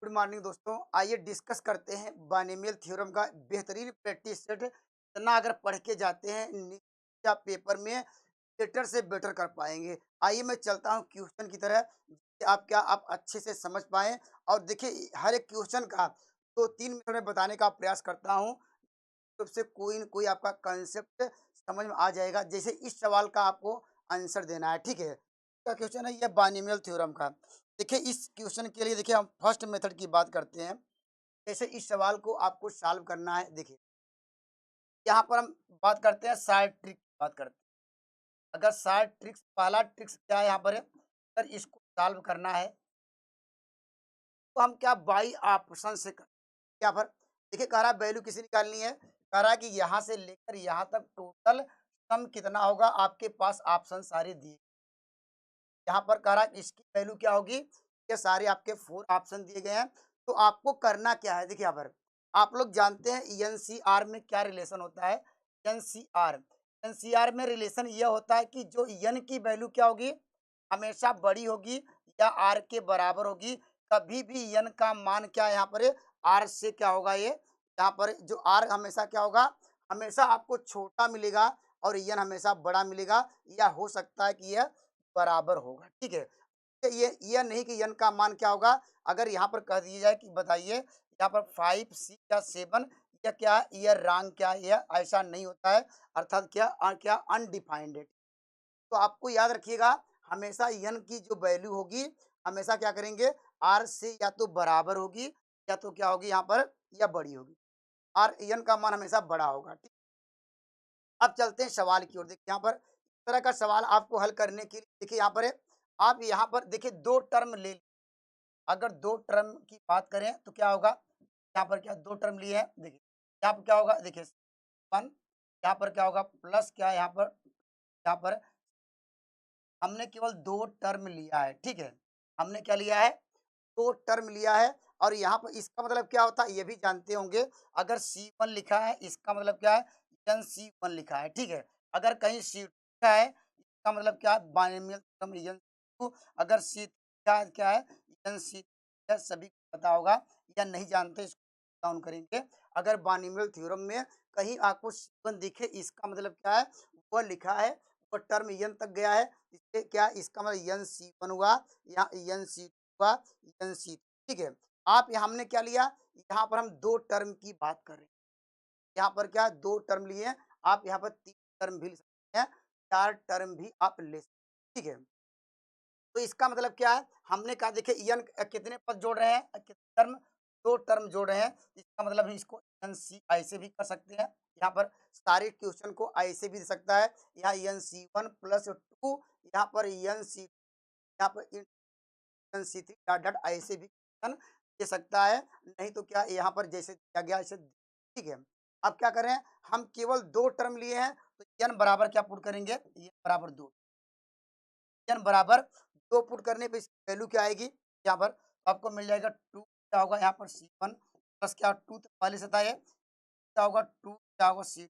Good morning दोस्तों। आइए discuss करते हैं बाइनोमियल थ्योरम का बेहतरीन प्रैक्टिस सेट। इतना अगर पढ़ के जाते हैं या पेपर में बेटर से बेटर कर पाएंगे। आइए मैं चलता हूँ क्वेश्चन की तरह, जिससे आप अच्छे से समझ पाएं। और देखिए हर एक क्वेश्चन का 2-3 मिनट में बताने का प्रयास करता हूँ, तो उससे कोई न कोई आपका कंसेप्ट समझ में आ जाएगा। जैसे इस सवाल का आपको आंसर देना है, ठीक है। क्या क्वेश्चन है ये बाइनोमियल थ्योरम का। देखिए इस क्वेश्चन के लिए देखिए हम फर्स्ट मेथड की बात करते हैं। जैसे इस सवाल को आपको सॉल्व करना है। देखिए यहाँ पर हम बात करते हैं साइड ट्रिक की बात करते हैं। अगर साइड ट्रिक्स पहला ट्रिक्स क्या है यहाँ पर है, अगर इसको सॉल्व करना है तो हम क्या बाई ऑप्शन से कर क्या पर देखिए कह रहा है वैल्यू किसी निकालनी है। कह रहा है कि यहाँ से लेकर यहाँ तक टोटल सम कितना होगा, आपके पास ऑप्शन सारे दिए। यहाँ पर कह रहा है इसकी वैल्यू क्या होगी, ये सारे आपके 4 ऑप्शन दिए गए हैं। तो आपको करना क्या है, देखिए यहाँ पर आप लोग जानते हैं एनसीआर में क्या रिलेशन होता है। एनसीआर एनसीआर में रिलेशन यह होता है कि जो एन की वैल्यू क्या होगी, हमेशा बड़ी होगी या आर के बराबर होगी। कभी भी एन का मान क्या है यहाँ पर आर से क्या होगा, ये यहाँ पर जो आर हमेशा क्या होगा, हमेशा आपको छोटा मिलेगा और एन हमेशा बड़ा मिलेगा, या हो सकता है कि यह बराबर होगा, ठीक है। तो ये नहीं कि एन का मान क्या होगा। अगर यहाँ पर कह दिया जाए कि बताइए यहाँ पर 5 6 या 7, या क्या है, ये रॉन्ग क्या है, यह ऐसा नहीं होता है। अर्थात क्या अनडिफाइंड है। तो आपको याद रखिएगा, हमेशा एन की जो वैल्यू होगी हमेशा क्या करेंगे, आर से या तो बराबर होगी या तो क्या होगी यहाँ पर, या बड़ी होगी। आर एन का मान हमेशा बड़ा होगा, ठीक। अब चलते हैं सवाल की ओर। देखिए यहाँ पर इस तरह का सवाल आपको हल करने के लिए देखिए यहाँ पर है, आप यहाँ पर देखिए 2 टर्म ले। अगर 2 टर्म की बात करें तो क्या होगा, यहाँ पर क्या 2 टर्म लिए हैं। देखिए यहाँ पर क्या होगा, देखिए 1, यहाँ पर क्या होगा प्लस क्या है, यहाँ पर हमने केवल 2 टर्म लिया है, ठीक है। हमने क्या लिया है, 2 टर्म लिया है। और यहाँ पर इसका मतलब क्या होता है ये भी जानते होंगे। अगर C1 लिखा है इसका मतलब क्या है, NC1 लिखा है, ठीक है। अगर कहीं C2 लिखा है इसका मतलब क्या है, बाइनोमियल थ्योरम NC2। अगर क्या है NC, यह सभी को पता होगा, या नहीं जानते इसको डाउन करेंगे। अगर बाइनोमियल थ्योरम में कहीं आपको C1 दिखे इसका मतलब क्या है, वह लिखा है, वो टर्म n तक गया है, इससे क्या इसका मतलब NC1 हुआ या NC2 हुआ, NC, ठीक है। आप यहाँ हमने क्या लिया, यहाँ पर हम 2 टर्म की बात कर रहे हैं। यहाँ पर क्या 2 टर्म लिए हैं, आप यहाँ पर 3 टर्म भी ले सकते हैं, 4 टर्म भी आप ले सकते हैं, ठीक है। तो इसका मतलब क्या है, हमने कहा देखिए एन कितने पद जोड़ रहे हैं, कितने टर्म, 2 टर्म जोड़ रहे हैं। इसका मतलब हम इसको एन सी ऐसे भी कर सकते हैं। यहाँ पर सारे क्वेश्चन को ऐसे भी दे सकता है, यहाँ NC1 प्लस 2, यहाँ पर NC, यहाँ पर NC3 डॉट डॉट ऐसे भी क्वेश्चन दे सकता है। नहीं तो क्या यहाँ पर जैसे दिया गया ऐसे, ठीक है। अब क्या करें, हम केवल 2 टर्म लिए हैं, तो n बराबर क्या पुट करेंगे, n बराबर 2। n बराबर 2 पुट करने पे इसकी वैल्यू क्या आएगी, यहाँ पर तो आपको मिल जाएगा 2, क्या होगा यहाँ पर C1 प्लस क्या 2, तो पहले से था ये क्या होगा 2, क्या होगा C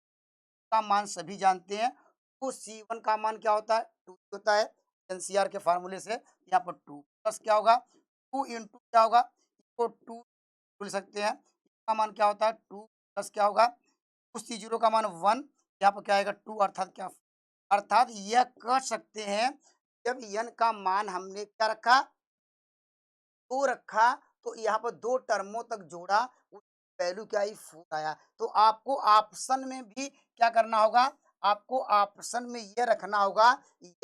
का मान सभी जानते हैं। तो C1 का मान क्या होता है, 2 होता है। एनसीआर के फार्मूले से यहाँ पर 2 प्लस क्या होगा 2 इंटू क्या होगा, इसको 2 बोल सकते हैं। इसका मान क्या होता है 2 प्लस क्या होगा, उस C0 का मान 1, यहाँ पर क्या आएगा 2, अर्थात क्या, अर्थात यह कह सकते हैं जब n का मान हमने क्या रखा, 2 रखा, तो यहाँ पर 2 टर्मों तक जोड़ा, उसकी वैल्यू क्या आई 4 आया। तो आपको ऑप्शन में भी क्या करना होगा, आपको ऑप्शन में ये रखना होगा,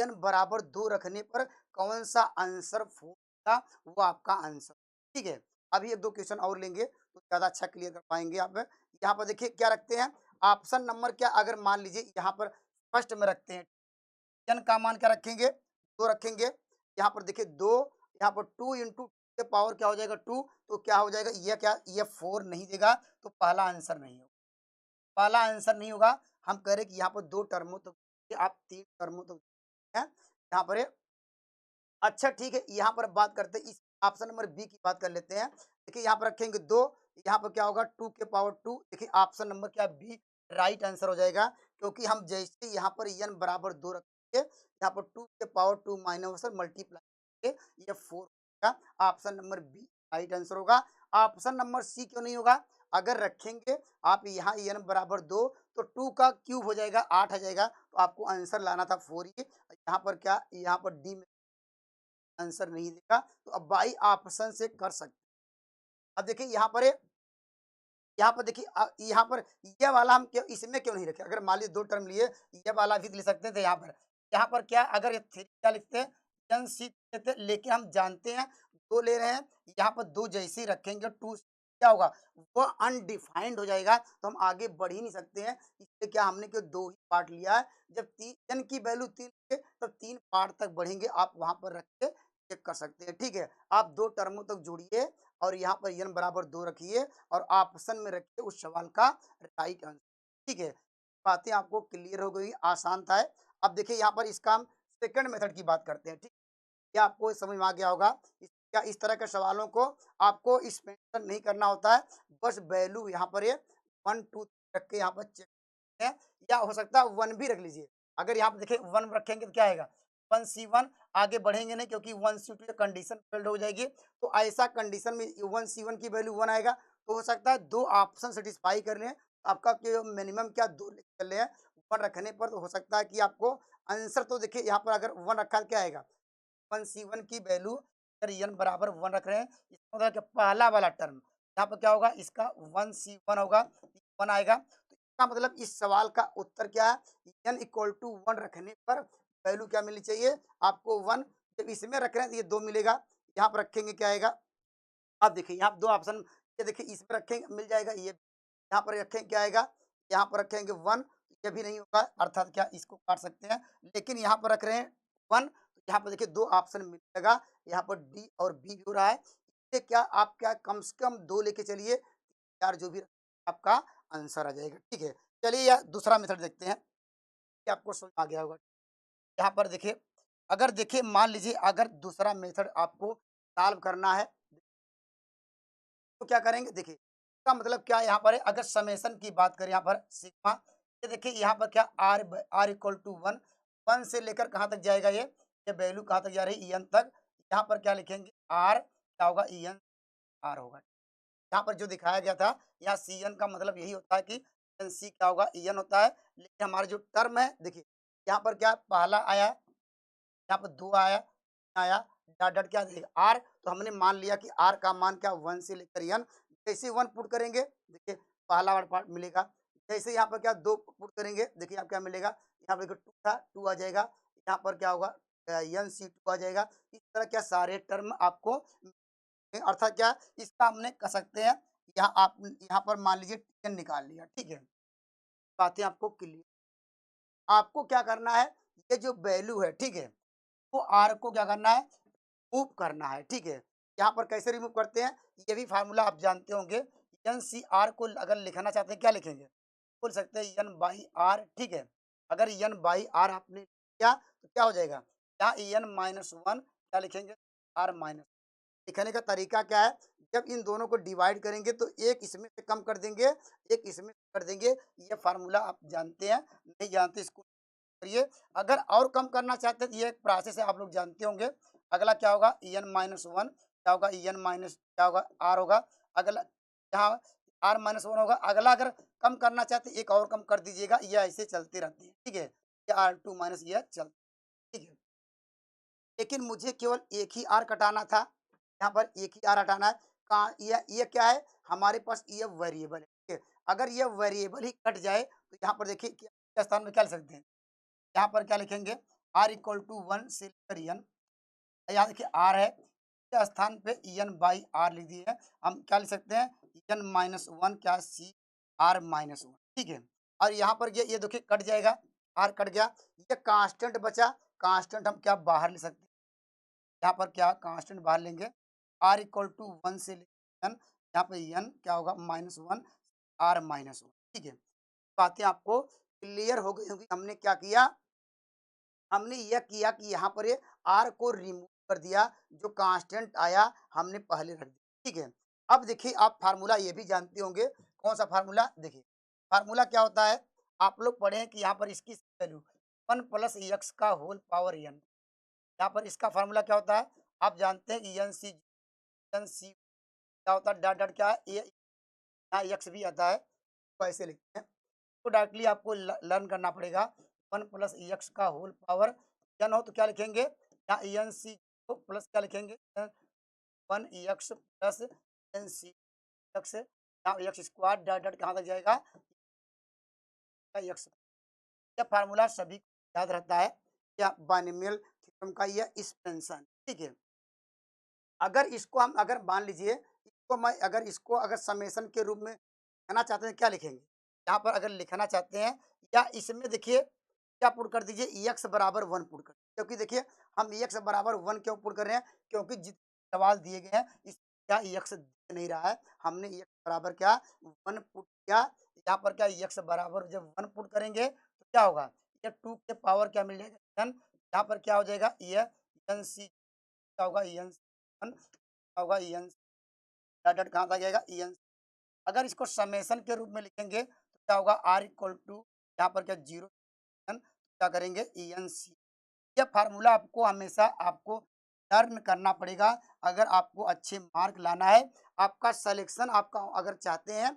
n बराबर 2 रखने पर कौन सा आंसर 4 था, वो आपका आंसर, ठीक है। अभी 1-2 क्वेश्चन और लेंगे तो ज़्यादा अच्छा क्लियर कर पाएंगे आप। यहाँ पर देखिए क्या रखते हैं, ऑप्शन नंबर क्या, अगर मान लीजिए यहाँ पर फर्स्ट में रखते हैं, n का मान क्या रखेंगे, 2 रखेंगे। यहाँ पर देखिए 2, यहाँ पर 2 इंटू के पावर क्या हो जाएगा 2, तो क्या हो जाएगा, ये क्या, ये 4 नहीं देगा, तो पहला आंसर नहीं होगा, पहला आंसर नहीं होगा। हम कह रहे कि यहाँ पर 2 टर्मों तक, आप 3 टर्मों तक हैं यहाँ पर अच्छा ठीक है। यहाँ पर बात करते हैं इस ऑप्शन नंबर बी की बात कर लेते हैं। देखिए यहाँ पर रखेंगे 2, यहाँ पर क्या होगा 2 के पावर 2। देखिए ऑप्शन नंबर क्या बी राइट आंसर हो जाएगा, क्योंकि हम जैसे यहाँ पर n बराबर 2 रखेंगे, यहाँ पर 2 के पावर 2 माइनस मल्टीप्लाई ये 4 होगा। Option number B right answer होगा। ऑप्शन नंबर सी क्यों नहीं होगा? अगर रखेंगे आप यहाँ n बराबर 2 तो 2 का क्यूब हो जाएगा 8 आ जाएगा, तो आपको आंसर लाना था 4 यहाँ पर क्या, यहाँ पर डी में आंसर नहीं देगा, तो अब बाई ऑप्शन से कर सकते। अब देखिए यहाँ पर देखिए यहाँ पर ये वाला हम क्यों इसमें क्यों नहीं रखे? अगर मान लीजिए 2 टर्म लिए, ये वाला भी ले सकते थे यहाँ पर। यहाँ पर क्या अगर ये 3 क्या लिखते हैं, एन सी लेते, लेकिन हम जानते हैं 2 ले रहे हैं, यहाँ पर 2 जैसे ही रखेंगे 2 क्या होगा? वो अनडिफाइंड हो जाएगा, तो हम आगे बढ़ ही नहीं सकते हैं। इसलिए क्या हमने केवल 2 ही पार्ट लिया है। जब ती एन की वैल्यू 3 लेंगे, तब 3 पार्ट तक बढ़ेंगे, आप वहाँ पर रख के चेक कर सकते हैं, ठीक है? आप 2 टर्मों तक जोड़िए और यहाँ पर एन बराबर 2 रखिए और ऑप्शन में रखिए उस सवाल का राइट आंसर, ठीक है? बातें आपको क्लियर हो गई, आसान था। अब देखिए यहाँ पर इसका हम सेकंड मेथड की बात करते हैं, ठीक? ये आपको समझ में आ गया होगा। क्या इस तरह के सवालों को आपको इस मेंशन नहीं करना होता है, बस वैल्यू यहाँ पर ये 1 2 रख के यहाँ पर चेक है, या हो सकता है 1 भी रख लीजिए। अगर यहाँ पे देखिए 1 रखेंगे तो क्या आएगा? 1C1 आगे बढ़ेंगे नहीं क्योंकि 1C2 कंडीशन फेल्ड हो जाएगी। तो ऐसा कंडीशन में 1C1 की वैल्यू 1 आएगा, तो हो सकता है 2 ऑप्शन सैटिस्फाई कर लें। आपका जो मिनिमम क्या 2 लेके चले हैं, 1 रखने पर तो हो सकता है कि आपको आंसर तो देखिए यहाँ पर अगर 1 रखा है क्या आएगा? 1C1 की वैल्यू अगर n बराबर 1 रख रहे हैं, इसका मतलब कि पहला वाला टर्म यहाँ पर क्या होगा? इसका 1C1 होगा, 1 आएगा। तो इसका मतलब इस सवाल का उत्तर क्या है? n इक्वल टू 1 रखने पर वैल्यू क्या मिलनी चाहिए? आपको 1। जब इसमें रख रहे हैं तो ये 2 मिलेगा, यहाँ पर रखेंगे क्या आएगा? अब देखिए यहाँ 2 ऑप्शन, ये देखिए इसमें रखेंगे मिल जाएगा ये, यहाँ पर रखेंगे क्या आएगा? यहाँ पर रखेंगे 1, ये भी नहीं होगा, अर्थात क्या इसको काट सकते हैं। लेकिन यहाँ पर रख रहे हैं 1, तो यहाँ पर देखिए 2 ऑप्शन मिलेगा, यहाँ पर डी और बी भी हो रहा है। इससे क्या आप क्या कम से कम 2 लेके चलिए, 4 जो भी आपका आंसर आ जाएगा, ठीक है? चलिए या दूसरा मेथड देखते हैं, कि आपको समझ आ गया होगा। यहाँ पर देखिए, अगर देखिए मान लीजिए अगर दूसरा मेथड आपको सॉल्व करना है, तो क्या करेंगे? देखिए, इसका मतलब क्या यहाँ पर है, अगर समेशन की बात करें यहाँ पर सिग्मा, ये देखिए यहाँ पर क्या आर इक्वल टू 1, 1 से लेकर कहाँ तक जाएगा ये वैल्यू कहाँ तक जा रही है? En तक। यहाँ पर क्या लिखेंगे? आर क्या होगा? En आर होगा। यहाँ पर जो दिखाया गया था, यहाँ Cn का मतलब यही होता है कि Nc क्या होगा? En होता है। लेकिन हमारा जो टर्म है देखिए, यहाँ पर क्या पहला आया, यहाँ पर 2 आया, 3 आया, डॉट डॉट क्या देगा? आर। तो हमने मान लिया कि आर का मान क्या 1 से लेकर एन। जैसे ही 1 पुट करेंगे, देखिए पहला वाला पार्ट मिलेगा। जैसे यहाँ पर क्या 2 पुट करेंगे, देखिए यहाँ क्या मिलेगा? यहाँ पर 2 था, 2 आ जाएगा। यहाँ पर क्या होगा? NC2 आ जाएगा। इस तरह क्या सारे टर्म आपको अर्थात क्या इसका हमने कह सकते हैं, यहाँ आप यहाँ पर मान लीजिए टेन निकाल लिया, ठीक है? बातें आपको क्लियर, आपको क्या करना है? ये जो वैल्यू है, ठीक है? तो आर को क्या करना है? मूव करना है, ठीक है? यहाँ पर कैसे रिमूव करते हैं? ये भी फार्मूला आप जानते होंगे। एन सी आर को अगर लिखना चाहते हैं क्या लिखेंगे? बोल सकते हैं एन बाई आर, ठीक है? अगर एन बाई आर आपने किया तो क्या हो जाएगा? यहाँ एन माइनस वन क्या लिखेंगे? R minus. लिखने का तरीका क्या है? जब इन दोनों को डिवाइड करेंगे तो एक इसमें से कम कर देंगे, एक इसमें से कर देंगे। ये फार्मूला आप जानते हैं, नहीं जानते इसको करिए। अगर और कम करना चाहते हैं तो ये एक प्रोसेस है, आप लोग जानते होंगे। अगला क्या होगा? एन माइनस वन क्या होगा? एन माइनस क्या होगा? आर होगा। अगला यहाँ आर माइनस वन होगा। अगला अगर कम करना चाहते एक और कम कर दीजिएगा, ये ऐसे चलते रहते हैं, ठीक है? ये आर टू माइनस ये चल, ठीक है? लेकिन मुझे केवल एक ही आर कटाना था, यहाँ पर एक ही आर हटाना है। कहाँ ये क्या है? हमारे पास ये वेरिएबल है, ठीक है? अगर ये वेरिएबल ही कट जाए तो यहाँ पर देखिए क्या स्थान में क्या लिख सकते हैं? यहाँ पर क्या लिखेंगे? आर इक्वल टू 1 से लेकर एन, यहाँ देखिए आर है, इसके स्थान पे एन बाई आर लिख दिए हैं। हम क्या लिख सकते हैं? एन माइनस वन क्या सी आर माइनस वन, ठीक है? और यहाँ पर ये देखिए कट जाएगा, आर कट गया, ये कांस्टेंट बचा। कांस्टेंट हम क्या बाहर ले सकते हैं? यहाँ पर क्या कांस्टेंट बाहर लेंगे? आर इक्वल टू 1 से लेकर एन, यहाँ पे एन क्या होगा? Minus one R minus one, ठीक है? बातें आपको क्लियर हो गई होंगी। हमने क्या किया? हमने यह किया कि यहाँ पर ये आर को रिमूव कर दिया, जो कांस्टेंट आया हमने पहले रख दिया, ठीक है? अब देखिए आप फार्मूला ये भी जानते होंगे, कौन सा फार्मूला? देखिए फार्मूला क्या होता है? आप लोग पढ़े हैं कि यहाँ पर इसकी वैल्यू 1 प्लस एक्स का होल पावर एन। यहाँ पर इसका फार्मूला क्या होता है? आप जानते हैं एन सी क्या होता है, डॉट डॉट क्या है, ये यहाँ एक्स भी आता है, तो ऐसे लिखते हैं। तो डायरेक्टली आपको लर्न करना पड़ेगा। 1 प्लस एक्स का होल पावर एन हो तो क्या लिखेंगे, यहाँ एन सी प्लस क्या लिखेंगे, 1 X plus N C X, यहाँ एक्स स्क्वायर डॉट डॉट कहाँ तक जाएगा, एक्स। यह फार्मूला सभी को याद रहता है, या बाइनोमियल थ्योरम का यह एक्सपेंशन, ठीक है। अगर इसको हम अगर मान लीजिए, इसको मैं अगर इसको अगर समेशन के रूप में लिखना चाहते हैं, क्या लिखेंगे, यहाँ पर अगर लिखना चाहते हैं, या इसमें देखिए क्या पुट कर दीजिए, एक्स बराबर 1 पुट कर, क्योंकि देखिए हम एक्स बराबर 1 क्यों पुट कर रहे हैं, क्योंकि जितने सवाल दिए गए हैं इस क्या एक्स दिख नहीं रहा है, हमने एक्स बराबर क्या 1 पुट किया। यहाँ पर क्या एक्स बराबर जब 1 पुट करेंगे तो क्या होगा, ये 2 के पावर क्या मिल जाएगा एन, यहाँ पर क्या हो जाएगा, ये एन सी क्या होगा, एन वन क्या होगा, एन डॉट डॉट कहाँ तक जाएगा, एन। अगर इसको समेशन के रूप में लिखेंगे तो क्या होगा, आर इक्वल टू यहाँ पर क्या 0 क्या करेंगे, ई एन सी। यह फार्मूला आपको हमेशा आपको लर्न करना पड़ेगा, अगर आपको अच्छे मार्क लाना है, आपका सिलेक्शन आपका अगर चाहते हैं,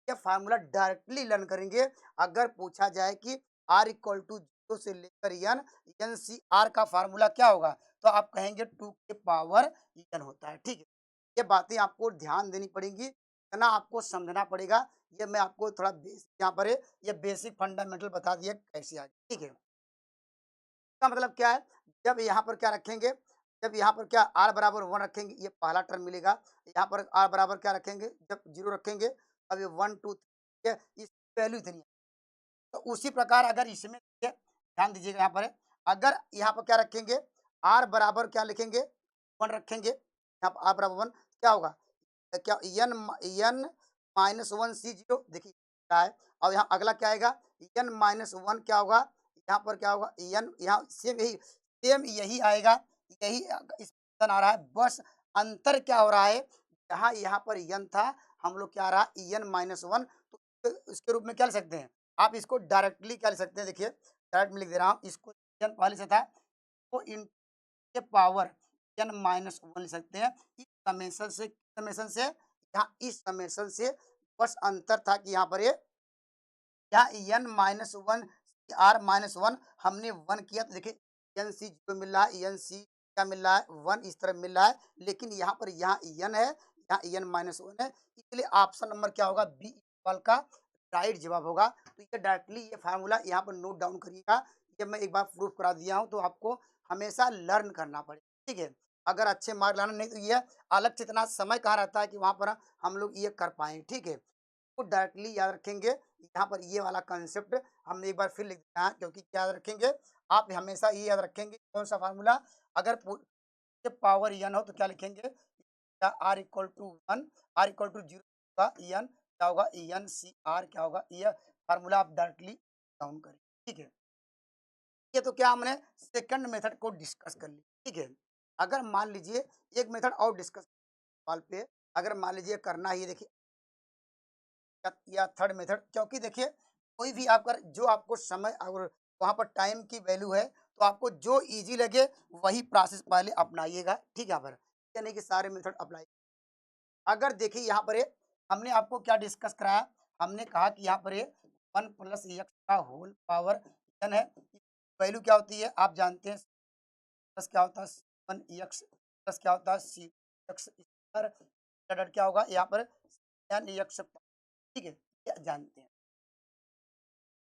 ये फार्मूला डायरेक्टली लर्न करेंगे। अगर पूछा जाए कि आर इक्वल टू 0 से लेकर एन, एन सी आर का फार्मूला क्या होगा, तो आप कहेंगे 2 के पावर एन होता है, ठीक है। ये बातें आपको ध्यान देनी पड़ेंगी, इतना आपको समझना पड़ेगा। ये मैं आपको थोड़ा यहाँ पर ये बेसिक फंडामेंटल बता दिया कैसे आगे, ठीक है। इसका मतलब क्या है, जब यहाँ पर क्या रखेंगे, जब यहाँ पर क्या आर बराबर 1 रखेंगे, ये पहला टर्म मिलेगा। यहाँ पर आर बराबर क्या रखेंगे, जब 0 रखेंगे, अब ये 1 2 3 इस वैल्यू इतनी है। तो उसी प्रकार अगर इसमें देखिए, ध्यान दीजिएगा यहाँ पर, अगर यहाँ पर क्या रखेंगे, आर बराबर क्या लिखेंगे, 1 रखेंगे, यहाँ पर आर बराबर 1 क्या होगा, क्या एन एन माइनस 1 सी 0 देखिए क्या है। और यहाँ अगला क्या आएगा, एन माइनस 1 क्या होगा, यहाँ पर क्या होगा, एन यहाँ सेम यही आएगा, यही इस आ रहा है, बस अंतर क्या हो रहा है, जहाँ यहाँ पर एन था, हम लोग क्या आ रहा है एन माइनस 1, तो इसके रूप में क्या लिख सकते हैं, आप इसको डायरेक्टली क्या लिख सकते हैं, देखिए डायरेक्ट में लिख दे रहा हूँ, इसको एन पहले से था तो इन के पावर एन माइनस 1 लिख सकते हैं। इस समेशन से यहाँ इस समेशन से बस अंतर था कि यहाँ पर ये यहाँ एन माइनस 1 आर माइनस 1 हमने 1 किया, तो देखिए एन सी 0 मिल रहा है, एन सी क्या मिल रहा है 1 इस तरह मिल रहा है, लेकिन यहाँ पर यहाँ एन है, यहाँ एन माइनस 1 है, इसलिए ऑप्शन नंबर क्या होगा, बी इक्वल का राइट जवाब होगा। तो ये डायरेक्टली ये फार्मूला यहाँ पर नोट डाउन करिएगा, ये मैं एक बार प्रूफ करा दिया हूँ, तो आपको हमेशा लर्न करना पड़ेगा, ठीक है। अगर अच्छे मार्क लाना, नहीं तो ये अलग से इतना समय कहाँ रहता है कि वहाँ पर हम लोग ये कर पाएँ, ठीक है। को डायरेक्टली याद रखेंगे, यहाँ पर ये वाला कंसेप्ट हमने एक बार फिर लिख दिया है, क्योंकि क्या याद रखेंगे, आप हमेशा ये याद रखेंगे कौन सा फार्मूला, अगर पावर एन हो तो क्या लिखेंगे, R equal to 1, R equal to 0 का एन क्या होगा, एन सी आर क्या होगा, ये फार्मूला आप डायरेक्टली डाउन करें, ठीक है। ये तो क्या हमने सेकंड मेथड को डिस्कस कर लिया, ठीक है। अगर मान लीजिए एक मेथड और डिस्कस सवाल पे, अगर मान लीजिए करना ही, देखिए या थर्ड मेथड, क्योंकि देखिए कोई भी आपका जो आपको समय और वहाँ पर टाइम की वैल्यू है, तो आपको जो इजी लगे वही प्रोसेस पहले अपनाइएगा, ठीक है। यहाँ पर ये नहीं कि सारे मेथड अप्लाई, अगर देखिए यहाँ पर हमने आपको क्या डिस्कस कराया, हमने कहा कि यहाँ पर 1 प्लस एक्स का होल पावर एन है, वैल्यू क्या होती है आप जानते हैं, प्लस क्या होता है 1 एक्स प्लस क्या होता है सी एक्स स्क्वायर, क्या होगा यहाँ पर एन एक्स, ठीक है, ये जानते हैं।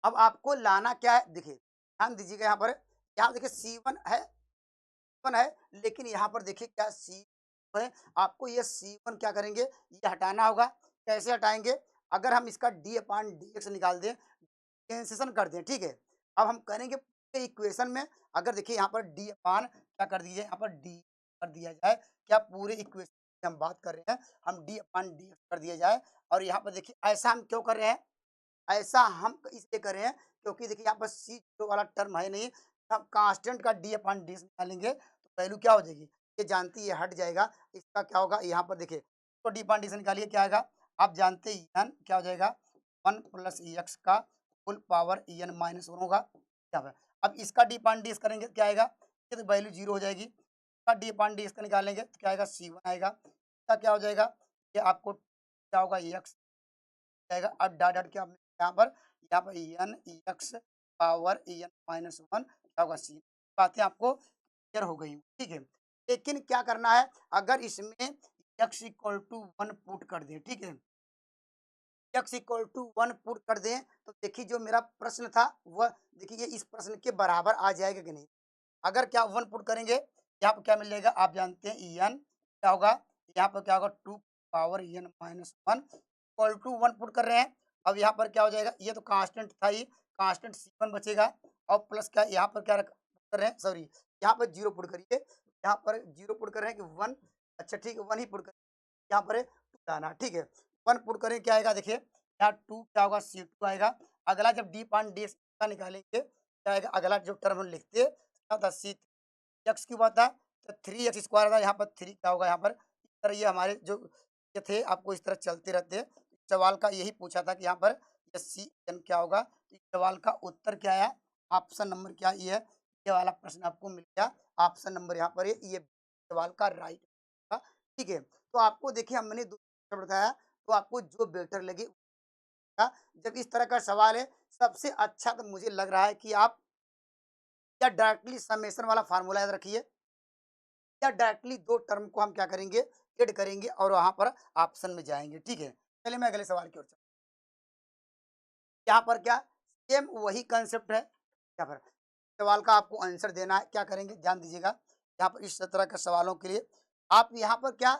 अब आपको लाना क्या है, देखिए ध्यान दीजिएगा, यहाँ देखिए C1 है, लेकिन यहाँ पर देखिए क्या सी है, आपको ये C1 क्या करेंगे, ये हटाना होगा। कैसे हटाएंगे, अगर हम इसका डी अपान डी एक्स निकाल दें, कैंसेशन कर दें, ठीक है। अब हम करेंगे इक्वेशन में, अगर देखिए यहाँ पर डी अपान क्या कर दीजिए, यहाँ पर डी कर दिया जाए, क्या पूरे इक्वेशन की हम बात कर रहे हैं, हम डी अपान डी एक्स कर दिया जाए। और यहाँ पर देखिए ऐसा हम क्यों कर रहे हैं, ऐसा हम इसलिए कर रहे हैं क्योंकि देखिए यहाँ पर सी जीरो वाला टर्म है नहीं, हम कांस्टेंट का डी अपॉन डी निकालेंगे तो वैल्यू क्या हो जाएगी, ये जानती है, ये हट जाएगा, इसका क्या होगा, यहाँ पर देखिए तो डी अपॉन डी से निकालिए क्या आएगा, आप जानते हैं एन क्या हो जाएगा 1 प्लस एक्स का फुल पावर एन माइनस 1 होगा यहाँ पर। अब इसका डी अपॉन डी करेंगे तो क्या आएगा, ये तो वैल्यू 0 हो जाएगी, इसका डी अपॉन डी निकालेंगे तो क्या आएगा C1 आएगा, इसका क्या हो जाएगा ये आपको क्या होगा एक्स जाएगा अब डॉट डॉट क्या यहाँ पर N X power N minus one क्या होगा सी। बातें आपको क्लियर हो गई ठीक है। लेकिन क्या करना है अगर इसमें X equal to one put कर दे ठीक है, X equal to one put कर दें तो देखिए जो मेरा प्रश्न था वह देखिए ये इस प्रश्न के बराबर आ जाएगा कि नहीं। अगर क्या वन पुट करेंगे यहाँ पर क्या मिल जाएगा आप जानते हैं एन क्या होगा यहाँ पर क्या होगा two power N minus one equal to one put कर रहे हैं। अब यहाँ पर क्या हो जाएगा ये तो कांस्टेंट था ही, कांस्टेंट सी वन बचेगा और प्लस क्या यहाँ पर क्या कर रहे हैं सॉरी यहाँ पर जीरो पुट करिए, यहाँ पर जीरो पुट कर रहे हैं कि वन, अच्छा ठीक है वन ही पुट कर यहाँ पर टू लाना ठीक है। वन पुट करें क्या आएगा देखिए यहाँ टू क्या होगा सी टू आएगा। अगला जब डी पान डी का निकालेंगे क्या आएगा अगला जो टर्म हम लिखते हैं क्या होता है सी एक्स क्यूब आता है तो थ्री एक्स स्क्वायर आता है यहाँ पर थ्री क्या होगा यहाँ पर इस तरह ये हमारे जो ये थे आपको इस तरह चलते रहते हैं। सवाल का यही पूछा था कि यहाँ पर ये सी एन क्या होगा तो इस सवाल का उत्तर क्या आया ऑप्शन नंबर क्या ये है, ये वाला प्रश्न आपको मिल गया ऑप्शन नंबर यहाँ पर ये सवाल का राइट ठीक है। तो आपको देखिए हमने दो बताया तो आपको जो बेटर लगे जब इस तरह का सवाल है सबसे अच्छा तो मुझे लग रहा है कि आप या डायरेक्टली समेशन वाला फार्मूला याद रखिए या डायरेक्टली दो टर्म को हम क्या करेंगे ऐड करेंगे और वहां पर ऑप्शन में जाएंगे ठीक है। चलिए मैं अगले सवाल की ओर चलता हूं। यहाँ पर क्या सेम वही कंसेप्ट है, यहाँ पर सवाल का आपको आंसर देना है क्या करेंगे ध्यान दीजिएगा। यहाँ पर इस तरह के सवालों के लिए आप यहाँ पर क्या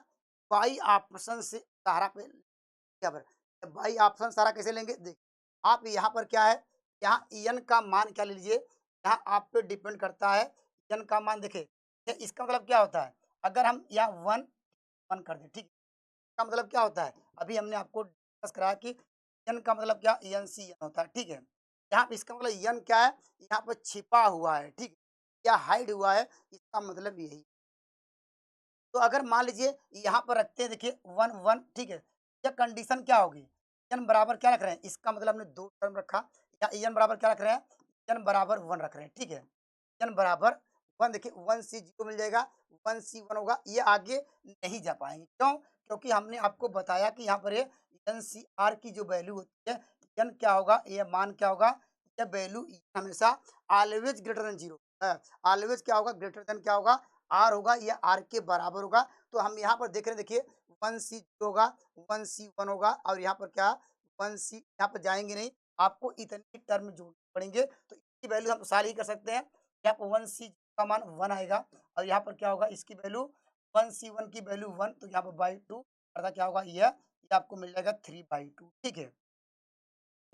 बाई ऑप्शन से सहारा पे क्या पर बाई ऑप्शन सारा कैसे लेंगे देखिए आप यहाँ पर क्या है यहाँ एन का मान क्या ले लीजिए यहाँ आप पे डिपेंड करता है एन का मान देखिए इसका मतलब क्या होता है अगर हम यहाँ वन वन कर दें ठीक है, इसका मतलब क्या होता है अभी हमने आपको डिस्कस कराया कि एन का मतलब क्या एन सी एन होता है ठीक है। यहाँ पे इसका मतलब एन क्या है यहाँ पर छिपा हुआ है ठीक है या हाइड हुआ है इसका मतलब यही। तो अगर मान लीजिए यहाँ पर रखते हैं देखिए वन वन ठीक है, यह कंडीशन क्या होगी एन बराबर क्या रख रहे हैं इसका मतलब हमने दो टर्म रखा या एन बराबर क्या रख रहे हैं एन बराबर वन रख रहे हैं ठीक है। एन बराबर वन देखिए वन सी जीरो मिल जाएगा वन सी वन होगा ये आगे नहीं जा पाएंगे क्यों क्योंकि हमने आपको बताया कि यहाँ पर एन सी आर की जो वैल्यू होती है एन क्या होगा ये मान क्या होगा यह वैल्यू हमेशा always greater than zero always क्या होगा ग्रेटर देन क्या होगा आर होगा या आर के बराबर होगा। तो हम यहाँ पर देख रहे हैं देखिए वन सी होगा वन सी वन होगा और यहाँ पर क्या वन सी यहाँ पर जाएंगे नहीं आपको इतनी टर्म जोड़नी पड़ेंगे तो इसकी वैल्यू हम सारी ही कर सकते हैं। यहाँ पर वन सी का मान वन आएगा और यहाँ पर क्या होगा इसकी वैल्यू वन सी वन की वैल्यू वन तो यहाँ पर बाई टू अर्थात क्या होगा ये आपको मिल जाएगा थ्री बाई टू ठीक है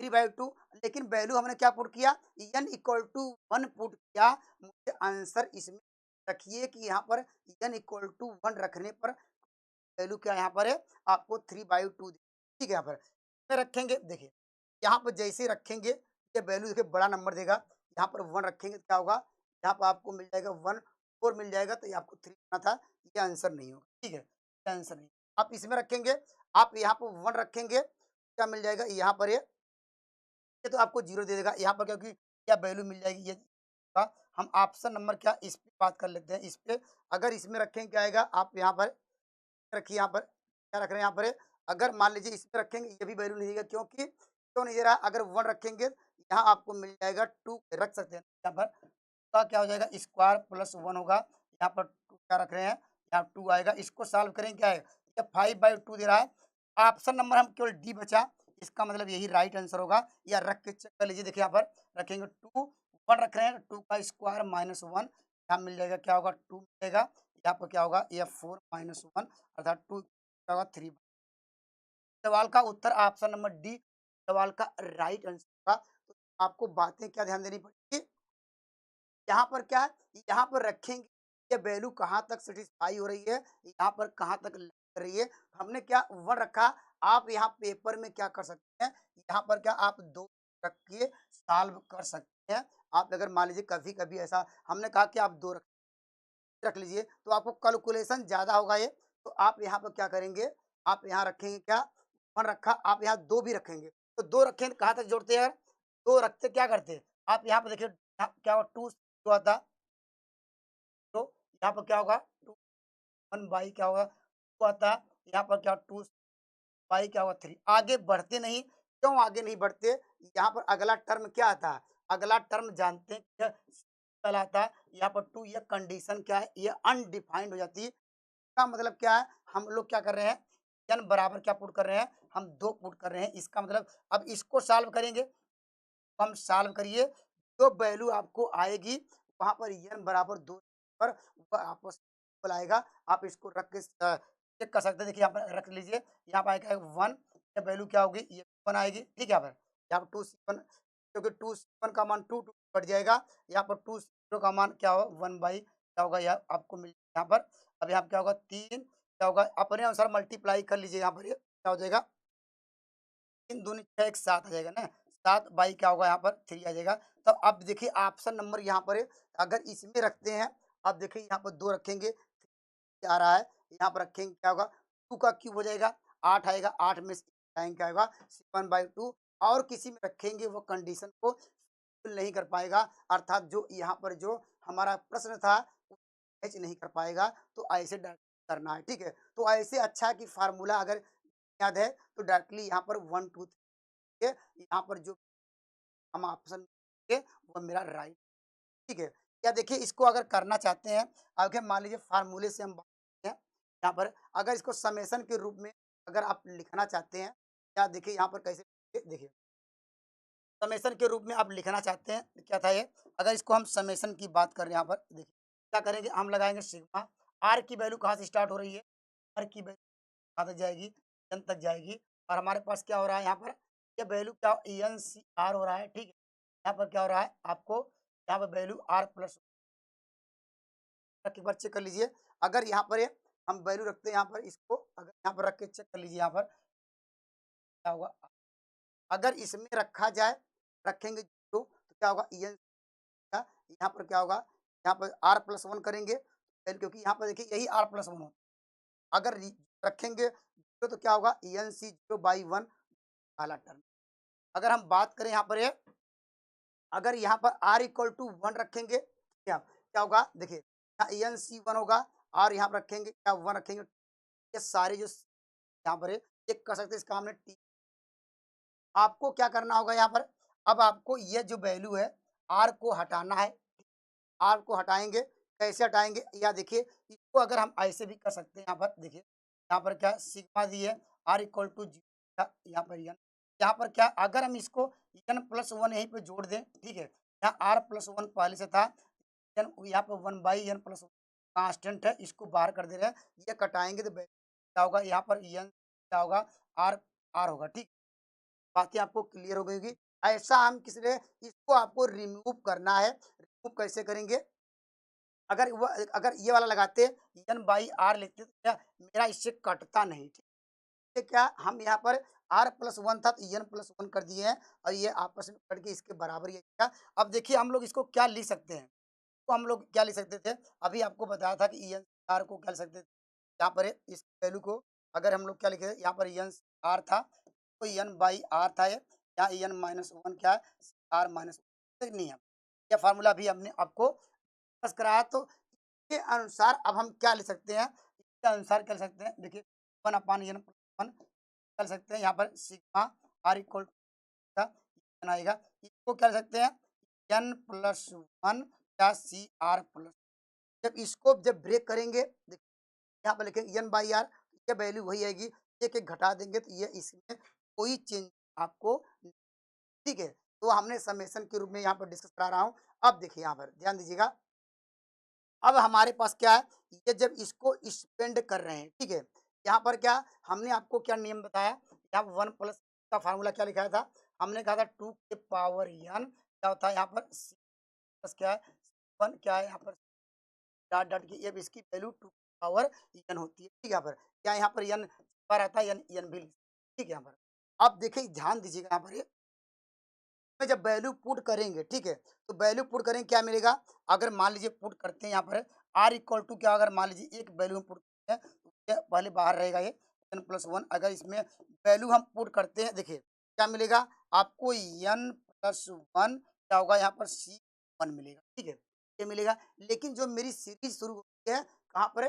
थ्री बाई टू। लेकिन वैल्यू हमने क्या पुट किया N equal to one put किया मुझे आंसर इसमें रखिए कि यहाँ पर एन इक्वल टू वन रखने पर वैल्यू क्या यहाँ पर है आपको थ्री बाई टू ठीक है। यहाँ पर में रखेंगे देखिए यहाँ पर जैसे रखेंगे ये वैल्यू देखिए बड़ा नंबर देगा यहाँ पर वन रखेंगे तो क्या होगा यहाँ पर आपको मिल जाएगा वन फोर मिल जाएगा तो ये आपको थ्री करना था ये आंसर नहीं होगा ठीक है ये आंसर नहीं। आप इसमें रखेंगे आप यहाँ पर वन रखेंगे क्या मिल जाएगा यहाँ पर ये तो आपको जीरो दे देगा यहाँ पर क्योंकि क्या वैल्यू मिल जाएगी ये हम ऑप्शन नंबर क्या इस पे बात कर लेते हैं इस पे अगर इसमें रखेंगे क्या आएगा आप यहाँ पर रखिए यहाँ पर क्या रख रहे हैं यहाँ पर अगर मान लीजिए इसमें रखेंगे ये भी वैल्यू नहीं देगा क्योंकि क्यों नहीं दे रहा अगर वन रखेंगे यहाँ आपको मिल जाएगा टू रख सकते हैं यहाँ पर का क्या हो जाएगा स्क्वायर प्लस वन होगा यहाँ पर टू क्या रख रहे हैं यहाँ टू आएगा इसको सॉल्व करेंगे क्या है ये फाइव बाई टू दे रहा है ऑप्शन नंबर हम केवल डी बचा इसका मतलब यही राइट आंसर होगा या रख के चेक कर लीजिए देखिए यहाँ पर रखेंगे टू वन रख रहे हैं टू का स्क्वायर माइनस वन यहाँ मिल जाएगा क्या होगा टू मिलेगा यहाँ पर क्या होगा ये फोर माइनस वन अर्थात टू क्या होगा थ्री। सवाल का उत्तर ऑप्शन नंबर डी सवाल का राइट आंसर होगा। तो आपको बातें क्या ध्यान देनी पड़ेगी यहाँ पर क्या है यहाँ पर रखेंगे ये वैल्यू कहाँ तक सेटिस्फाई हो रही है यहाँ पर कहाँ तक कर रही है हमने क्या वन रखा आप यहाँ पेपर में क्या कर सकते हैं यहाँ पर क्या आप दो रख के सॉल्व कर सकते हैं। आप अगर मान लीजिए कभी कभी ऐसा हमने कहा कि आप दो रख लीजिए तो आपको कैलकुलेशन ज़्यादा होगा ये तो आप यहाँ पर क्या करेंगे आप यहाँ रखेंगे क्या वन रखा आप यहाँ दो भी रखेंगे तो दो रखेंगे कहाँ तक जोड़ते हैं यार दो रखते क्या करते हैं आप यहाँ पर देखिए क्या होगा टू जो आता तो यहाँ पर क्या होगा टू वन बाई क्या होगा टू आता है यहाँ पर क्या टू बाई क्या होगा 3। आगे बढ़ते नहीं, क्यों आगे नहीं बढ़ते? यहाँ पर अगला टर्म क्या आता है? अगला टर्म जानते हैं क्या कहलाता है? यहाँ पर टू ये कंडीशन क्या है? ये अनडिफाइंड हो जाती है। इसका मतलब क्या है? हम लोग क्या कर रहे हैं? n बराबर क्या पुट कर रहे हैं? हम 2 पुट कर रहे हैं। इसका मतलब अब इसको सॉल्व करेंगे, हम सॉल्व करिए, जो वैल्यू आपको आएगी वहाँ पर n बराबर 2 पर वह आपको सिंपल आएगा। आप इसको रख के चेक कर सकते हैं। देखिए यहाँ पर रख लीजिए, यहाँ पर आएगा 1, ये वैल्यू क्या होगी? ये 1 आएगी, ठीक है? यहाँ पर 2 C1, क्योंकि 2 C1 का मान 2 कट जाएगा। यहाँ पर 2 C0 का मान क्या होगा? 1 बाई क्या होगा? यह आपको मिल यहाँ पर। अब यहाँ पे क्या होगा? 3 क्या होगा? अपने अनुसार मल्टीप्लाई कर लीजिए। यहाँ पर ये क्या हो जाएगा? 3 दूनी 6, एक 7 आ जाएगा ना, 7 बाई क्या होगा? यहाँ पर 3 आ जाएगा। तो अब देखिए ऑप्शन नंबर यहाँ पर है, अगर इसमें रखते हैं, अब देखिए यहाँ पर 2 रखेंगे, आ रहा है, यहाँ पर रखेंगे क्या होगा? 2 का क्यूब हो जाएगा, 8 आएगा, 8 में से टाइम क्या होगा? 7/2। और किसी में रखेंगे वो कंडीशन को फुल नहीं कर पाएगा, अर्थात जो यहाँ पर जो हमारा प्रश्न था मैच नहीं कर पाएगा। तो ऐसे करना है, ठीक है? तो ऐसे अच्छा है कि फार्मूला अगर याद है तो डायरेक्टली यहाँ पर 1 2 3 है, यहाँ पर जो हम ऑप्शन है वो मेरा राइट, ठीक है? या देखिए इसको अगर करना चाहते हैं, अगर मान लीजिए फार्मूले से हम बात करते हैं, यहाँ पर अगर इसको समेशन के रूप में अगर आप लिखना चाहते हैं, या देखिए यहाँ पर कैसे देखिए समेशन के रूप में आप लिखना चाहते हैं, क्या था ये? अगर इसको हम समेशन की बात कर रहे हैं, यहाँ पर देखिए क्या करेंगे? हम लगाएंगे सिग्मा। आर की वैल्यू कहाँ से स्टार्ट हो रही है? आर की वैल्यू कहाँ तक जाएगी? एन तक जाएगी। और हमारे पास क्या हो रहा है यहाँ पर? ये वैल्यू क्या एन सी आर हो रहा है, ठीक है? यहाँ पर क्या हो रहा है? आपको यहाँ पर वैल्यू आर प्लस एक बार चेक कर लीजिए। अगर यहाँ पर हम वैल्यू रखते हैं, यहाँ पर इसको अगर यहाँ पर रख के चेक कर लीजिए, यहाँ पर क्या होगा? अगर इसमें रखा जाए, रखेंगे जीरो तो क्या होगा? एन का यहाँ पर क्या होगा? यहाँ पर आर प्लस वन करेंगे, क्योंकि यहाँ पर देखिए यही आर प्लस वन होता है। अगर रखेंगे जीरो तो क्या होगा? एन सी 0/1 पहला टर्म। अगर हम बात करें यहाँ पर अगर यहाँ पर r इक्वल टू 1 रखेंगे, क्या क्या होगा? देखिए यहाँ एन सी 1 होगा, और यहाँ पर रखेंगे क्या? 1 रखेंगे। ये सारे जो यहाँ पर चेक कर सकते हैं, इसका हमने टी। आपको क्या करना होगा यहाँ पर? अब आपको ये जो वैल्यू है आर को हटाना है। आर को हटाएंगे, कैसे हटाएंगे? या देखिए इसको अगर हम ऐसे भी कर सकते हैं, यहाँ पर देखिए यहाँ पर क्या सिग्मा दिए आर इक्वल टू जीरो, यहाँ पर एन, यहाँ पर क्या अगर हम इसको एन प्लस वन यहीं पे जोड़ दें, ठीक है? यहाँ आर प्लस वन पहले से था, एन यहाँ पर 1/n प्लस कांस्टेंट है, इसको बाहर कर दे रहे हैं। ये कटाएंगे तो क्या होगा? यहाँ पर एन क्या होगा? आर आर होगा, ठीक। बातें आपको क्लियर हो गई होगी। ऐसा हम किसने इसको आपको रिमूव करना है। रिमूव कैसे करेंगे? अगर ये वाला लगाते एन बाई आर लिखते तो क्या मेरा इससे कटता नहीं, ठीक है? क्या हम यहाँ पर आर प्लस वन था तो एन प्लस वन कर दिए हैं, और ये आपस में कट के इसके बराबर ही है। अब देखिए हम लोग इसको क्या लिख सकते हैं? तो हम लोग क्या लिख सकते थे? अभी आपको बताया था कि एन आर को क्या लिख सकते थे? यहाँ पर इस वैल्यू को अगर हम लोग क्या लिखे थे, यहाँ पर एन आर था तो एन बाई आर था ये, यहाँ एन माइनस वन क्या है? आर माइनस नहीं है। यह फार्मूला भी हमने आपको पास कराया। तो इसके अनुसार अब हम क्या लिख सकते हैं? इसके अनुसार क्या लिख सकते हैं? देखिए 1/n+1 कर सकते हैं, यहाँ पर सिग्मा आर इक्वल आएगा। इसको क्या लिख सकते हैं? एन प्लस वन क्या सी आर प्लस। जब इसको जब ब्रेक करेंगे, यहाँ पर लिखेंगे एन बाई आर, ये वैल्यू वही आएगी। एक एक घटा देंगे तो ये इसमें कोई चेंज आपको, ठीक है? तो हमने समेशन के रूप में यहाँ पर डिस्कस करा रहा हूँ। अब देखिए यहाँ पर ध्यान दीजिएगा, अब हमारे पास क्या है? ये जब इसको स्पेंड कर रहे हैं, ठीक है? यहाँ पर क्या हमने आपको क्या नियम बताया? यहाँ वन प्लस का फार्मूला क्या लिखाया था? हमने कहा था 2 के पावर n क्या होता है? यहाँ पर c प्लस क्या है? 1 क्या है? यहाँ पर डॉट डॉट की अब इसकी वैल्यू 2 पावर n होती है, ठीक है? यहाँ पर क्या यहाँ पर n पर आता है, n भी, ठीक है? यहाँ पर अब देखिए ध्यान दीजिएगा, यहाँ पर में जब वैल्यू पुट करेंगे, ठीक है? तो वैल्यू पुट करेंगे क्या मिलेगा? अगर मान लीजिए पुट करते हैं यहाँ पर आर इक्वल टू क्या, अगर मान लीजिए एक वैल्यू हम पुट करते हैं तो ये पहले बाहर रहेगा ये एन प्लस वन। अगर इसमें वैल्यू हम पुट करते हैं, देखिए क्या मिलेगा आपको? एन प्लस वन क्या होगा? यहाँ पर सी वन मिलेगा, ठीक है? ये मिलेगा। लेकिन जो मेरी सीरीज शुरू होती है कहाँ पर?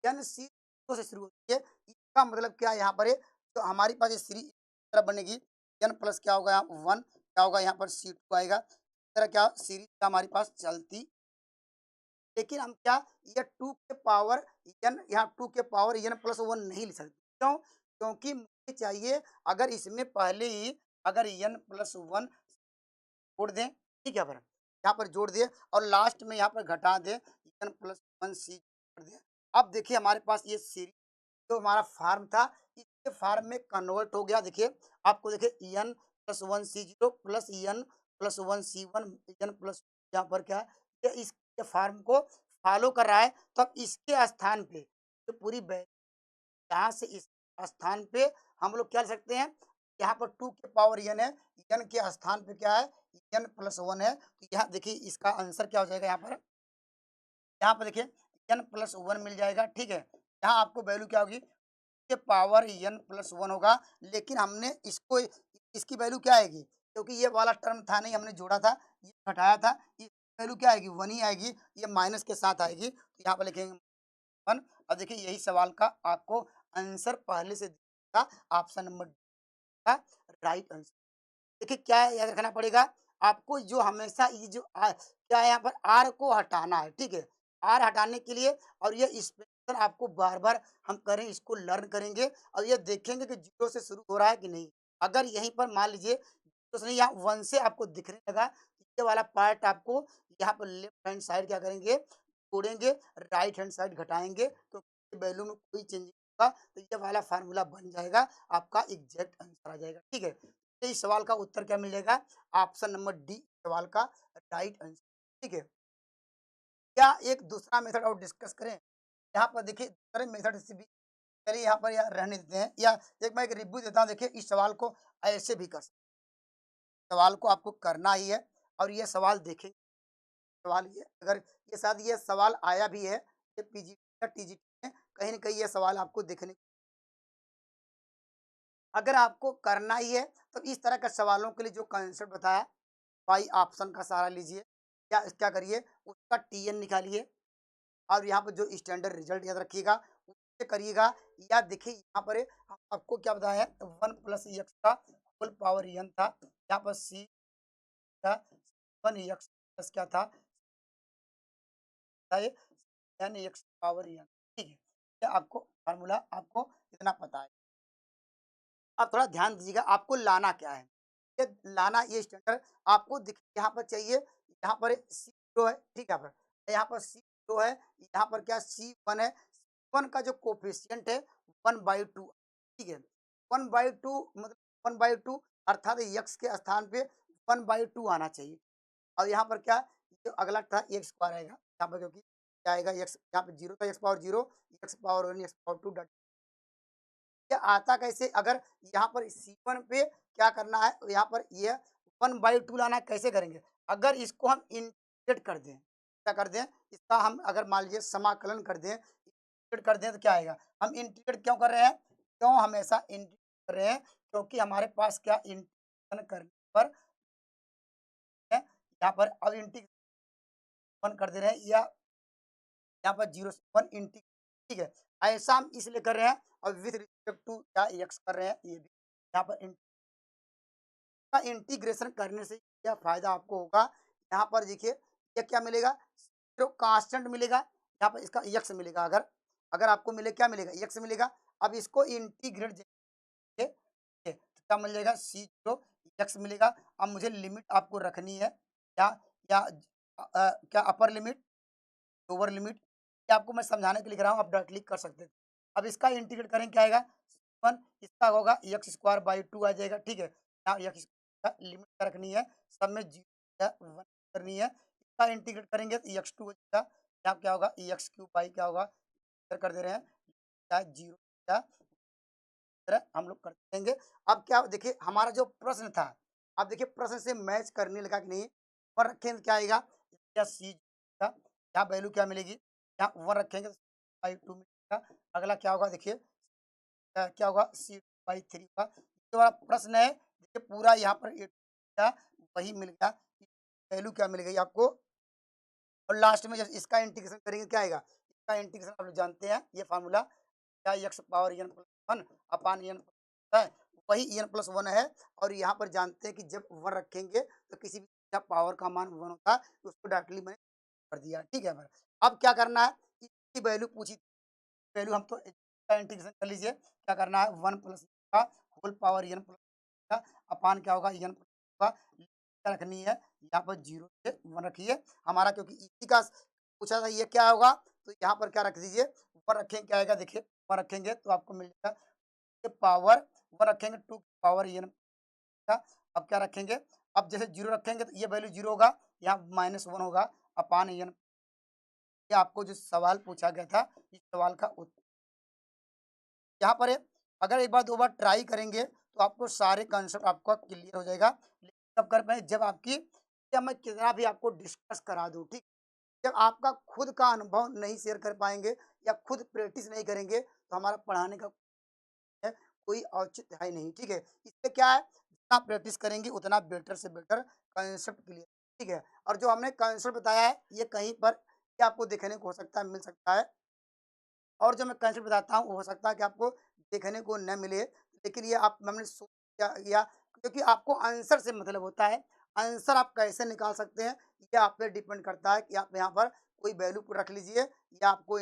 एन सी से शुरू होती है। इसका मतलब क्या है यहाँ पर? तो हमारी पास ये सीरीज इस तरह बनेगी, n प्लस क्या होगा यहाँ 1, क्या होगा यहाँ पर C2 आएगा। इस तरह क्या सीरीज हमारे पास चलती, लेकिन हम क्या ये 2 के पावर n, यहाँ 2 के पावर n प्लस 1 नहीं लिख सकते। क्यों? क्योंकि मुझे चाहिए अगर इसमें पहले ही अगर n प्लस 1 जोड़ दें, ठीक है? पर यहाँ पर जोड़ दिए और लास्ट में यहाँ पर घटा दें, n प्लस 1 C कर दें। अब देखिए हमारे पास ये सीरीज जो हमारा फार्म था, इसके फार्म में कन्वर्ट हो गया। देखिए, आपको देखिए n plus 1 C0 plus n plus 1 C1 n plus यहाँ पर क्या है, ये इसके फार्म को फॉलो कर रहा है। तो अब इसके स्थान पे जो पूरी बै यहाँ से इस स्थान पे हम लोग क्या लिख सकते हैं, यहाँ पर 2 के पावर n है, n के स्थान पे क्या है, n प्लस 1 है। तो यहाँ देखिए इसका आंसर क्या हो जाएगा यहाँ पर देखिए n प्लस 1 मिल जाएगा, ठीक है? यहाँ आपको वैल्यू क्या होगी, के पावर n प्लस 1 होगा, लेकिन हमने इसको इसकी वैल्यू क्या आएगी, क्योंकि ये वाला टर्म था नहीं, हमने जोड़ा था, ये घटाया था, इसकी वैल्यू क्या आएगी, 1 ही आएगी, ये माइनस के साथ आएगी। तो यहाँ पर लिखेंगे 1। अब देखिए यही सवाल का आपको आंसर पहले से दिया, ऑप्शन नंबर डी का राइट आंसर। देखिए क्या है, याद रखना पड़ेगा आपको, जो हमेशा ये जो क्या है यहाँ पर आर को हटाना है, ठीक है? आर हटाने के लिए और ये एक्सप्रेशन आपको बार-बार हम करें, इसको लर्न करेंगे और ये देखेंगे कि 0 से शुरू हो रहा है कि नहीं। अगर यहीं पर मान लीजिए तो नहीं, यहाँ 1 से आपको दिखने लगा, ये वाला पार्ट आपको यहाँ पर लेफ्ट हैंड साइड क्या करेंगे, जोड़ेंगे, राइट हैंड साइड घटाएँगे, तो वैल्यू में कोई चेंज नहीं होगा, तो ये वाला फार्मूला बन जाएगा, आपका एग्ज़ैक्ट आंसर आ जाएगा, ठीक है? तो इस सवाल का उत्तर क्या मिलेगा? ऑप्शन नंबर डी सवाल का राइट आंसर, ठीक है? क्या एक दूसरा मेथड और डिस्कस करें? यहाँ पर देखिए दूसरे मेथड से भी, चलिए यहाँ पर या रहने देते हैं, या एक मैं एक रिव्यू देता हूँ। देखिए इस सवाल को ऐसे भी कर सकते हैं। सवाल को आपको करना ही है और ये सवाल देखेंगे, सवाल ये अगर ये शायद ये सवाल आया भी है, ये पीजीटी या टीजीटी में कहीं न कहीं ये सवाल आपको देखने, अगर आपको करना ही है तो इस तरह के सवालों के लिए जो कंसेप्ट बताया, वाई ऑप्शन का सहारा लीजिए, या क्या करिए उसका टीएन निकालिए और यहाँ पर जो स्टैंडर्ड रिजल्ट याद रखिएगा उससे करिएगा। या देखिए यहाँ पर आपको क्या बताया है, 1 प्लस एक्स का होल पावर एन था, यहाँ पर सी था 1 एक्स प्लस क्या था, एन एक्स पावर एन, ठीक है? ये आपको फार्मूला आपको इतना पता है। अब थोड़ा ध्यान दीजिएगा आपको लाना क्या है, ये लाना ये स्टैंडर्ड आपको दिख यहाँ पर चाहिए, यहाँ पर सी जो है, ठीक है? यहाँ पर सी जो है, यहाँ पर क्या सी वन है, वन का जो कोफिशियंट है 1/2, ठीक है? 1/2 मतलब 1/2 अर्थात एक्स के स्थान पे 1/2 आना चाहिए। और यहाँ पर क्या जो अगला था एक्स स्क्वायर आएगा यहाँ पर, क्योंकि क्या आएगा एक्स यहाँ पे 0 था, x power 0, x power 1, x power 2 dot, ये आता कैसे, अगर यहाँ पर C1 पे क्या करना है, यहाँ पर ये 1/2 लाना है, कैसे करेंगे? अगर इसको हम इंटीग्रेट कर दें, क्या कर दें? इसका हम अगर मान लीजिए समाकलन कर दें, इंटीग्रेट कर दें तो क्या आएगा? हम इंटीग्रेट क्यों कर रहे हैं? क्यों हमेशा इंटीग्रेट कर रहे हैं? क्योंकि हमारे पास क्या इंटीग्रेशन करने पर है, यहाँ पर अब इंटीग्रेशन कर दे रहे हैं, या यहाँ पर 0 से 1 ठीक है? ऐसा हम इसलिए कर रहे हैं और विथ रिस्पेक्ट टू क्या एक्स कर रहे हैं, ये भी यहाँ पर का इंटीग्रेशन करने से क्या फ़ायदा आपको होगा, यहाँ पर देखिए ये क्या मिलेगा, जो कांस्टेंट मिलेगा, यहाँ पर इसका एक्स मिलेगा, अगर अगर आपको मिले क्या मिलेगा, एक्स मिलेगा। अब इसको इंटीग्रेट ये तो क्या मिल जाएगा, C0 एक्स मिलेगा। अब मुझे लिमिट आपको रखनी है, या क्या अपर लिमिट, लोअर लिमिट, ये आपको मैं समझाने के लिए लिख रहा हूँ, आप डायरेक्टली कर सकते थे। अब इसका इंटीग्रेट करेंगे क्या आएगा, 1 इसका होगा एक्स स्क्वायर बाई 2 आ जाएगा, ठीक है? यहाँ एक्स का लिमिट क्या रखनी है, सब में 0 या 1 करनी है। इसका इंटीग्रेट करेंगे तो x2 हो जाएगा, यहाँ क्या होगा एक्स क्यूब बाई क्या होगा, इधर कर दे रहे हैं, क्या 0 या तरह हम लोग कर देंगे। अब क्या देखिए हमारा जो प्रश्न था, अब देखिए प्रश्न से मैच करने लगा कि नहीं, ऊपर रखेंगे तो क्या आएगा, क्या सी का यहाँ वैल्यू क्या मिलेगी, यहाँ 1 रखेंगे तो बाई 2 मिलेगा। अगला क्या होगा देखिए, क्या होगा C/3 का जो हमारा प्रश्न है, देखिए पूरा यहाँ पर क्या वही मिल गया, वैल्यू क्या मिल गई आपको। और लास्ट में जब इसका इंटीग्रेशन करेंगे क्या आएगा, इसका इंटीग्रेशन आप लोग जानते हैं ये फार्मूला, क्या एक्स पावर n प्लस 1 अपान n है, वही en प्लस 1 है। और यहाँ पर जानते हैं कि जब 1 रखेंगे तो किसी भी चीज़ का पावर का मान 1 होता है, तो उसको डायरेक्टली मैंने कर दिया, ठीक है। अब क्या करना है, इसकी वैल्यू पूछी, वैल्यू हम तो इसका इंटीग्रेशन कर लीजिए, क्या करना है 1 प्लस का होल पावर n प्लस का अपान क्या होगा n का क्या रखनी है, यहाँ पर 0 से 1 रखिए हमारा, क्योंकि इसी का पूछा था ये क्या होगा, तो यहाँ पर क्या रख दीजिए 1 रखेंगे, क्या आएगा देखिए 1 रखेंगे तो आपको मिल जाएगा ये पावर 1 रखेंगे 2 पावर n का। अब क्या रखेंगे, अब जैसे 0 रखेंगे तो ये वैल्यू 0 होगा, यहाँ -1 होगा अपान n। ये आपको जो सवाल पूछा गया था, इस सवाल का उत्तर यहाँ पर है। अगर एक बार 2 बार ट्राई करेंगे तो आपको सारे कॉन्सेप्ट आपका क्लियर हो जाएगा। लेकिन कब कर पाएँ, जब आपकी, जब मैं कितना भी आपको डिस्कस करा दूँ, ठीक? जब आपका खुद का अनुभव नहीं शेयर कर पाएँगे या खुद प्रैक्टिस नहीं करेंगे, तो हमारा पढ़ाने का है, कोई औचित्य है नहीं, ठीक है? इससे क्या है, जितना प्रैक्टिस करेंगे उतना बेटर से बेटर कॉन्सेप्ट क्लियर, ठीक है? और जो हमने कॉन्सेप्ट बताया है, ये कहीं पर ये आपको देखने को हो सकता है, मिल सकता है। और जो मैं कंसेप्ट बताता हूँ, हो सकता है कि आपको देखने को न मिले, लेकिन ये आप हमने या क्योंकि आपको आंसर से मतलब होता है, आंसर आप कैसे निकाल सकते हैं, ये आप पे डिपेंड करता है कि आप यहाँ पर कोई वैल्यू रख लीजिए, या आपको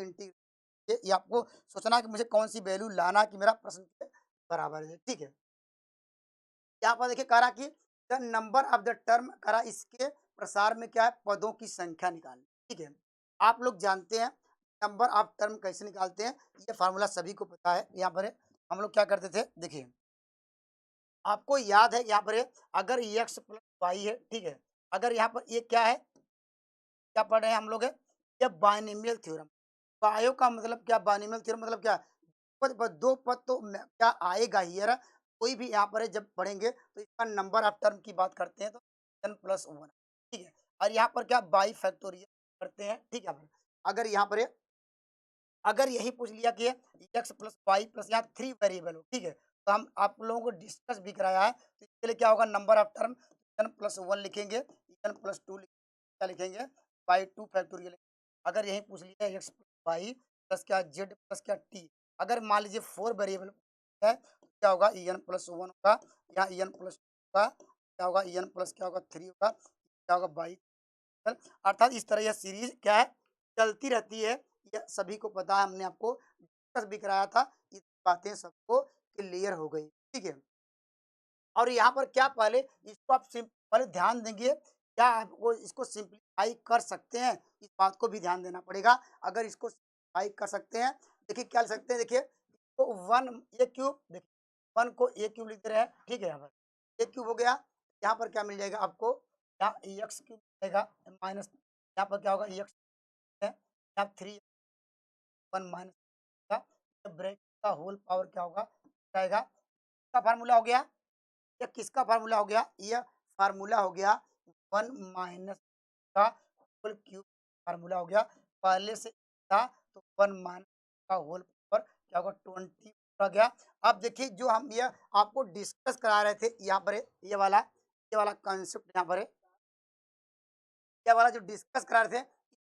या आपको सोचना है कि मुझे कौन-सी वैल्यू लाना है कि मेरा प्रश्न के बराबर है, ठीक है? यहाँ पर देखिए कह रहा कि the number of the term, कह रहा इसके प्रसार में क्या है, पदों की संख्या निकालनी, ठीक है। आप लोग जानते हैं नंबर ऑफ टर्म कैसे निकालते हैं, ये फार्मूला सभी को पता है। यहाँ पर हम लोग क्या करते थे, देखिए आपको याद है यहाँ पर अगर एक्स प्लस वाई है, ठीक है, अगर यहाँ पर ये क्या है, क्या पढ़ रहे हैं हम लोग है, ये बाइनोमियल थ्योरम। बायो का मतलब क्या, बाइनोमियल थ्योरम मतलब क्या, दो पद तो क्या आएगा ही यार, कोई भी यहाँ पर है जब पढ़ेंगे तो इसका नंबर ऑफ टर्म की बात करते हैं तो n प्लस 1, ठीक है। और यहाँ पर क्या बाई फैक्टोरियल करते हैं, ठीक है। अगर यहाँ पर अगर यही पूछ लिया कि एक्स प्लस वाई प्लस यहाँ 3 वेरिएबल हो, ठीक है, तो हम आप लोगों को डिस्कस भी कराया है, तो इसके लिए क्या होगा, number of term n plus 1 लिखेंगे, n प्लस 2 क्या लिखेंगे, बाई 2 फैक्टोरियल। अगर यही पूछ लिया एक्स प्लस वाई प्लस क्या जेड प्लस क्या टी, अगर मान लीजिए 4 वेरिएबल है तो क्या होगा n प्लस 1 होगा, यहाँ n प्लस होगा, क्या होगा n प्लस क्या होगा 3 होगा, क्या होगा बाई, अर्थात इस तरह यह सीरीज क्या है, चलती रहती है। यह सभी को पता है, हमने आपको डिस्कस भी कराया था, ये बातें सबको क्लियर हो गई, ठीक है। और यहाँ पर क्या, पहले इसको आप पहले ध्यान देंगे, क्या आपको इसको सिंप्लीफाई कर सकते हैं, इस बात को भी ध्यान देना पड़ेगा। अगर इसको सिंप्लीफाई कर सकते हैं, देखिए क्या लिख सकते हैं, देखिए तो 1 ए क्यूब, देखिए 1 को ए क्यूब लिख दे रहे हैं, ठीक है। यहाँ पर ए क्यूब हो गया, यहाँ पर क्या मिल जाएगा आपको, यहाँ एक्स क्यूब मिलेगा माइनस, यहाँ पर क्या होगा एक्स है, यहाँ 3 1 माइनस का ब्रेक का होल पावर क्या होगा आएगा, इसका फार्मूला हो गया, ये किसका फार्मूला हो गया, ये फार्मूला हो गया 1 माइनस का होल क्यूब फार्मूला हो गया। पहले से था तो 1 माइनस का होल पावर क्या होगा 20 आ गया। अब देखिए जो हम ये आपको डिस्कस करा रहे थे, यहाँ पर ये वाला कॉन्सेप्ट यहाँ पर ये वाला जो डिस्कस करा रहे थे,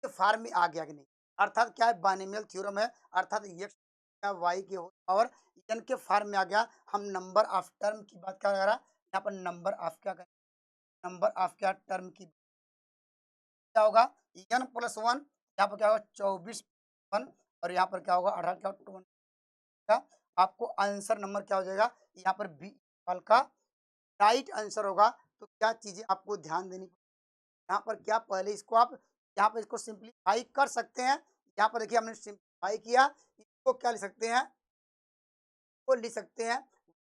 ये फार्म में आ गया कि नहीं, अर्थात क्या है, बाइनोमियल थ्योरम है, अर्थात एक्स क्या वाई के होल पावर एन के फार्म में आ गया। हम नंबर ऑफ टर्म की बात कर रहा, यहाँ पर नंबर ऑफ क्या करें, नंबर ऑफ क्या टर्म की क्या होगा, n प्लस 1, यहाँ पर क्या होगा 24 1, और यहाँ पर क्या होगा 18 क्या 20 का। आपको आंसर नंबर क्या हो जाएगा, यहाँ पर बी वाल का राइट आंसर होगा। तो क्या चीजें आपको ध्यान देनी, यहाँ पर क्या पहले इसको आप यहाँ पर इसको सिंप्लीफाई कर सकते हैं। यहाँ पर देखिए हमने सिंप्लीफाई किया, इसको क्या लिख सकते हैं, को लिख सकते हैं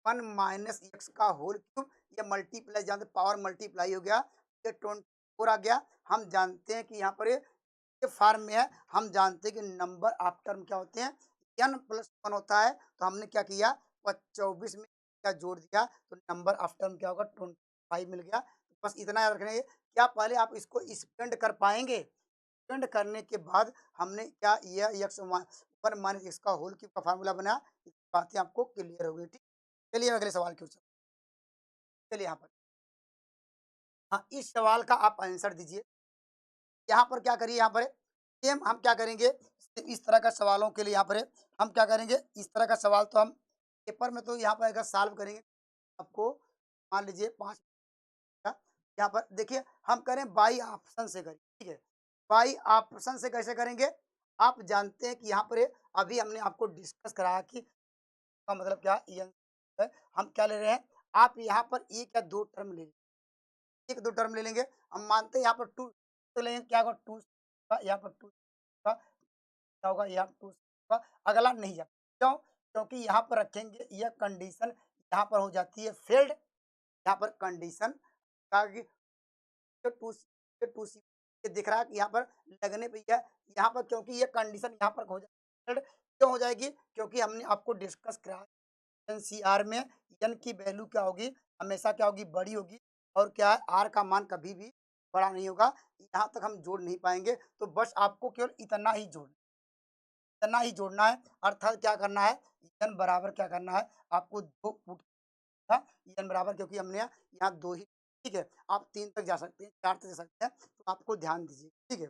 1 माइनस एक्स का होल क्यूब, ये मल्टीप्लाई जानते पावर मल्टीप्लाई हो गया, ये 24 आ गया। हम जानते हैं कि यहाँ पर ये फार्म में है, हम जानते हैं कि नंबर ऑफ टर्म क्या होते हैं, n प्लस 1 होता है, तो हमने क्या किया 24 में क्या जोड़ दिया, तो नंबर ऑफ टर्म क्या होगा 25 मिल गया। बस इतना याद रखना है, क्या पहले आप इसको स्पेंड कर पाएंगे, स्पेंड करने के बाद हमने क्या यह एक्स 1 माइनस एक्स का होल क्यूब का फार्मूला बनाया, बातें आपको क्लियर हो गई, ठीक। चलिए अगले सवाल की ओर चलते हैं। चलिए यहाँ पर, हाँ इस सवाल का आप आंसर दीजिए। यहाँ पर क्या करिए, यहाँ पर सेम हम क्या करेंगे, इस तरह का सवालों के लिए यहाँ पर हम क्या करेंगे, इस तरह का सवाल तो हम पेपर में तो यहाँ पर अगर सॉल्व करेंगे आपको मान लीजिए 5 का यहाँ पर देखिए हम करें बाई ऑप्शन से करें, ठीक है। बाई ऑप्शन से कैसे करेंगे? आप जानते हैं कि यहाँ पर अभी हमने आपको डिस्कस कराया कि का मतलब क्या ये है, हम क्या ले रहे हैं? आप यहाँ पर 1 या 2 टर्म ले लीजिए, 1-2 टर्म ले लेंगे। हम मानते हैं यहाँ पर 2 तो लेंगे क्या होगा 2 का यहाँ पर 2 का क्या होगा यहाँ 2 का अगला नहीं जाता। क्यों? क्योंकि यहाँ पर रखेंगे यह कंडीशन यहाँ पर हो जाती है फेल्ड। यहाँ पर कंडीशन का कि जो 2 सी ये दिख रहा है कि यहाँ पर लगने पे यह यहाँ पर क्योंकि ये कंडीशन यहाँ पर हो जाएगी क्यों हो जाएगी? क्योंकि हमने आपको डिस्कस कराया एनसीआर में एन की वैल्यू क्या होगी? हमेशा क्या होगी? बड़ी होगी और क्या है आर का मान कभी भी बड़ा नहीं होगा। यहाँ तक हम जोड़ नहीं पाएँगे, तो बस आपको केवल इतना ही जोड़ना है अर्थात क्या करना है? एन बराबर क्या करना है? आपको 2 पुट था एन बराबर क्योंकि हमने यहाँ 2 ही ठीक है। आप 3 तक जा सकते हैं, 4 तक जा सकते हैं, तो आपको ध्यान दीजिए, ठीक है।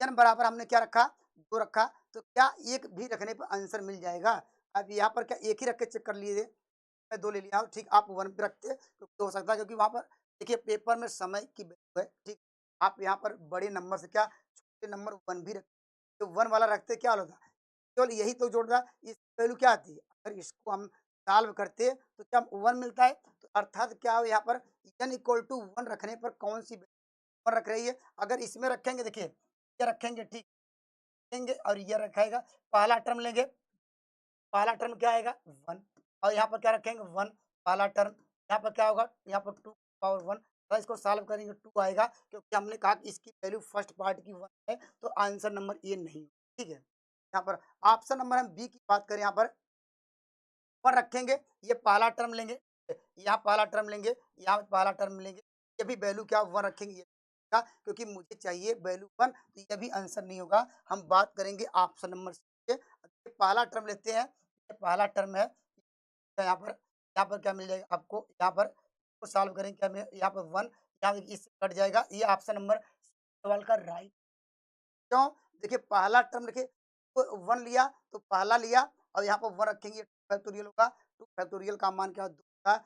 एन बराबर हमने क्या रखा? 2 रखा, तो क्या 1 भी रखने पर आंसर मिल जाएगा? अब यहाँ पर क्या 1 ही रख के चेक कर लिए? मैं 2 ले लिया हूँ, ठीक, आप 1 पे रखते तो हो सकता है क्योंकि वहाँ पर देखिए पेपर में समय की वैल्यू है, ठीक। आप यहाँ पर बड़े नंबर से क्या छोटे नंबर 1 भी रखते, तो 1 वाला रखते क्या होता? केवल यही तो जोड़ रहा है, इसकी वैल्यू क्या आती है? अगर इसको हम सॉल्व करते तो क्या 1 मिलता है, तो अर्थात क्या हो यहाँ पर n इक्वल टू 1 रखने पर कौन-सी वैल्यू 1 रख रही है? अगर इसमें रखेंगे देखिए, ये रखेंगे ठीक, रखेंगे और ये रखेगा, पहला टर्म लेंगे, पहला टर्म क्या आएगा? 1 और यहाँ पर क्या रखेंगे? 1 पहला टर्म, यहाँ पर क्या होगा? यहाँ पर 2 पावर 1 तो इसको सॉल्व करेंगे 2 आएगा क्योंकि हमने कहा कि इसकी वैल्यू फर्स्ट पार्ट की 1 है, तो आंसर नंबर ए नहीं, ठीक है। यहाँ पर ऑप्शन नंबर हम बी की बात करें यहाँ पर 1 रखेंगे, ये पहला टर्म लेंगे, यहाँ पहला टर्म लेंगे, यहाँ पहला टर्म लेंगे, ये भी वैल्यू क्या 1 रखेंगे ये का क्योंकि मुझे चाहिए वैल्यू 1 तो ये भी आंसर नहीं होगा। हम बात करेंगे ऑप्शन नंबर सी के, ये पहला टर्म लेते हैं, ये पहला टर्म है, तो यहाँ पर क्या मिल जाएगा आपको? यहाँ पर इसको सॉल्व करेंगे क्या मिलेगा? यहाँ पर 1 यहाँ इससे कट जाएगा, ये ऑप्शन नंबर सवाल का राइट क्यों? देखिए पहला टर्म देखिए तो 1 लिया तो पहला लिया और यहाँ पर 1 रखेंगे 2 फैक्टोरियल होगा, 2 फैक्टोरियल का मान क्या 2 का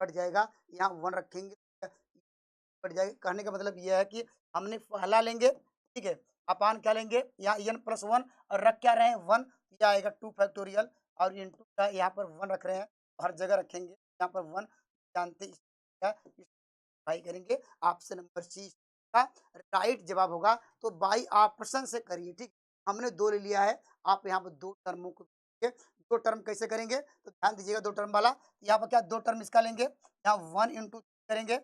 कट जाएगा, यहाँ 1 रखेंगे कट जाएगा। कहने का मतलब ये है कि हमने पहला लेंगे, ठीक है, अपान क्या लेंगे? यहाँ n प्लस 1 और रख क्या रहे हैं? 1 ये आएगा 2 फैक्टोरियल और इंटू क्या यहाँ पर 1 रख रहे हैं, हर जगह रखेंगे, यहाँ पर 1 जानते हैं क्या ट्राई करेंगे ऑप्शन नंबर सी का राइट जवाब होगा। तो बाई ऑप्शन से करिए, ठीक। हमने 2 ले लिया है, आप यहाँ पर 2 टर्मों को 2 टर्म कैसे करेंगे? तो ध्यान दीजिएगा 2 टर्म वाला, यहाँ पर क्या 2 टर्म इसका लेंगे, यहाँ 1 इंटू करेंगे,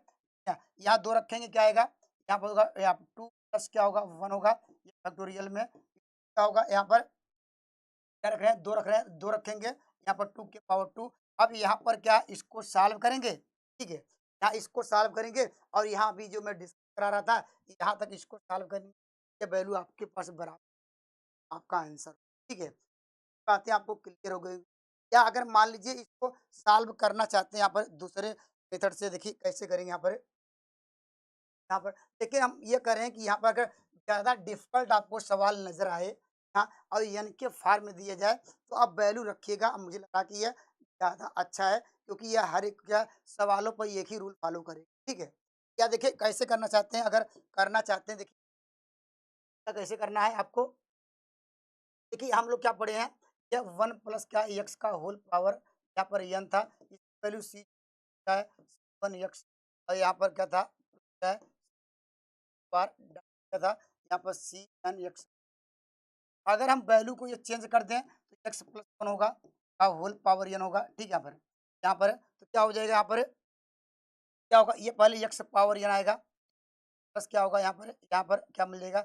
यहाँ 2 रखेंगे क्या आएगा? यहाँ पर होगा यहाँ 2 प्लस क्या होगा 1 होगा, ये फैक्टोरियल में क्या होगा? यहाँ पर क्या रख रहे हैं? 2 रख रहे हैं, 2 रखेंगे, यहाँ पर 2 की पावर 2। अब यहाँ पर क्या इसको सॉल्व करेंगे, ठीक है। यहाँ इसको सॉल्व करेंगे और यहाँ अभी जो मैं डिस्कस करा रहा था, यहाँ तक इसको सॉल्व करेंगे, ये वैल्यू आपके पास बराबर आपका आंसर, ठीक है। बातें आपको क्लियर हो गई। या अगर मान लीजिए इसको सॉल्व करना चाहते हैं यहाँ पर दूसरे मेथड से देखिए कैसे करेंगे यहाँ पर देखिए हम ये कर रहे हैं कि यहाँ पर अगर ज़्यादा डिफ़िकल्ट आपको सवाल नज़र आए, हाँ, और एन के फॉर्म में दिया जाए, तो आप वैल्यू रखिएगा। अब मुझे लगा कि ये ज़्यादा अच्छा है क्योंकि ये हर एक क्या सवालों पर एक ही रूल फ़ॉलो करेगा, ठीक है। या देखिए कैसे करना चाहते हैं, अगर करना चाहते हैं देखिए क्या कैसे करना है आपको, देखिए हम लोग क्या पढ़े हैं, ये 1 प्लस क्या एक्स का होल पावर यहाँ पर एन था, इसकी वैल्यू सी क्या है 1 एक्स और यहाँ पर क्या था क्या है बार क्या था यहाँ पर सी एन एक्स। अगर हम वैल्यू को ये चेंज कर दें तो एक्स प्लस 1 होगा का होल पावर एन होगा, ठीक है। यहाँ पर तो क्या हो जाएगा, क्या होगा? ये पहले एक्स पावर एन आएगा प्लस क्या होगा यहाँ पर क्या मिल जाएगा?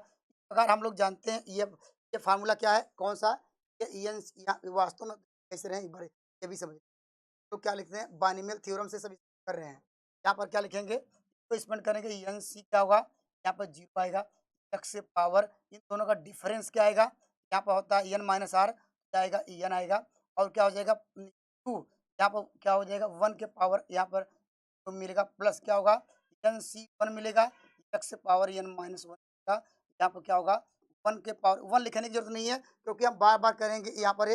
अगर हम लोग जानते हैं ये फार्मूला क्या है, कौन सा? ये एन यहाँ वास्तव में कैसे रहे एक बार ये भी समझ, तो क्या लिखते हैं बाइनोमियल थ्योरम से सब कर रहे हैं। यहाँ पर क्या लिखेंगे तो इसमें करेंगे एन सी क्या होगा यहाँ पर 0 आएगा, एक्स से पावर इन दोनों का डिफरेंस क्या आएगा? यहाँ पर होता है एन माइनस आर क्या आएगा? एन आएगा और क्या हो जाएगा 2 यहाँ पर क्या हो जाएगा 1 के पावर यहाँ पर तो मिलेगा प्लस क्या होगा एन सी 1 मिलेगा, एक्स से पावर एन माइनस 1 का यहाँ पर क्या होगा 1 के पावर 1 लिखने की जरूरत नहीं है क्योंकि हम बार बार करेंगे यहाँ पर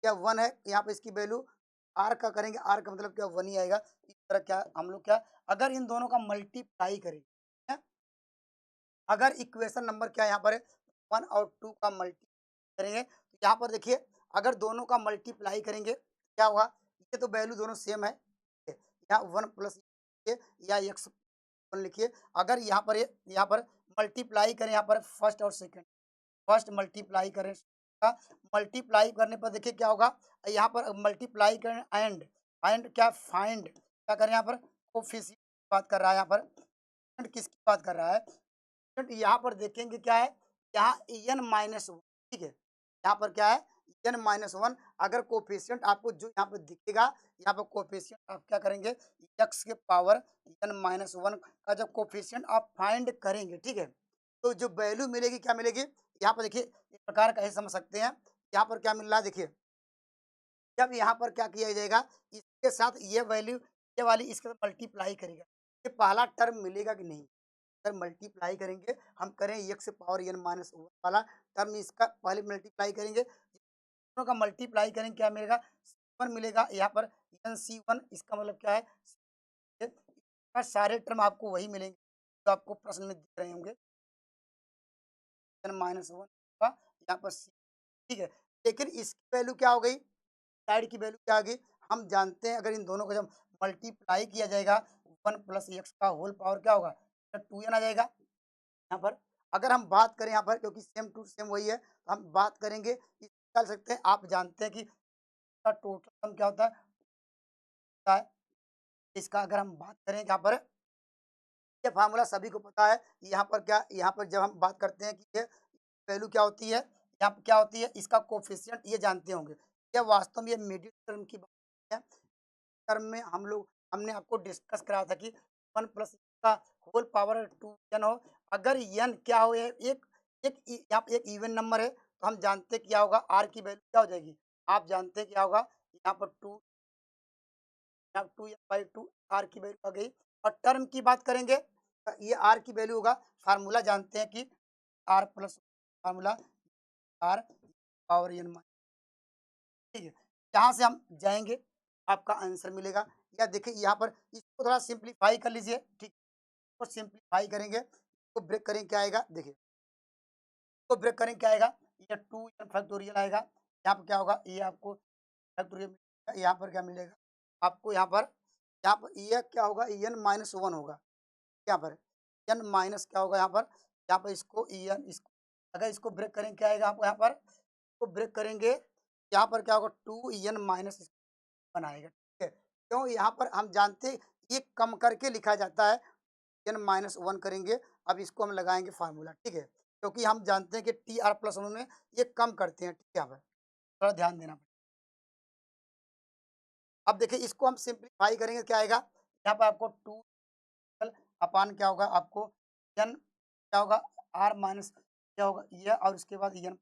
क्या 1 है, यहाँ पे इसकी वैल्यू आर का करेंगे, आर का मतलब क्या 1 ही आएगा। इस तरह क्या हम लोग क्या अगर इन दोनों का मल्टीप्लाई करें, है? अगर इक्वेशन नंबर क्या है यहाँ पर 1 और 2 का मल्टी करेंगे, तो यहाँ पर देखिए अगर दोनों का मल्टीप्लाई करेंगे क्या होगा, ये तो वैल्यू दोनों सेम है, यहाँ 1 प्लस या एक्स 1 लिखिए। अगर यहाँ पर मल्टीप्लाई करें, यहाँ पर फर्स्ट और सेकंड, फर्स्ट मल्टीप्लाई करें, मल्टीप्लाई करने पर देखिए क्या होगा, यहाँ पर मल्टीप्लाई करें एंड क्या फाइंड क्या करें, यहाँ पर कोफिशिएंट बात कर रहा है, यहाँ पर किसकी बात कर रहा है, यहाँ पर देखेंगे क्या है, यहाँ एन माइनस वन, ठीक है, यहाँ पर क्या है एन माइनस वन। अगर कोफिशिएंट आपको जो यहाँ पर दिखेगा, यहाँ पर कोफिशिएंट आप क्या करेंगे, एक्स के पावर एन माइनस वन का जब कोफिशिएंट आप फाइंड करेंगे, ठीक है, तो जो वैल्यू मिलेगी क्या मिलेगी, यहाँ पर देखिए इस प्रकार कैसे समझ सकते हैं, यहाँ पर क्या मिल रहा है देखिए, जब यहाँ पर क्या किया जाएगा, इसके साथ ये वैल्यू ये वाली इसके साथ मल्टीप्लाई करेगा, ये पहला टर्म मिलेगा कि नहीं, अगर मल्टीप्लाई करेंगे हम करें X power N minus one वाला टर्म, इसका पहले मल्टीप्लाई करेंगे, दोनों का मल्टीप्लाई करेंगे क्या मिलेगा, वन मिलेगा, यहाँ पर एन सी वन, इसका मतलब क्या है, सारे टर्म आपको वही मिलेंगे जो आपको प्रश्न में दिख रहे होंगे, एन माइनस वन का यहाँ पर सी, ठीक है। लेकिन इसकी वैल्यू क्या हो गई, साइड की वैल्यू क्या आ गई, हम जानते हैं अगर इन दोनों को जब मल्टीप्लाई किया जाएगा, वन प्लस एक्स का होल पावर क्या होगा, टू एन आ जाएगा। यहाँ पर अगर हम बात करें यहाँ पर, क्योंकि सेम टू सेम वही है, तो हम बात करेंगे कर सकते हैं, आप जानते हैं कि इसका टोटल सम क्या होता है, इसका अगर हम बात करें यहाँ पर, ये फार्मूला सभी को पता है, यहाँ पर क्या, यहाँ पर जब हम बात करते हैं कि ये वैल्यू क्या होती है, यहाँ पर क्या होती है, इसका कोफिशिएंट ये जानते होंगे, ये वास्तव में ये मिडिल टर्म की बात है, टर्म में हमने आपको डिस्कस कराया था कि 1 प्लस का होल पावर 2n हो, अगर n क्या हो, एक एक यहाँ पे एक इवन नंबर है, तो हम जानते हैं क्या होगा, r की वैल्यू क्या हो जाएगी, आप जानते हैं क्या होगा, यहाँ पर 2, यहाँ 2n/2 r की वैल्यू आ गई। और टर्म की बात करेंगे, ये r की वैल्यू होगा, फार्मूला जानते हैं कि r plus formula r power n, ठीक है, यहाँ से हम जाएंगे, आपका आंसर मिलेगा। या देखिए यहाँ पर इसको थोड़ा सिंप्लीफाई कर लीजिए, ठीक, तो सिंप्लीफाई करेंगे तो ब्रेक करेंगे क्या आएगा, देखिए तो ब्रेक करेंगे क्या आएगा, ये 2n फैक्टोरियल आएगा, यहाँ पर क्या होगा, ये आपको फैक्टोरियल मिलेगा, यहाँ पर क्या मिलेगा आपको, यहाँ पर ये क्या होगा, एन माइनस वन होगा, यहाँ पर एन माइनस क्या होगा, यहाँ पर इसको एन, इसको अगर इसको ब्रेक करेंगे क्या आएगा आपको, यहाँ पर इसको ब्रेक करेंगे, यहाँ पर क्या होगा, 2n माइनस बनाएगा, ठीक है, क्यों, यहाँ पर हम जानते हैं ये कम करके लिखा जाता है, एन माइनस वन करेंगे, अब इसको हम लगाएंगे फार्मूला, ठीक है, क्योंकि हम जानते हैं कि टी आर प्लस वन में ये कम करते हैं, ठीक है, यहाँ पर थोड़ा ध्यान देना पड़ेगा। अब देखिए इसको हम सिंप्लीफाई करेंगे क्या आएगा, यहाँ पर आपको 2 अपान क्या होगा आपको, एन क्या होगा, आर माइनस क्या होगा ये, और उसके बाद एन,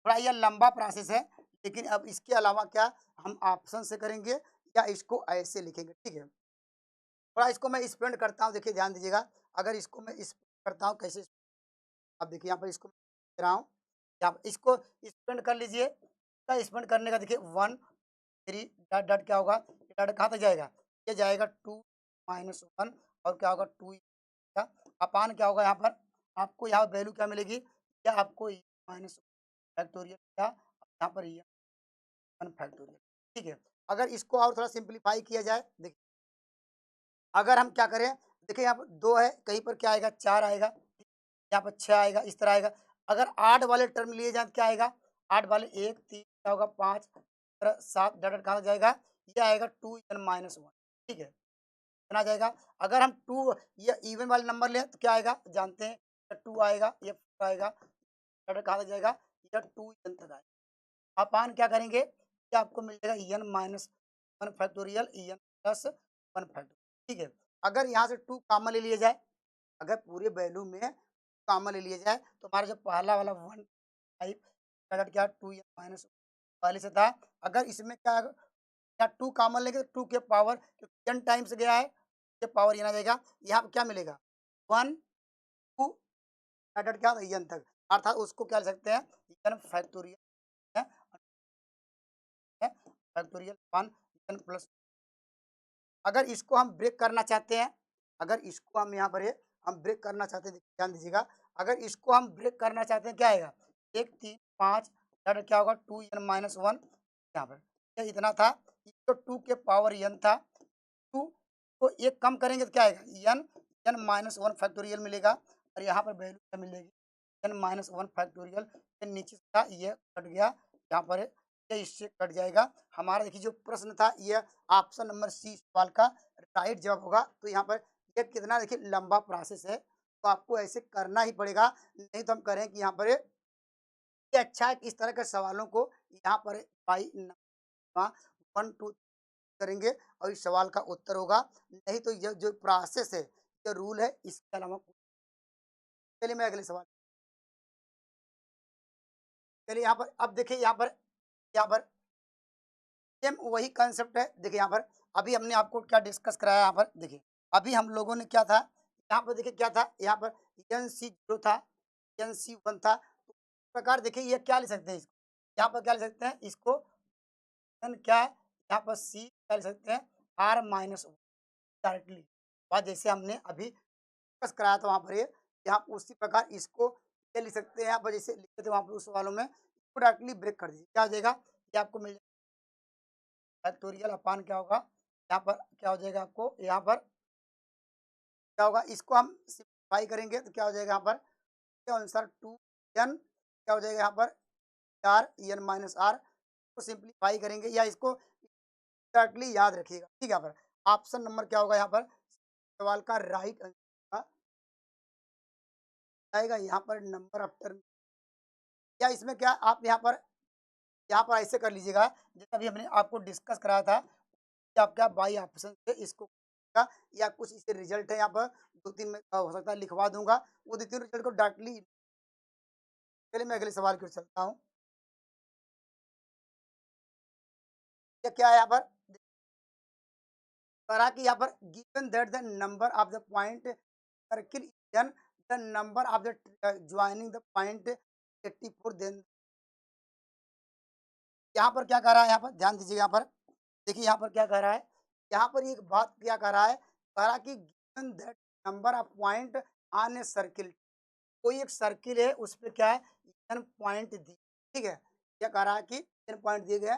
थोड़ा यह लंबा प्रोसेस है, लेकिन अब इसके अलावा क्या हम ऑप्शन से करेंगे या इसको ऐसे लिखेंगे, ठीक है, थोड़ा इसको मैं स्पेंड करता हूँ, देखिए ध्यान दीजिएगा, अगर इसको मैं स्पेंड करता हूँ कैसे, अब देखिए यहाँ पर इसको दे रहा हूँ, यहाँ पर इसको स्पेंड कर लीजिए, स्पेंड करने का देखिए 1 3 डॉट डॉट क्या होगा, डॉट कहाँ तक जाएगा, ये जाएगा 2 माइनस वन, और क्या होगा 2 का अपान क्या होगा, यहाँ पर आपको यहाँ वैल्यू क्या मिलेगी, या आपको माइनस फैक्टोरियल क्या, यहाँ पर ये 1 फैक्टोरियल, ठीक है। अगर इसको और थोड़ा सिंप्लीफाई किया जाए, देखिए अगर हम क्या करें, देखिए यहाँ पर 2 है, कहीं पर क्या आएगा 4 आएगा, यहाँ पर 6 आएगा, इस तरह आएगा। अगर 8 वाले टर्म लिए जाए तो क्या आएगा, 8 वाले 1 3 क्या होगा 5 7 डॉट डॉट कहाँ तक जाएगा, ये आएगा 2n माइनस वन, ठीक है, कितना जाएगा, अगर हम 2 ये इवन वाले नंबर लें तो क्या आएगा जानते हैं, 2 आएगा, ये 4 आएगा, डॉट डॉट कहाँ तक जाएगा, ये 2n तक आएगा। अपान क्या करेंगे, ये आपको मिल जाएगा n minus one factorial n plus one factorial, ठीक है। अगर यहाँ से 2 कॉमन ले लिया जाए, अगर पूरे वैल्यू में कॉमन ले लिया जाए, तो हमारा जो पहला वाला 1 5 का क्या 2n माइनस पहले से था, अगर इसमें क्या या 2 कॉमन लेंगे तो 2 के पावर n टाइम्स गया है, ये पावर n आ जाएगा, यहाँ पे क्या मिलेगा 1 2 डॉट क्या n तक, अर्थात उसको क्या लिख सकते हैं n फैक्टोरियल है, फैक्टोरियल अपान n प्लस। अगर इसको हम ब्रेक करना चाहते हैं, अगर इसको हम यहाँ पर हम ब्रेक करना चाहते हैं, ध्यान दीजिएगा, अगर इसको हम ब्रेक करना चाहते हैं क्या आएगा, 1, 3, 5 क्या होगा 2n-1 यहाँ पर, ये इतना था, ये तो 2 के पावर n था, 2 को एक कम करेंगे तो क्या आएगा n-1 फैक्टोरियल मिलेगा, और यहाँ पर वैल्यू क्या मिलेगी n-1 फैक्टोरियल, ये नीचे से था ये कट गया, यहाँ पर ये इससे कट जाएगा। हमारा देखिए जो प्रश्न था ये ऑप्शन नंबर सी सवाल का राइट जवाब होगा। तो यहाँ पर ये कितना देखिए लंबा प्रोसेस है, तो आपको ऐसे करना ही पड़ेगा, नहीं तो हम करें कि यहाँ पर ये अच्छा है कि इस तरह के सवालों को यहाँ पर बाई 1 2 करेंगे और इस सवाल का उत्तर होगा, नहीं तो ये जो प्रोसेस है, ये रूल है, इसके अलावा चलिए मैं अगले सवाल, चलिए यहाँ पर अब देखिए यहाँ पर सेम वही कंसेप्ट है। देखिए यहाँ पर अभी हमने आपको क्या डिस्कस कराया, यहाँ पर देखिए अभी हम लोगों ने क्या था, यहाँ पर देखिए क्या था, यहाँ पर NC0 था, NC1 था, तो इस प्रकार देखिए ये क्या लिख सकते हैं, इसको यहाँ पर क्या लिख सकते हैं, इसको n क्या है, यहाँ पर C क्या लिख सकते हैं, R-1 डायरेक्टली, और जैसे हमने अभी डिस्कस कराया था वहाँ पर ये, यहाँ उसी प्रकार इसको ये लिख सकते हैं, यहाँ पर जैसे लिखे थे वहाँ पर उस सवालों में, इसको डायरेक्टली ब्रेक कर दीजिए, क्या हो जाएगा, ये आपको मिल फैक्टोरियल अपान क्या होगा, यहाँ पर क्या हो जाएगा आपको, यहाँ पर क्या होगा, इसको हम सिंप्लीफाई करेंगे तो क्या हो जाएगा, यहाँ पर इसके अनुसार 2n क्या हो जाएगा, यहाँ पर 4n-r को सिंप्लीफाई करेंगे, या इसको डायरेक्टली याद रखिएगा, ठीक है। यहाँ पर ऑप्शन नंबर क्या होगा, यहाँ पर सवाल का राइट आंसर आएगा यहाँ पर नंबर ऑफ टर्म, या इसमें क्या आप यहाँ पर ऐसे कर लीजिएगा, जैसे अभी हमने आपको डिस्कस कराया था कि आप क्या बाई ऑप्शन से इसको का, या कुछ इसके रिजल्ट है यहाँ पर 2-3 में हो सकता है लिखवा दूंगा, वो 2-3 रिजल्ट को डायरेक्टली, चलिए मैं अगले सवाल की ओर चलता हूँ। ये क्या है यहाँ पर करा कि यहाँ पर given that the number of the point circle then the number of the joining the point 84, then यहाँ पर क्या कह रहा है, यहाँ पर ध्यान दीजिए, यहाँ पर देखिए यहाँ पर क्या कह रहा है, यहाँ पर एक बात क्या कह रहा है, कह रहा कि given that number of point on a circle, कोई एक सर्किल है उस पे क्या है n पॉइंट दी, ठीक है, क्या कह रहा है कि n पॉइंट दिए गए,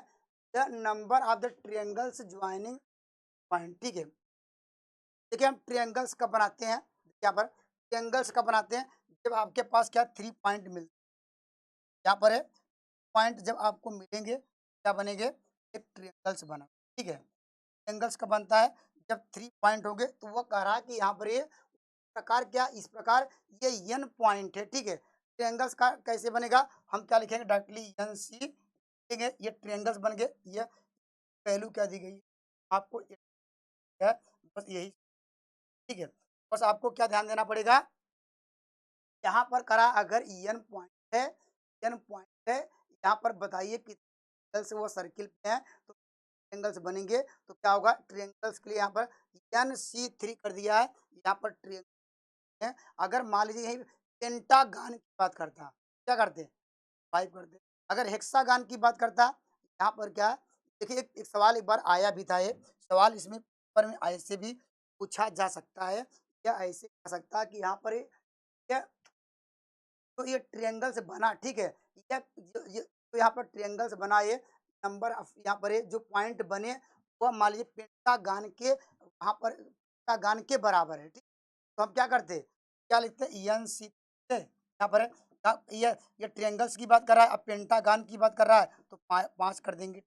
the number of the triangles joining point, ठीक है। देखिए हम ट्रायंगल्स कब बनाते हैं, यहाँ पर ट्रायंगल्स कब बनाते हैं, जब आपके पास क्या 3 पॉइंट मिलते हैं, यहाँ पर है पॉइंट जब आपको मिलेंगे क्या बनेंगे, एक ट्रायंगल्स बना, ठीक है। ट्रायंगल्स का बनता है जब 3 पॉइंट होंगे, तो वो कह रहा है कि यहाँ पर ये प्रकार क्या इस प्रकार ये n पॉइंट है, ठीक है। ट्रायंगल्स का कैसे बनेगा, हम क्या लिखेंगे डायरेक्टली NC लिखेंगे, ये ट्रायंगल्स बन गए, ये वैल्यू क्या दी गई है आपको है, बस यही, ठीक है। बस आपको क्या ध्यान देना पड़ेगा, यहाँ पर करा अगर n पॉइंट है, n पॉइंट है, यहाँ पर बताइए कि एंगल्स वो सर्किल पे हैं, तो ट्रायंगल्स बनेंगे, तो क्या होगा ट्रायंगल्स के लिए यहाँ पर NC3 कर दिया है, यहाँ पर ट्रायंगल है। अगर मान लीजिए यही पेंटागान की बात करता, क्या करते 5 करते, अगर हेक्सागान की बात करता, यहाँ पर क्या है, देखिए एक सवाल एक बार आया भी था, ये सवाल इसमें पेपर में ऐसे भी पूछा जा सकता है, या ऐसे आ सकता है कि यहाँ पर ये तो ये ट्रायंगल्स बना, ठीक है, ये तो यहाँ पर ट्रायंगल्स बना, ये नंबर ऑफ यहाँ पर ये जो पॉइंट बने वो मान लीजिए पेंटागान के वहाँ पर पेंटागान के बराबर है, ठीक। तो हम क्या करते, क्या लिखते NC, यहाँ पर है, ये ट्रायंगल्स की बात कर रहा है, अब पेंटागान की बात कर रहा है, तो 5 कर देंगे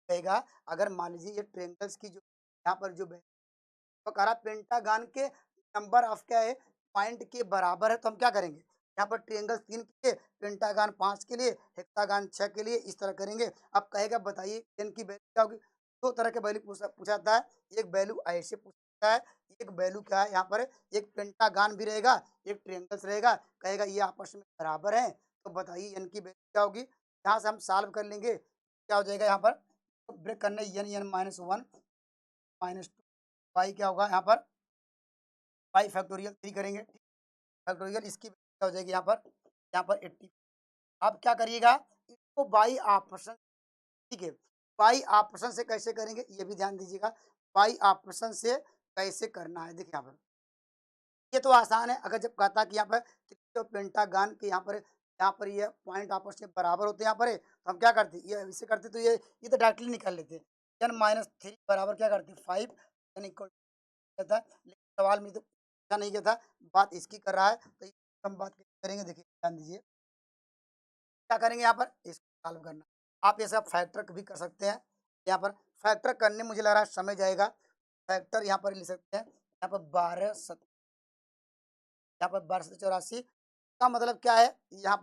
रहेगा। अगर मान लीजिए ये ट्रायंगल्स की जो यहाँ पर जो तो कह रहा पेंटागान के नंबर ऑफ क्या है पॉइंट के बराबर है, तो हम क्या करेंगे, यहाँ पर ट्रायंगल 3 के लिए, पेंटागान 5 के लिए, हेक्सागान 6 के लिए, इस तरह करेंगे। अब कहेगा बताइए n की वैल्यू क्या होगी, 2 तरह के वैल्यू पूछा जाता है, एक वैल्यू ऐसे पूछता है, एक वैल्यू क्या है यहाँ पर, एक पेंटागान भी रहेगा, एक ट्रायंगल्स रहेगा, कहेगा ये आपस में बराबर है, तो बताइए n की वैल्यू क्या होगी, यहाँ से हम सॉल्व कर लेंगे, क्या हो जाएगा यहाँ पर, ब्रेक करने n-1 -2 पाई क्या होगा यहाँ पर, पाई फैक्टोरियल 3 करेंगे, फैक्टोरियल इसकी क्या हो जाएगी यहाँ पर 80। अब क्या करिएगा, इसको बाई ऑप्शन, ठीक है, बाई ऑपरेशन से कैसे करेंगे ये भी ध्यान दीजिएगा। बाई ऑपरेशन से कैसे करना है, देखिए यहाँ पर ये तो आसान है। अगर जब कहता कि यहाँ पर त्रिभुज और पेंटागन के यहाँ पर ये पॉइंट आपस में बराबर होते हैं यहाँ पर, तो हम क्या करते, ये ऐसे करते तो ये तो डायरेक्टली निकाल लेते। n माइनस थ्री बराबर क्या करते, 5 n इक्वल था। लेकिन सवाल में तो पूछा नहीं गया था, बात इसकी कर रहा है, तो ये हम बात करेंगे। देखिए ध्यान दीजिए, क्या करेंगे यहाँ पर, इसको सॉल्व करना। आप ये सब फैक्टर भी कर सकते हैं। यहाँ पर फैक्टर करने मुझे लग रहा है समय जाएगा। फैक्टर यहाँ पर लिख सकते हैं, यहाँ पर 12 यहाँ पर 1284 का मतलब क्या है, यहाँ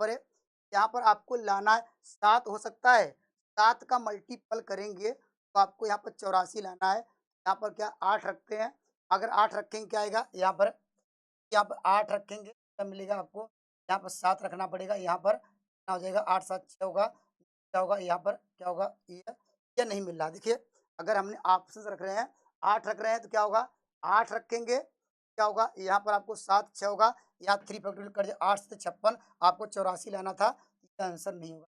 पर आपको लाना है 7 हो सकता है, 7 का मल्टीपल करेंगे तो आपको यहाँ पर 84 लाना है। यहाँ पर क्या 8 रखते हैं, अगर 8 रखेंगे क्या आएगा, यहाँ पर 8 रखेंगे तब मिलेगा आपको, यहाँ पर 7 रखना पड़ेगा, यहाँ पर क्या हो जाएगा, 8 7 6 होगा, क्या होगा यहाँ पर, क्या होगा, ये नहीं मिल रहा। देखिए अगर हमने ऑप्शन रख रहे हैं, 8 रख रहे हैं तो क्या होगा, 8 रखेंगे क्या होगा, यहाँ पर आपको 7 6 होगा, यहाँ 3 फैक्टोरियल कर दिया, 8 से 56, आपको 84 लाना था, इसका आंसर नहीं होगा।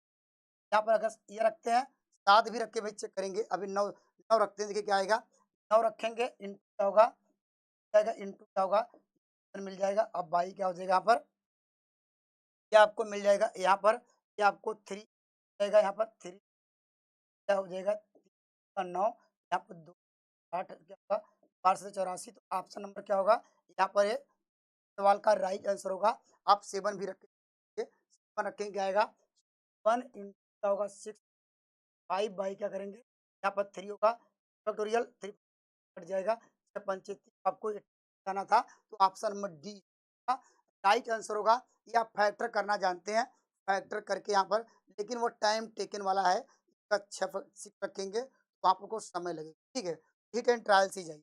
यहाँ पर अगर ये रखते हैं, 7 भी रख के भाई चेक करेंगे, अभी 9 9 रखते हैं, देखिए क्या आएगा, 9 रखेंगे इंटू क्या होगा, क्या आएगा इंटू क्या होगा, मिल जाएगा। अब बाई क्या हो जाएगा यहाँ पर, ये आपको मिल जाएगा यहाँ पर, ये आपको 3 जाएगा, यहाँ पर 3 क्या हो जाएगा, 9 यहाँ पर 2 8 क्या होगा, 12 से 84, तो ऑप्शन नंबर क्या होगा, यहाँ पर ये सवाल का राइट आंसर होगा। आप 7 भी रखेंगे, 7 रखेंगे क्या आएगा, 1 इंटू क्या होगा 6, 5 बाई क्या करेंगे, यहाँ पर 3 होगा, फैक्टोरियल 3 कट जाएगा, 6 पंचे 30, आपको ये जाना था, तो ऑप्शन नंबर डी का राइट आंसर होगा। ये आप फैक्टर करना जानते हैं, फैक्टर करके यहाँ पर, लेकिन वो टाइम टेकन वाला है, इसका 6 रखेंगे तो आपको समय लगेगा, ठीक है। हिट एंड ट्रायल से जाइए।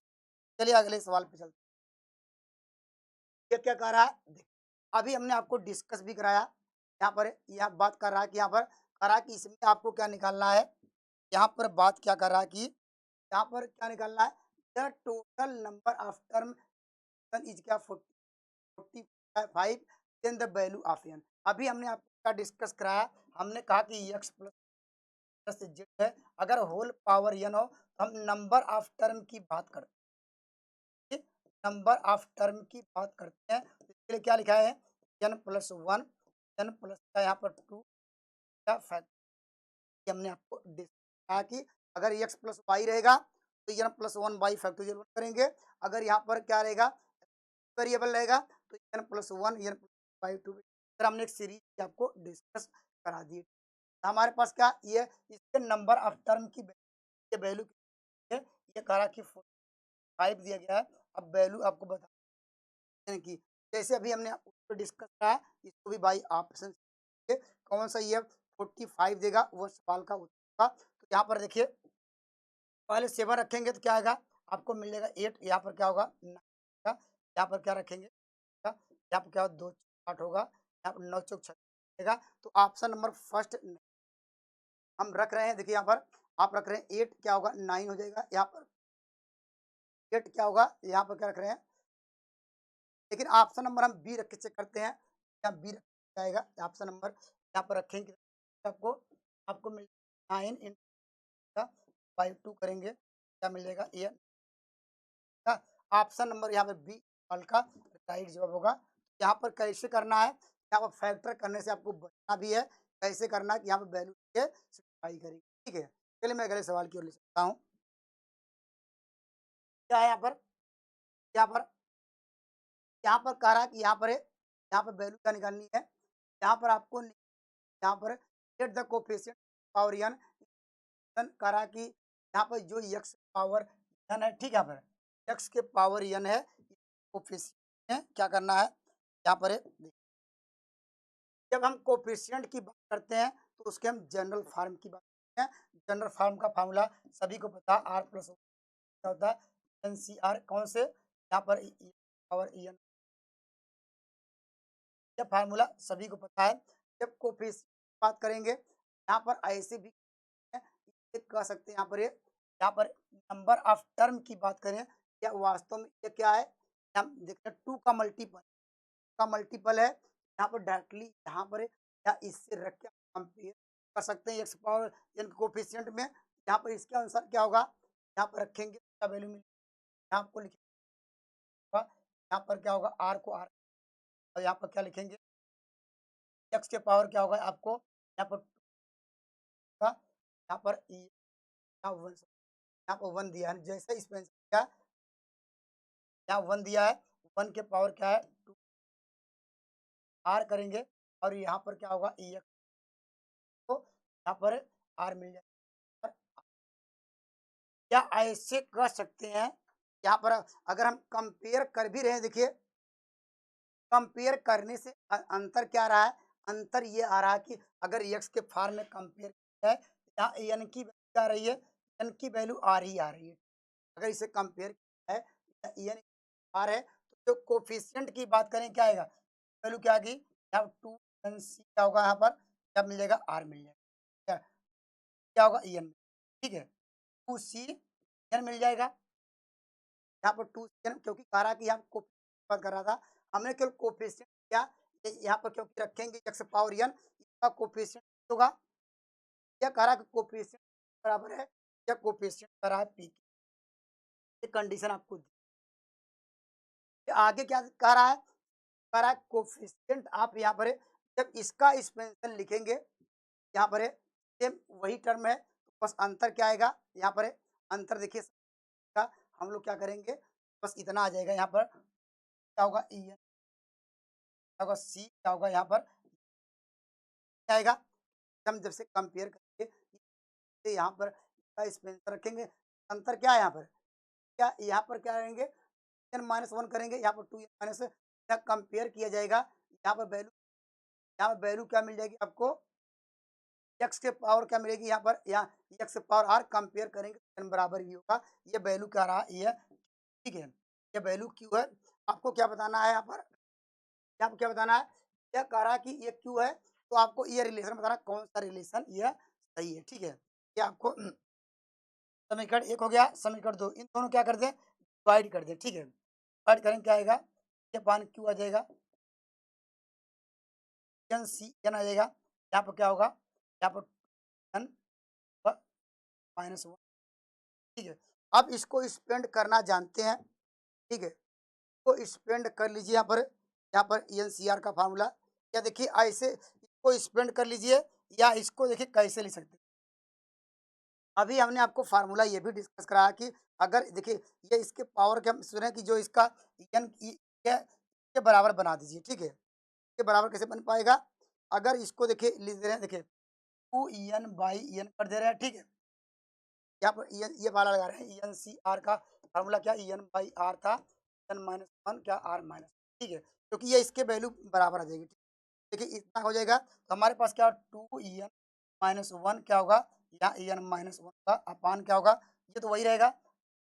चलिए अगले सवाल पे चलते हैं। ये क्या कह रहा है, देखिए, अभी हमने आपको डिस्कस भी कराया, यहाँ पर यह बात कर रहा है कि यहाँ पर कह रहा है कि इसमें आपको क्या निकालना है, यहाँ पर बात क्या कर रहा है कि यहाँ पर क्या निकालना है, the total number of term is क्या 45, then the value of N. अभी हमने आपका डिस्कस कराया, हमने कहा कि एक्स प्लस जेड है, अगर होल पावर एन हो तो हम नंबर ऑफ टर्म की बात करते हैं, नंबर ऑफ टर्म की बात करते हैं, तो इसके लिए क्या लिखा है, N plus one, N plus का यहाँ पर 2 का फैक्टर, हमने आपको कहा कि अगर एक्स प्लस वाई रहेगा तो N plus one by factorial करेंगे, अगर यहाँ पर क्या रहेगा, वेरिएबल रहेगा तो N plus one N plus by two, फिर हमने एक सीरीज आपको डिस्कस करा दी। हमारे पास क्या ये इसके नंबर ऑफ टर्म की वैल्यू है, ये कह रहा कि 5 दिया गया है। अब वैल्यू आपको बता दें कि जैसे अभी हमने उसको डिस्कस करा, इसको भी बाई ऑप्शन कौन सा ये 45 देगा वो सवाल का उत्तर होगा। तो यहाँ पर देखिए पहले 7 रखेंगे तो क्या आएगा, आपको मिल जाएगा 8, यहाँ पर क्या होगा 9 का, यहाँ पर क्या रखेंगे, यहाँ पर क्या होगा 2 8 होगा, यहाँ पर 9 चौक 6 तो ऑप्शन नंबर फर्स्ट हम रख रहे हैं। देखिए यहाँ पर आप रख रहे हैं 8 क्या होगा 9 हो जाएगा, यहाँ पर 8 क्या होगा, यहाँ पर क्या रख रहे हैं, लेकिन ऑप्शन नंबर हम बी रख के चेक करते हैं, या बी रख जाएगा ऑप्शन नंबर, यहाँ पर रखेंगे आपको आपको मिल 9 इंटू बाई 2 करेंगे क्या मिल जाएगा, ये ऑप्शन नंबर यहाँ पर बी वाल का राइट जवाब होगा। यहाँ पर कैसे करना है, यहाँ पर फैक्टर करने से आपको बचना भी है, कैसे करना है कि यहाँ पर वैल्यू के सिंप्लीफाई करेंगे, ठीक है। चलिए मैं अगले सवाल की ओर ले सकता हूँ। क्या है यहाँ पर यहाँ पर कह रहा है कि यहाँ पर वैल्यू क्या निकालनी है, यहाँ पर आपको यहाँ पर get the coefficient power N, कह रहा है कि यहाँ पर जो एक्स पावर एन है, ठीक है, यहाँ पर एक्स के पावर एन है, कोफिशिएंट है, क्या करना है यहाँ पर जब हम कोफिशिएंट की बात करते हैं तो उसके हम जनरल फार्म की बात करते हैं। जनरल फार्म का फार्मूला सभी को पता, आर प्लस होता है एन सी आर, कौन से यहाँ पर पावर एन, यह फार्मूला सभी को पता है। जब कोफिशिएंट की बात करेंगे यहाँ पर ऐसे भी कह सकते हैं, यहाँ पर नंबर ऑफ टर्म की बात करें या वास्तव में ये क्या है, हम देखते हैं 2 का मल्टीपल है, यहाँ पर डायरेक्टली यहाँ पर या इससे रख के कंपेयर कर सकते हैं एक्स पावर एन कोफिशिएंट में, यहाँ पर इसके अनुसार क्या होगा, यहाँ पर रखेंगे क्या वैल्यू मिलेगी, यहाँ आपको लिखेगा, यहाँ पर क्या होगा आर को आर, और यहाँ पर क्या लिखेंगे एक्स के पावर क्या होगा आपको यहाँ पर होगा, यहाँ पर यहाँ पर वन दिया है, जैसे इसमें क्या यहाँ वन दिया है, वन के पावर क्या है टू आर करेंगे, और यहाँ पर क्या होगा ई एक्स, तो यहाँ पर आर मिल जाएगा। या ऐसे कर सकते हैं, यहाँ पर अगर हम कंपेयर कर भी रहे हैं, देखिए कंपेयर करने से अंतर क्या आ रहा है, अंतर ये आ रहा है कि अगर एक्स के फार्म में कंपेयर किया है, यहाँ एन की वैल्यू क्या आ रही है, एन की वैल्यू आर ही आ रही है। अगर इसे कंपेयर किया है एन आर है, तो जो कोफिशिएंट की बात करें क्या आएगा, वैल्यू क्या आ गई, यहाँ टू एन सी क्या होगा, यहाँ पर क्या मिल जाएगा आर मिल जाएगा, क्या क्या होगा एन, ठीक है टू सी एन मिल जाएगा। यहाँ पर टू सी एन क्योंकि कह रहा कि यहाँ को बात कर रहा था, हमने केवल कोफिशिएंट किया, यहाँ पर क्योंकि रखेंगे एक्स पावर एन, इसका कोफिशिएंट होगा, यह कह रहा कि कोफिशिएंट बराबर है या कोफिशिएंट कर रहा है पी की, ये कंडीशन आपको दी। आगे क्या कह रहा है, कह रहा है कोफिशिएंट आप यहाँ पर जब इसका एक्सपेंशन लिखेंगे, यहाँ पर सेम वही टर्म है, तो बस अंतर क्या आएगा, यहाँ पर अंतर देखिए हम लोग क्या करेंगे, बस इतना आ जाएगा, यहाँ पर क्या होगा ई एन क्या होगा सी क्या होगा, यहाँ पर क्या आएगा, हम जब से कंपेयर करेंगे तो यहाँ पर स्पेंसर रखेंगे, अंतर क्या है यहाँ पर, क्या यहाँ पर क्या रहेंगे एन माइनस वन करेंगे, यहाँ पर टू एन माइनस कंपेयर किया जाएगा, यहाँ पर वैल्यू, यहाँ पर वैल्यू क्या मिल जाएगी आपको, एक्स के पावर क्या मिलेगी, यहाँ पर यहाँ एक्स पावर आर कंपेयर करेंगे एन बराबर ही होगा, ये वैल्यू क्या रहा ये, ठीक है ये वैल्यू क्यू है। आपको क्या बताना है यहाँ पर, आपको क्या बताना है, यह कह रहा है कि ये क्यू है, तो आपको ये रिलेशन बताना कौन सा रिलेशन ये सही है, ठीक है। ये आपको समीकरण एक हो गया, समीकरण दो, इन दोनों क्या कर दें डिवाइड कर दें, ठीक है डिवाइड करेंगे क्या आएगा, ये पान क्यू आ जाएगा, एन सी एन आ जाएगा, यहाँ पर क्या होगा, यहाँ पर एन माइनस वन, ठीक है। अब इसको स्पेंड करना जानते हैं, ठीक है, इसको स्पेंड कर लीजिए, यहाँ पर एन सी आर का फार्मूला, या देखिए ऐसे इसको स्पेंड कर लीजिए, या इसको देखिए कैसे लिख सकते हैं, अभी हमने आपको फार्मूला ये भी डिस्कस कराया कि अगर देखिए ये इसके पावर के हम सुने कि जो इसका एन के बराबर बना दीजिए, ठीक है के बराबर कैसे बन पाएगा, अगर इसको देखिए लिख दे रहे हैं, देखिए टू एन बाई एन कर दे रहे हैं, ठीक है यहाँ पर ये वाला लगा रहे हैं एन सी आर का फार्मूला क्या एन बाई आर था, एन माइनस वन क्या आर माइनस, ठीक है क्योंकि ये इसके वैल्यू बराबर आ जाएगी, देखिए इतना हो जाएगा, तो हमारे पास क्या टू एन माइनस वन क्या होगा, यहाँ एन माइनस वन का अपान क्या होगा, ये तो वही रहेगा,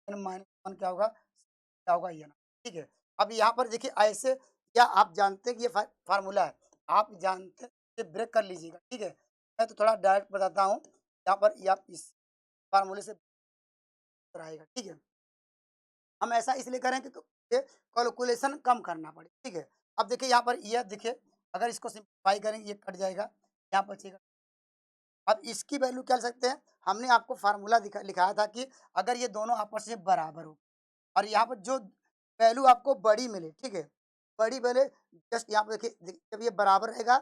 एन माइनस वन क्या होगा एन, ठीक है। अब यहाँ पर देखिए ऐसे, या आप जानते हैं कि ये फार्मूला है, आप जानते हैं, ये ब्रेक कर लीजिएगा, ठीक है मैं तो थोड़ा डायरेक्ट बताता हूँ, यहाँ पर ये आप इस फार्मूले से आएगा, ठीक है हम ऐसा इसलिए करें कि तो ये कैलकुलेशन कम करना पड़े, ठीक है। अब देखिए यहाँ पर ये देखिए अगर इसको सिंप्लीफाई करेंगे ये कट जाएगा, यहाँ बचेगा, अब इसकी वैल्यू क्या ले सकते हैं, हमने आपको फार्मूला लिखाया था कि अगर ये दोनों आपस में बराबर हो, और यहाँ पर जो वैल्यू आपको बड़ी मिले, ठीक है बड़ी वैल्यू जस्ट यहाँ पर देखिए जब ये बराबर रहेगा,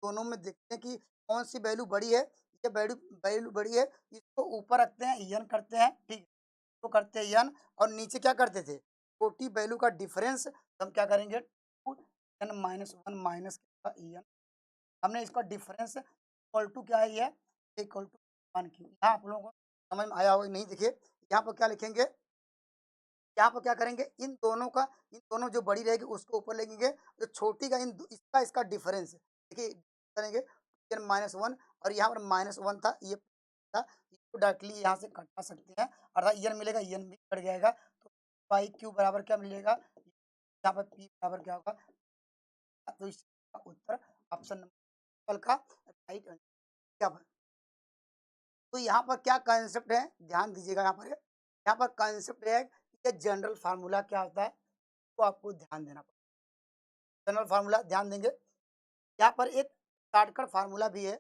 दोनों में देखते हैं कि कौन सी वैल्यू बड़ी है, ये वैल्यू वैल्यू बड़ी है, इसको ऊपर रखते हैं एन करते हैं, ठीक है तो करते हैं एन, और नीचे क्या करते थे छोटी वैल्यू का डिफरेंस, हम क्या करेंगे two N minus one minus N, हमने इसका डिफरेंस इक्वल टू क्या है ये इक्वल टू वन क्यू, यहाँ आप लोगों को समझ में आया होगा नहीं, देखिए यहाँ पर क्या लिखेंगे, यहाँ पर क्या करेंगे इन दोनों का, इन दोनों जो बड़ी रहेगी उसको ऊपर लेंगे, जो छोटी का इसका इसका डिफरेंस देखिए करेंगे एन माइनस वन, और यहाँ पर माइनस वन था ये था, इसको डायरेक्टली यहाँ से कटा सकते हैं, अर्थात एन मिलेगा एन भी कट जाएगा, तो पाई क्यू बराबर क्या मिलेगा, यहाँ पर पी बराबर क्या होगा, तो इसका उत्तर ऑप्शन नंबर का राइट आंसर क्या बन, तो यहाँ पर क्या कंसेप्ट है ध्यान दीजिएगा, यहाँ पर कंसेप्ट है कि ये जनरल फार्मूला क्या होता है, तो आपको ध्यान देना पड़ेगा, जनरल फार्मूला ध्यान देंगे, यहाँ पर एक शॉर्टकट फार्मूला भी है,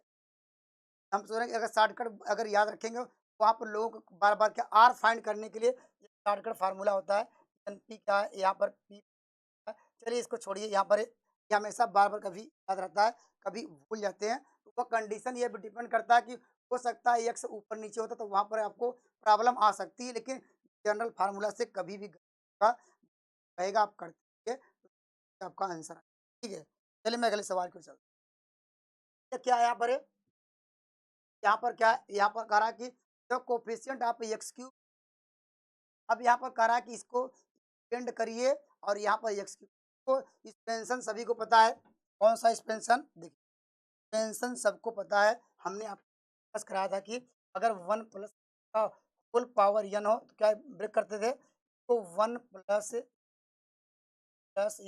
हम सोच रहे हैं कि अगर शॉर्टकट अगर याद रखेंगे वहाँ पर लोगों को बार-बार क्या आर फाइंड करने के लिए एक शॉर्टकट फार्मूला होता है। एनपी क्या है, यहाँ पर पी है। चलिए इसको छोड़िए, यहाँ पर ये हमेशा बार-बार कभी याद रहता है, कभी भूल जाते हैं। तो वो कंडीशन ये भी डिपेंड करता है कि हो सकता है एक्स ऊपर-नीचे होता तो वहाँ पर आपको प्रॉब्लम आ सकती है, लेकिन जनरल फार्मूला से कभी भी का रहेगा आप करते रहिए, तो आपका आंसर आएगा। ठीक है? चलिए मैं अगले सवाल की ओर चलता हूँ। ये क्या है यहाँ पर है? यहाँ पर क्या है? यहाँ पर कह रहा है कि the coefficient of x cube. अब यहाँ पर कह रहा है कि इसको एक्सपेंड करिए और यहाँ पर एक्स क्यूब को एक्सपेंशन सभी को पता है। कौन सा एक्सपेंशन? देखिए, एक्सपेंशन सबको पता है। हमने आपको डिस्कस कराया था कि अगर 1 प्लस का होल पावर n हो तो क्या ब्रेक करते थे? तो 1 प्लस प्लस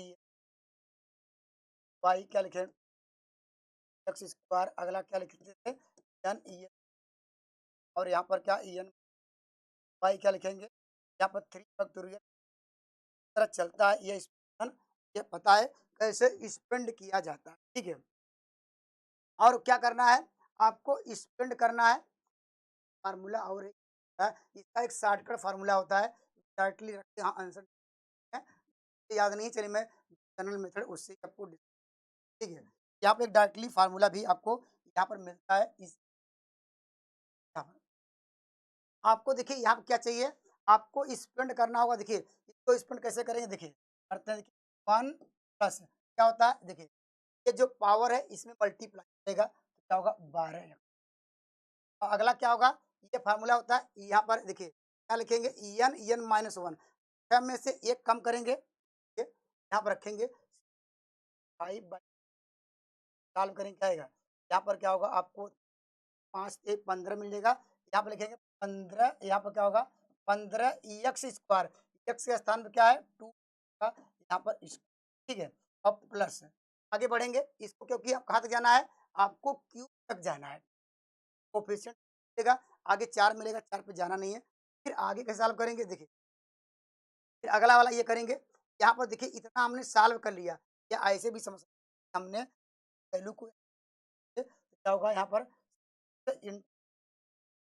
वाई क्या लिखे? X square. अगला क्या लिखते थे? N E N. और यहाँ पर क्या ई एन वाई क्या लिखेंगे? यहाँ पर 3 फैक्टोरियल तरह चलता है ये एक्सपेंशन। ये पता है कैसे स्पेंड किया जाता है। ठीक है? और क्या करना है? आपको स्पेंड करना है। फार्मूला और एक है, इसका एक शॉर्टकट फार्मूला होता है। डायरेक्टली रख के यहाँ आंसर है। याद नहीं है, चलिए मैं जनरल मेथड उससे ही आपको ठीक है। यहाँ पे एक डायरेक्टली फार्मूला भी आपको यहाँ पर मिलता है। इस यहाँ पर आपको देखिए यहाँ पे क्या चाहिए? आपको स्पेंड करना होगा। देखिए इसको स्पेंड कैसे करेंगे? देखिए करते हैं। देखिए 1 प्लस क्या होता है? देखिए ये जो पावर है इसमें मल्टीप्लाई करेगा तो क्या होगा? 12। और अगला क्या होगा? ये फार्मूला होता है। यहाँ पर देखिए क्या लिखेंगे? N minus 1। 6 में से 1 कम करेंगे, ये यहाँ पर रखेंगे 5 बाई सॉल्व करेंगे, क्या आएगा? यहाँ पर क्या होगा? आपको 5 से 15 मिल जाएगा। यहाँ पर लिखेंगे 15, यहाँ पर क्या होगा? 15 एक्स स्क्वायर। एक्स के स्थान पर क्या है? 2 का यहाँ पर ठीक है। अब प्लस आगे बढ़ेंगे इसको, क्योंकि कहाँ तक जाना है? आपको क्यूब तक जाना है। कोफिशिएंट मिलेगा, आगे 4 मिलेगा, 4 पे जाना नहीं है। फिर आगे कैसे सॉल्व करेंगे? देखिए फिर अगला वाला ये करेंगे। यहाँ पर देखिए इतना हमने सॉल्व कर लिया, या ऐसे भी समझ सकते हैं हमने वैल्यू को। तो क्या होगा यहाँ पर? इन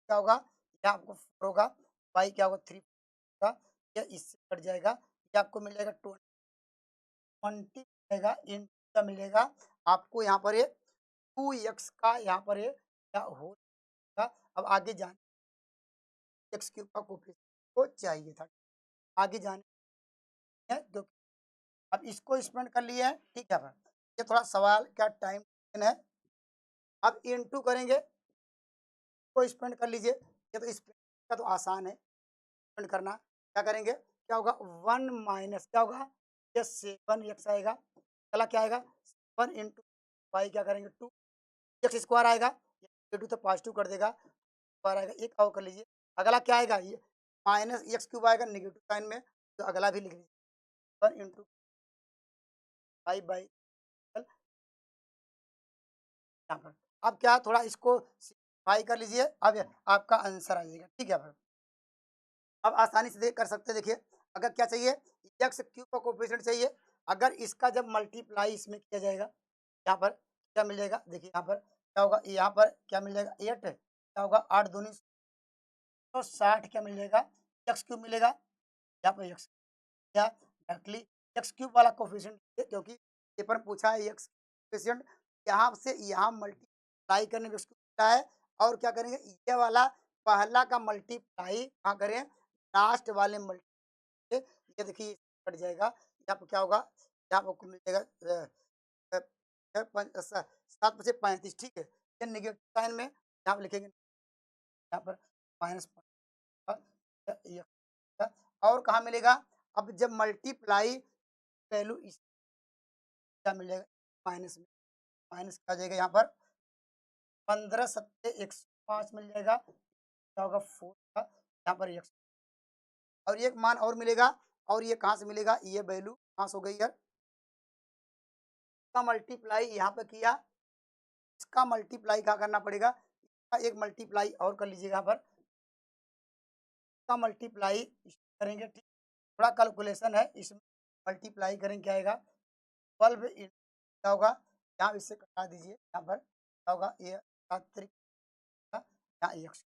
क्या होगा? यहाँ आपको 4 होगा, y क्या होगा? 3 होगा, या इससे कट जाएगा। ये आपको मिल जाएगा 20 मिलेगा, इन क्या मिलेगा? आपको यहाँ पर ये 2x का यहाँ पर ये क्या होगा? अब आगे जाने एक्स क्यूब का कोफिशिएंट को चाहिए था। आगे जाने हैं क्योंकि अब इसको स्पेंड कर लिया है। ठीक है? ये थोड़ा सवाल क्या टाइम है। अब इनटू करेंगे, को स्पेंड कर लीजिए। ये तो स्पेंड का तो आसान है स्पेंड करना। क्या करेंगे? क्या होगा? 1 माइनस क्या होगा? ये 7 एक्स आएगा। अगला क्या आएगा? 7 इंटू वाई क्या करेंगे? 2 एक्स स्क्वायर आएगा। ये 2 तो पॉजिटिव कर देगा, स्क्वायर आएगा। एक और कर लीजिए। अगला क्या आएगा? ये माइनस एक्स क्यूब आएगा नेगेटिव साइन में, तो अगला भी लिख लीजिए। 1 इंटू वाई बाई यहाँ पर। अब क्या थोड़ा इसको सिम्प्लीफाई कर लीजिए, अब आपका आंसर आ जाएगा। ठीक है भाई? अब आसानी से कर सकते हैं। देखिए अगर क्या चाहिए? एक्स क्यूब का कोफिशिएंट चाहिए। अगर इसका जब मल्टीप्लाई इसमें किया जाएगा, यहाँ पर क्या मिल जाएगा? देखिए यहाँ पर क्या होगा? यहाँ पर क्या मिल जाएगा? 8 क्या होगा? 8 दूनी तो 60 क्या मिल जाएगा? एक्स क्यूब मिलेगा। यहाँ पर एक्स क्या डायरेक्टली एक्स क्यूब वाला कोफिशिएंट, क्योंकि पेपर में पूछा है एक्स कोफिशिएंट। यहाँ से यहाँ मल्टीप्लाई करने में उसको मिलता है। और क्या करेंगे? ये वाला पहला का मल्टीप्लाई कहाँ करें? लास्ट वाले मल्टी, ये देखिए कट जाएगा। यहाँ पर क्या होगा? यहाँ पर आपको मिल जाएगा 7 बचे 35। ठीक है? ये नेगेटिव साइन में यहाँ पर लिखेंगे, यहाँ पर माइनस। और कहाँ मिलेगा? अब जब मल्टीप्लाई वैल्यू इस क्या मिलेगा? माइनस में, माइनस क्या आ जाएगा? यहाँ पर 15 सत्ते 105 मिल जाएगा। क्या होगा? 4 का यहाँ पर एक्स, और एक मान और मिलेगा। और ये कहाँ से मिलेगा? ये वैल्यू कहाँ से हो गई यार? इसका मल्टीप्लाई यहाँ पे किया, इसका मल्टीप्लाई क्या करना पड़ेगा? इसका एक मल्टीप्लाई और कर लीजिएगा। यहाँ पर इसका मल्टीप्लाई करेंगे। ठीक, थोड़ा कैलकुलेशन है इसमें। मल्टीप्लाई करेंगे क्या आएगा? 12 क्या होगा? यहाँ इससे कटा दीजिए। यहाँ पर क्या होगा? ये 7 यहाँ एक्स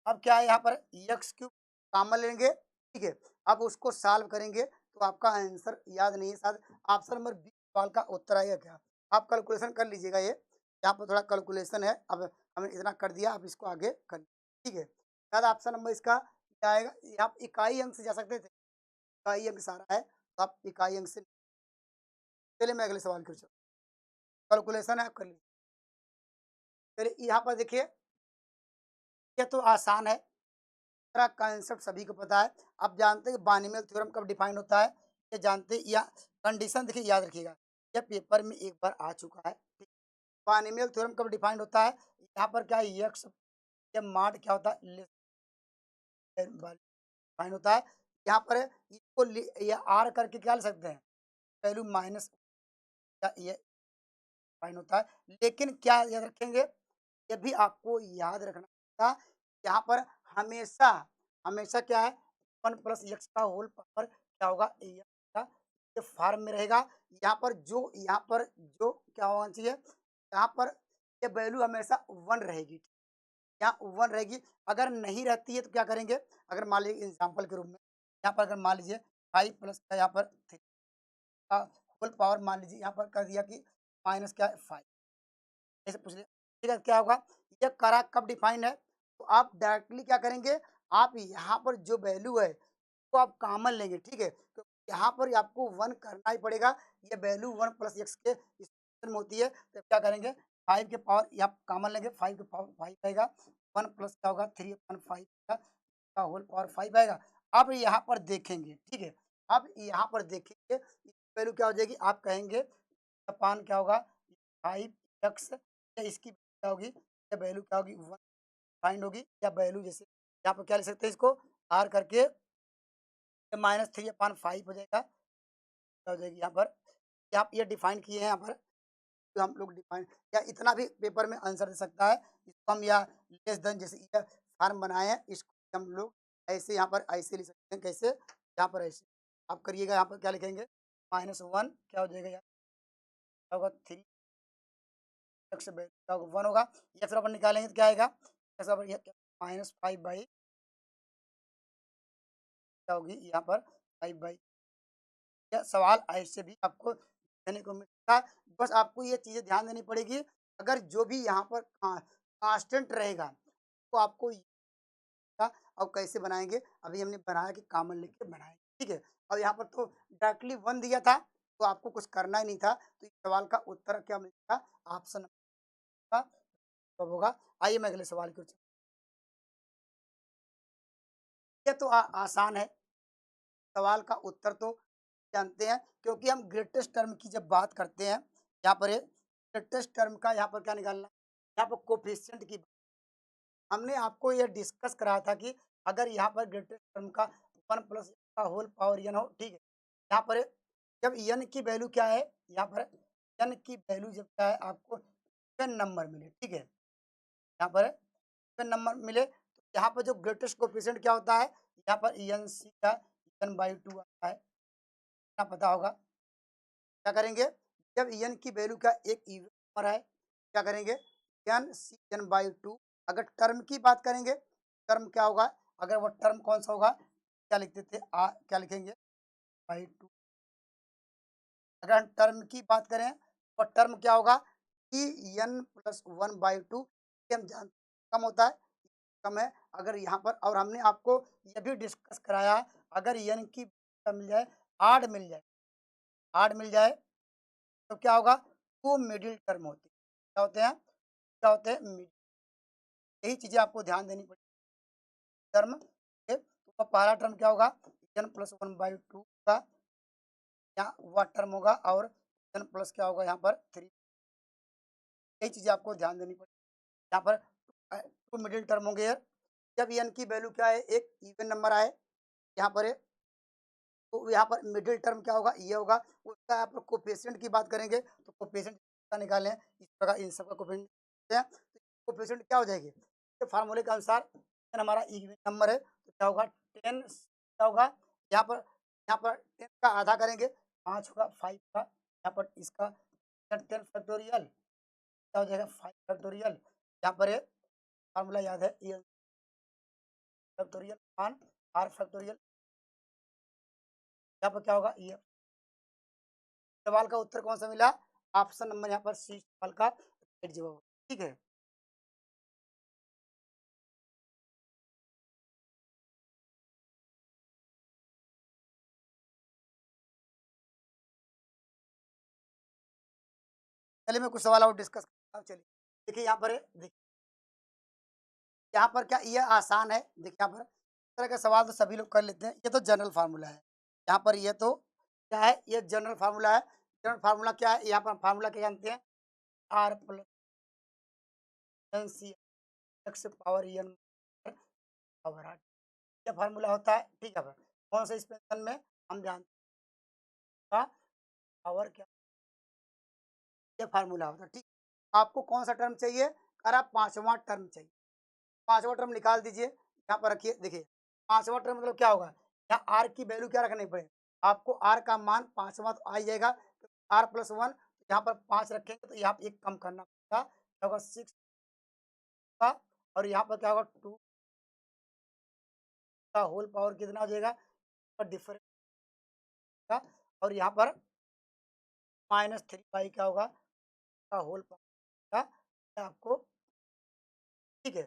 अब क्या है यहाँ पर एक्स क्यूब कॉमन लेंगे, ठीक है। अब उसको सॉल्व करेंगे तो आपका आंसर याद नहीं है शायद ऑप्शन नंबर बी सवाल का उत्तर आएगा क्या? आप कैलकुलेशन कर लीजिएगा ये, यहाँ पर थोड़ा कैलकुलेशन है। अब हमने इतना कर दिया, आप इसको आगे कर ठीक है। शायद ऑप्शन नंबर इसका क्या आएगा? आप इकाई अंक से जा सकते थे, इकाई अंक सारा है तो आप इकाई अंक से। चलिए मैं अगले सवाल की ओर चलता हूँ। कैलकुलेशन है, आप कर लीजिए। चलिए यहाँ पर देखिए, ये तो आसान है, तरह कॉन्सेप्ट सभी को पता है। आप जानते हैं कि बाइनोमियल थ्योरम कब डिफाइन होता है, ये जानते हैं या कंडीशन देखिए याद रखिएगा, यह पेपर में एक बार आ चुका है। ठीक, बाइनोमियल थ्योरम कब डिफाइन होता है? यहाँ पर क्या है, एक्स या माड क्या होता है, लेस डिफाइन होता है। यहाँ पर इसको या आर करके क्या ले सकते हैं, वैल्यू माइनस ये डिफाइन होता है। लेकिन क्या याद रखेंगे, ये भी आपको याद रखना था, यहाँ पर हमेशा हमेशा क्या है, वन प्लस एक्स का होल पावर क्या होगा, का ये फॉर्म में रहेगा। यहाँ पर जो क्या होना चाहिए, यहाँ पर ये वैल्यू हमेशा वन रहेगी, यहाँ वन रहेगी। अगर नहीं रहती है तो क्या करेंगे, अगर मान लीजिए एग्जाम्पल के रूप में यहाँ पर अगर मान लीजिए फाइव प्लस का यहाँ पर थ्री का होल पावर मान लीजिए यहाँ पर कर दिया कि माइनस क्या है फाइव, ऐसे पूछ लिया, ठीक है। क्या होगा, ये करा कब डिफाइंड है, तो आप डायरेक्टली क्या करेंगे, आप यहाँ पर जो वैल्यू है वो आप कॉमन लेंगे, ठीक है। तो यहाँ पर आपको वन करना ही पड़ेगा, ये वैल्यू वन प्लस एक्स के में होती है, तो क्या करेंगे, फाइव के पावर यहाँ कॉमन लेंगे, फाइव के पावर फाइव आएगा, वन प्लस क्या होगा थ्री अपन फाइव का होल पावर फाइव आएगा। अब यहाँ पर देखेंगे, ठीक है, अब यहाँ पर देखेंगे वैल्यू क्या हो जाएगी, आप कहेंगे अपान क्या होगा फाइव एक्स, या इसकी क्या होगी, या वैल्यू क्या होगी वन फाइंड होगी, या वैल्यू जैसे यहाँ पर क्या लिख सकते हैं इसको आर करके माइनस थ्री अपान फाइव हो जाएगा, क्या हो जाएगी यहाँ पर, आप ये डिफाइन किए हैं यहाँ पर, तो हम लोग डिफाइन या इतना भी पेपर में आंसर दे सकता है, इसको हम या लेस देन जैसे ये फार्म बनाए हैं इसको हम लोग ऐसे यहाँ पर ऐसे लिख सकते हैं, कैसे यहाँ पर ऐसे आप करिएगा, यहाँ पर क्या लिखेंगे माइनस वन क्या हो जाएगा, यहाँ क्या होगा थ्री एक्स क्या होगा वन होगा, एक्स बराबर निकालेंगे तो क्या आएगा, एक्स बराबर माइनस फाइव बाई क्या होगी यहाँ पर फाइव बाई, या सवाल ऐसे भी आपको देने को मिलता है। बस आपको ये चीज़ें ध्यान देनी पड़ेगी, अगर जो भी यहाँ पर कांस्टेंट रहेगा तो आपको और कैसे बनाएंगे, अभी हमने बनाया कि कॉमन लेके बनाएंगे, ठीक है। और यहाँ पर तो डायरेक्टली वन दिया था तो आपको कुछ करना ही नहीं था, तो इस सवाल का उत्तर क्या मिलेगा, ऑप्शन का जवाब होगा। आइए मैं अगले सवाल की ओर ये तो आसान है, सवाल का उत्तर तो जानते हैं, क्योंकि हम ग्रेटेस्ट टर्म की जब बात करते हैं, यहाँ पर ग्रेटेस्ट टर्म का यहाँ पर क्या निकालना, यहाँ पर कोफिशिएंट की हमने आपको ये डिस्कस कराया था कि अगर यहाँ पर ग्रेटेस्ट टर्म का वन प्लस का होल पावर एन हो, ठीक है। यहाँ पर जब एन की वैल्यू क्या है, यहाँ पर एन की वैल्यू जब क्या है आपको इवन नंबर मिले, ठीक है, यहाँ पर इवन नंबर मिले तो यहाँ पर जो ग्रेटेस्ट कोफिशिएंट क्या होता है, यहाँ पर एन सी का एन बाई टू आता है, क्या पता होगा। क्या करेंगे, जब एन की वैल्यू का एक इवन नंबर है, क्या करेंगे N C N by two, अगर टर्म की बात करेंगे टर्म क्या होगा, अगर वो टर्म कौन सा होगा, क्या लिखते थे क्या लिखेंगे बाई टू, अगर हम टर्म की बात करें तो टर्म क्या होगा कि N plus one by two, हम जानते कम होता है, कम है। अगर यहाँ पर और हमने आपको ये भी डिस्कस कराया, अगर एन की मिल जाए आड मिल जाए, आड मिल जाए तो क्या होगा, वो मिडिल टर्म होते हैं, क्या होते हैं, क्या होते हैं मिडिल, यही चीजें आपको ध्यान देनी पड़ेगी टर्म के। तो पहला टर्म क्या होगा, N plus one by two का यहाँ वह टर्म होगा, और एन प्लस क्या होगा यहाँ पर थ्री, यही चीजें आपको ध्यान देनी पड़ेगी। यहाँ पर टू मिडिल टर्म होंगे यार, जब एन की वैल्यू क्या है एक इवन नंबर आए यहाँ पर तो यहाँ पर मिडिल टर्म क्या होगा, ये होगा। उसका यहाँ पर कोफिशिएंट की बात करेंगे तो कोफिशिएंट का निकालें, इस प्रकार इन सबका कोफिशिएंट कोफिशिएंट क्या हो जाएगी, तो फार्मूले के अनुसार हमारा इवन नंबर है तो क्या होगा टेन, क्या होगा यहाँ पर टेन का आधा करेंगे पाँच होगा फाइव का, यहाँ पर इसका टेन फैक्टोरियल क्या हो जाएगा फाइव फैक्टोरियल, यहाँ पर फार्मूला याद है ये फैक्टोरियल अपॉन आर फैक्टोरियल, यहाँ पर क्या होगा ये। सवाल का उत्तर कौन सा मिला? ऑप्शन नंबर यहाँ पर सी सवाल का राइट जवाब। ठीक है, चलिए मैं कुछ सवाल और डिस्कस करता हूँ। चलिए देखिए यहाँ पर है, देखिए यहाँ पर क्या ये आसान है। देखिए यहाँ पर इस तरह का सवाल तो सभी लोग कर लेते हैं। ये तो जनरल फार्मूला है। यहाँ पर ये तो क्या है, ये जनरल फार्मूला है। जनरल फार्मूला क्या है, यहाँ पर फार्मूला क्या जानते हैं, R plus N C X power N power R, ये फार्मूला होता है। ठीक है, कौन सा एक्सपेंशन में हम जानते हैं पावर क्या, ये फार्मूला होता है। ठीक, आपको कौन सा टर्म चाहिए, करा पांचवा टर्म चाहिए। पांचवा टर्म निकाल दीजिए, यहाँ पर रखिए। देखिए पांचवा टर्म मतलब क्या होगा, यहाँ आर की वैल्यू क्या रखनी पड़ेगी आपको, आर का मान पांचवा तो आ ही जाएगा। आर प्लस वन, यहाँ पर पांच रखेंगे तो यहाँ पर एक कम करना पड़ेगा, क्या होगा सिक्स का, और यहाँ पर क्या होगा टू का होल पावर कितना हो जाएगा, डिफरेंस का, और यहाँ पर माइनस थ्री बाई क्या होगा का होल पावर का आपको। ठीक है,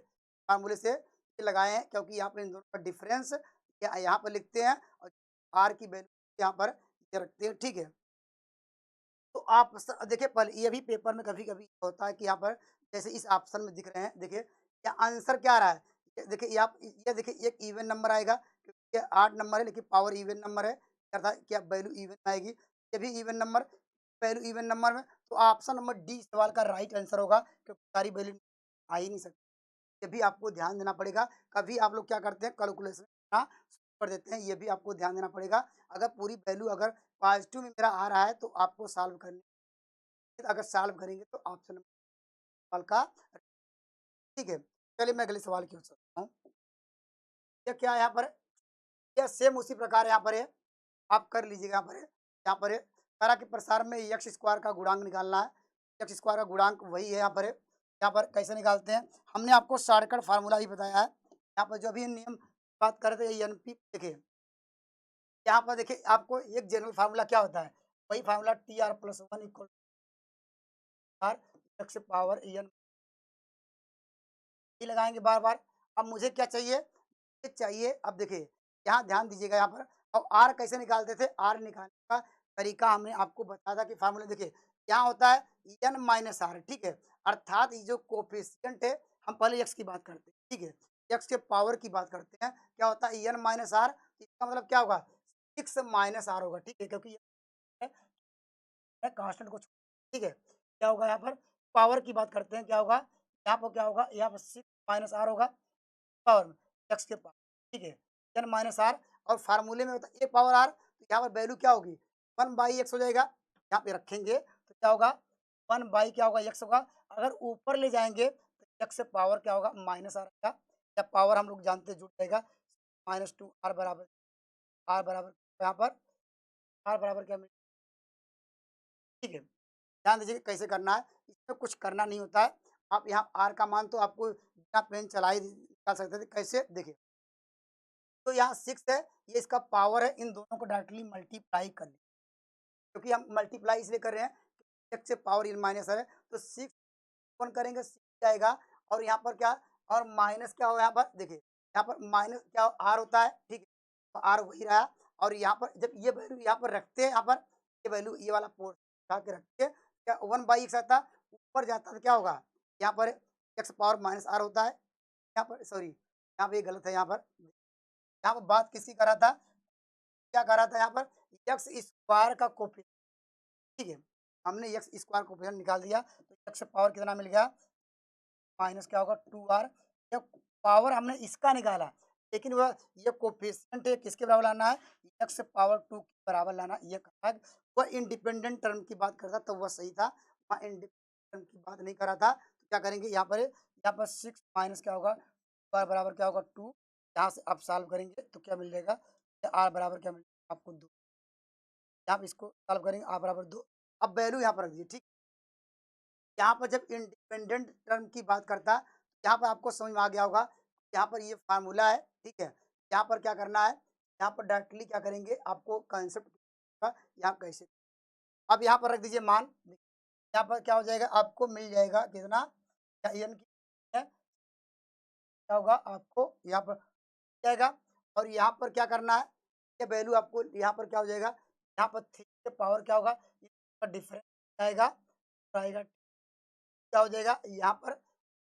फार्मूले से ये लगाए हैं क्योंकि यहाँ पर इन दोनों का डिफरेंस यहाँ पर लिखते हैं और आर की वैल्यू यहाँ पर ये रखते हैं। ठीक है, तो आप देखिए पहले ये भी पेपर में कभी कभी होता है कि यहाँ पर जैसे इस ऑप्शन में दिख रहे हैं, देखिए क्या आंसर क्या आ रहा है, देखिए ये देखिए एक इवन नंबर आएगा क्योंकि ये 8 नंबर है लेकिन पावर इवन नंबर है, अर्थात क्या वैल्यू इवन आएगी, ये भी even number, value even number में, तो ऑप्शन नंबर डी सवाल का राइट आंसर होगा क्योंकि सारी वैल्यू आ ही नहीं सकती। ये भी आपको ध्यान देना पड़ेगा। कभी आप लोग क्या करते हैं कैलकुलेशन करना शुरू कर देते हैं, ये भी आपको ध्यान देना पड़ेगा। अगर पूरी वैल्यू अगर पॉजिटिव में मेरा आ रहा है तो आपको सॉल्व करनी, अगर सॉल्व करेंगे तो ऑप्शन सवाल का। ठीक है, चलिए मैं अगले सवाल की ओर चलता हूँ। ये क्या है यहाँ पर, यह सेम उसी प्रकार यहाँ पर है, आप कर लीजिएगा। यहाँ पर है, यहाँ पर है तारा के प्रसार में एक्स स्क्वायर का गुणांक निकालना है। एक्स स्क्वायर का गुणांक वही है यहाँ पर है। यहाँ पर कैसे निकालते हैं, हमने आपको शॉर्टकट फार्मूला ही बताया है। यहाँ पर जो भी नियम बात कर रहे थे एन पी, देखिए यहाँ पर देखिए आपको एक जनरल फार्मूला क्या होता है, वही formula T R plus one equal R X power N लगाएंगे बार बार। अब मुझे क्या चाहिए, चाहिए अब देखिए यहाँ ध्यान दीजिएगा यहाँ पर, अब आर कैसे निकालते थे, आर निकालने का तरीका हमने आपको बताया था कि फार्मूला देखिए यहाँ होता है एन माइनस आर। ठीक है, अर्थात ये जो कोफिशियंट है, हम पहले एक्स की बात करते हैं। ठीक है, एक्स के पावर की बात करते हैं, क्या होता है एन माइनस आर, इसका मतलब क्या होगा सिक्स माइनस आर होगा। ठीक है, क्योंकि कांस्टेंट को ठीक है, क्या होगा यहाँ पर पावर की बात करते हैं, क्या होगा यहाँ पर, क्या होगा यहाँ पर सिक्स माइनस आर होगा पावर में एक्स के पावर। ठीक है, एन माइनस आर, और फार्मूले में होता है ए पावर आर, तो यहाँ पर वैल्यू क्या होगी वन बाई एक्स हो जाएगा। यहाँ पे रखेंगे तो क्या होगा वन बाई क्या होगा एक्स होगा, अगर ऊपर ले जाएंगे तो एक्स से पावर क्या होगा माइनस आर का, या पावर हम लोग जानते हैं जुड़ जाएगा माइनस टू आर बराबर, आर बराबर यहाँ पर आर बराबर क्या मिलेगा। ठीक है, ध्यान दीजिए कैसे करना है, इसमें कुछ करना नहीं होता है। आप यहाँ आर का मान तो आपको बिना पेन चला ही निकाल सकते थे, कैसे देखिए, तो यहाँ सिक्स है, ये इसका पावर है, इन दोनों को डायरेक्टली मल्टीप्लाई कर लिया, क्योंकि हम मल्टीप्लाई इसलिए कर रहे हैं एक्स से पावर इन माइनस है, तो सिक्स कौन करेंगे सिक्स जाएगा, और यहाँ पर क्या, और माइनस क्या हो यहाँ पर देखिए, यहाँ पर माइनस क्या आर होता है। ठीक है, तो आर वही रहा, और यहाँ पर जब ये वैल्यू यहाँ पर रखते हैं, यहाँ पर ये वैल्यू ये वाला पोर्ट उठा के रखते हैं, क्या वन बाई एक्स आता, ऊपर जाता तो क्या होगा यहाँ पर एक्स पावर माइनस आर होता है। यहाँ पर सॉरी, यहाँ पे ये गलत है, यहाँ पर यहाँ पर बात किसी का रहा था, क्या कर रहा था यहाँ पर एक्स स्क्वायर का कोफिशिएंट। ठीक है, हमने एक्स स्क्वायर कोफिशिएंट निकाल दिया, तो एक्स पावर कितना मिल गया माइनस क्या होगा टू आर, ये पावर हमने इसका निकाला, लेकिन वह ये कोफिशिएंट है किसके बराबर लाना है, एक्स पावर टू के बराबर लाना, ये कहा वह इंडिपेंडेंट टर्म की बात करता तो वह सही था, वहाँ इंडिपेंडेंट टर्म की बात नहीं कर रहा था। तो क्या करेंगे यहाँ पर सिक्स माइनस क्या होगा आर बराबर क्या होगा टू, यहाँ से आप सॉल्व करेंगे तो क्या मिल जाएगा, आर बराबर क्या मिलेगा आपको दो, यहाँ पे इसको सॉल्व करेंगे आर बराबर दो। अब वैल्यू यहाँ पर रख दीजिए। ठीक, यहाँ पर जब इंडिपेंडेंट टर्म की बात करता, यहाँ पर आपको समझ में आ गया होगा यहाँ पर ये फार्मूला है, ठीक है। यहाँ पर क्या करना है, यहाँ पर डायरेक्टली क्या करेंगे, आपको कंसेप्ट का यहाँ कैसे, अब यहाँ पर रख दीजिए मान, यहाँ पर क्या हो जाएगा, आपको मिल जाएगा कितना, एन की है, क्या होगा आपको यहाँ पर जाएगा। और यहाँ पर क्या करना है, ये वैल्यू आपको यहाँ पर क्या हो जाएगा, यहाँ पर थ्री के पावर क्या होगा, इसका डिफरेंस आएगा, आएगा क्या हो जाएगा, यहाँ पर